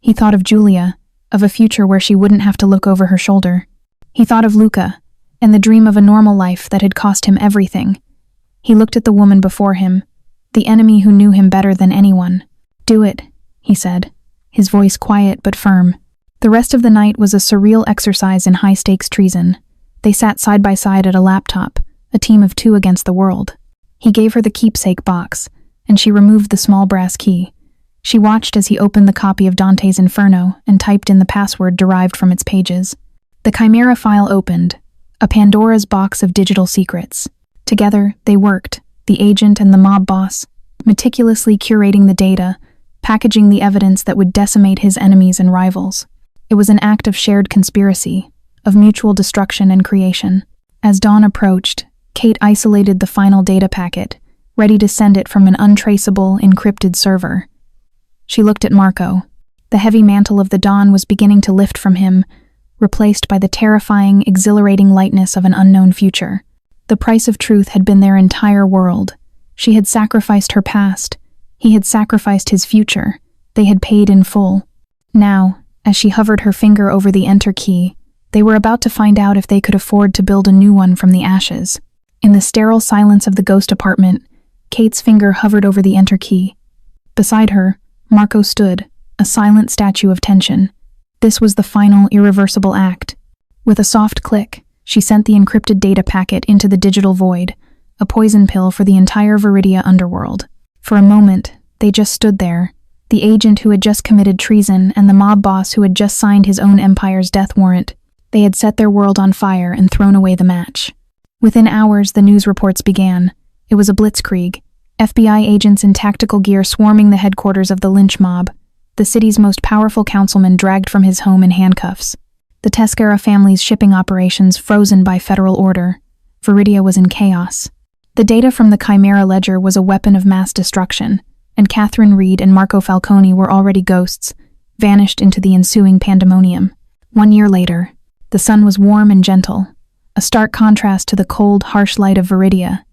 He thought of Julia, of a future where she wouldn't have to look over her shoulder. He thought of Luca, and the dream of a normal life that had cost him everything. He looked at the woman before him, the enemy who knew him better than anyone. "Do it," he said, his voice quiet but firm. The rest of the night was a surreal exercise in high-stakes treason. They sat side by side at a laptop, a team of 2 against the world. He gave her the keepsake box, and she removed the small brass key. She watched as he opened the copy of Dante's Inferno and typed in the password derived from its pages. The Chimera file opened, a Pandora's box of digital secrets. Together, they worked, the agent and the mob boss, meticulously curating the data, packaging the evidence that would decimate his enemies and rivals. It was an act of shared conspiracy, of mutual destruction and creation. As dawn approached, Kate isolated the final data packet, ready to send it from an untraceable, encrypted server. She looked at Marco. The heavy mantle of the dawn was beginning to lift from him, replaced by the terrifying, exhilarating lightness of an unknown future. The price of truth had been their entire world. She had sacrificed her past. He had sacrificed his future. They had paid in full. Now, as she hovered her finger over the enter key, they were about to find out if they could afford to build a new one from the ashes. In the sterile silence of the ghost apartment, Kate's finger hovered over the enter key. Beside her, Marco stood, a silent statue of tension. This was the final, irreversible act. With a soft click, she sent the encrypted data packet into the digital void, a poison pill for the entire Veridia underworld. For a moment, they just stood there, the agent who had just committed treason and the mob boss who had just signed his own empire's death warrant. They had set their world on fire and thrown away the match. Within hours, the news reports began. It was a blitzkrieg, FBI agents in tactical gear swarming the headquarters of the lynch mob, the city's most powerful councilman dragged from his home in handcuffs, the Teskera family's shipping operations frozen by federal order. Veridia was in chaos. The data from the Chimera ledger was a weapon of mass destruction, and Katherine Reed and Marco Falcone were already ghosts, vanished into the ensuing pandemonium. 1 year later, the sun was warm and gentle, a stark contrast to the cold, harsh light of Veridia.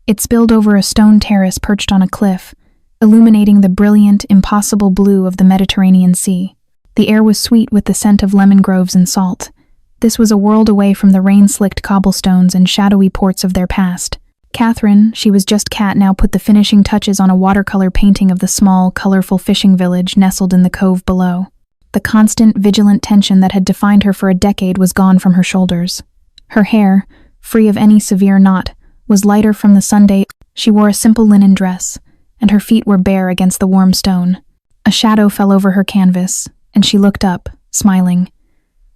It spilled over a stone terrace perched on a cliff, illuminating the brilliant, impossible blue of the Mediterranean Sea. The air was sweet with the scent of lemon groves and salt. This was a world away from the rain-slicked cobblestones and shadowy ports of their past. Katherine, she was just Kat, now put the finishing touches on a watercolor painting of the small, colorful fishing village nestled in the cove below. The constant, vigilant tension that had defined her for a decade was gone from her shoulders. Her hair, free of any severe knot, was lighter from the Sunday. She wore a simple linen dress, and her feet were bare against the warm stone. A shadow fell over her canvas, and she looked up, smiling.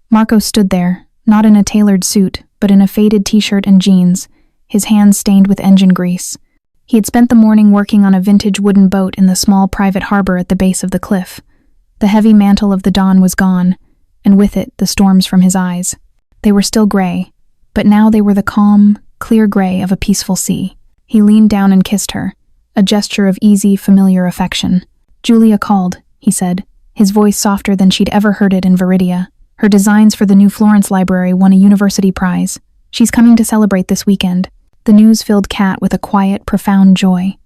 Marco stood there, not in a tailored suit, but in a faded t-shirt and jeans, his hands stained with engine grease. He had spent the morning working on a vintage wooden boat in the small private harbor at the base of the cliff. The heavy mantle of the dawn was gone, and with it the storms from his eyes. They were still gray, but now they were the calm, clear gray of a peaceful sea. He leaned down and kissed her, a gesture of easy, familiar affection. "Julia called," he said, his voice softer than she'd ever heard it in Veridia. "Her designs for the new Florence Library won a university prize. She's coming to celebrate this weekend." The news filled Kat with a quiet, profound joy.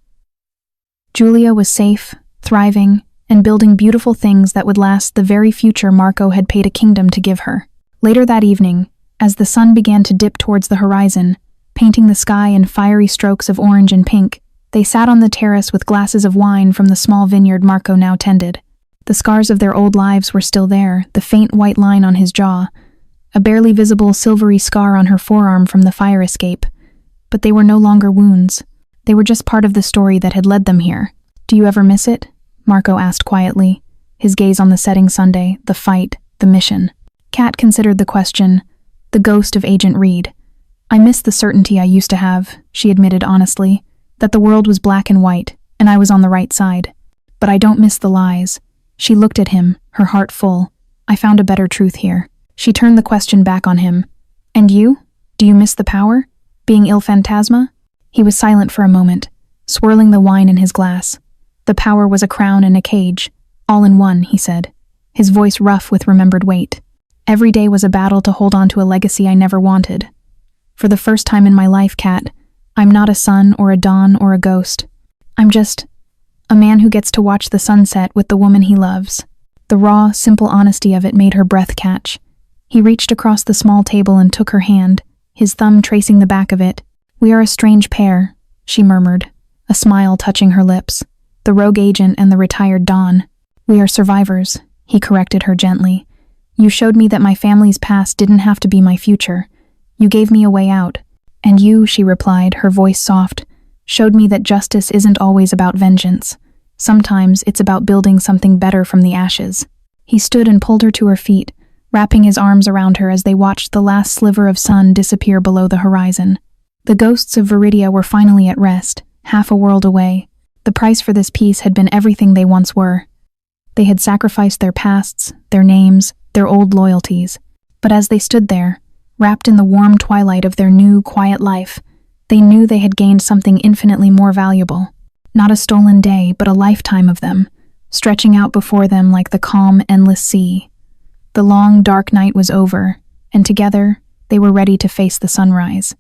Julia was safe, thriving, and building beautiful things that would last the very future Marco had paid a kingdom to give her. Later that evening, as the sun began to dip towards the horizon, painting the sky in fiery strokes of orange and pink, they sat on the terrace with glasses of wine from the small vineyard Marco now tended. The scars of their old lives were still there, the faint white line on his jaw, a barely visible silvery scar on her forearm from the fire escape. But they were no longer wounds. They were just part of the story that had led them here. "Do you ever miss it?" Marco asked quietly, his gaze on the setting Sunday, the fight, the mission. Kat considered the question, the ghost of Agent Reed. "I miss the certainty I used to have," she admitted honestly, "that the world was black and white, and I was on the right side. But I don't miss the lies. She looked at him, her heart full. I found a better truth here. She turned the question back on him. And you? Do you miss the power? Being Il Fantasma? He was silent for a moment, swirling the wine in his glass. The power was a crown and a cage, all in one, he said, his voice rough with remembered weight. Every day was a battle to hold on to a legacy I never wanted. For the first time in my life, Kat, I'm not a sun or a dawn or a ghost. I'm just a man who gets to watch the sunset with the woman he loves. The raw, simple honesty of it made her breath catch. He reached across the small table and took her hand, his thumb tracing the back of it. We are a strange pair, she murmured, a smile touching her lips. The rogue agent and the retired Don. We are survivors, he corrected her gently. You showed me that my family's past didn't have to be my future. You gave me a way out. And you, she replied, her voice soft, showed me that justice isn't always about vengeance. Sometimes it's about building something better from the ashes. He stood and pulled her to her feet, wrapping his arms around her as they watched the last sliver of sun disappear below the horizon. The ghosts of Veridia were finally at rest, half a world away. The price for this peace had been everything they once were. They had sacrificed their pasts, their names, their old loyalties. But as they stood there, wrapped in the warm twilight of their new, quiet life, they knew they had gained something infinitely more valuable. Not a stolen day, but a lifetime of them, stretching out before them like the calm, endless sea. The long, dark night was over, and together, they were ready to face the sunrise.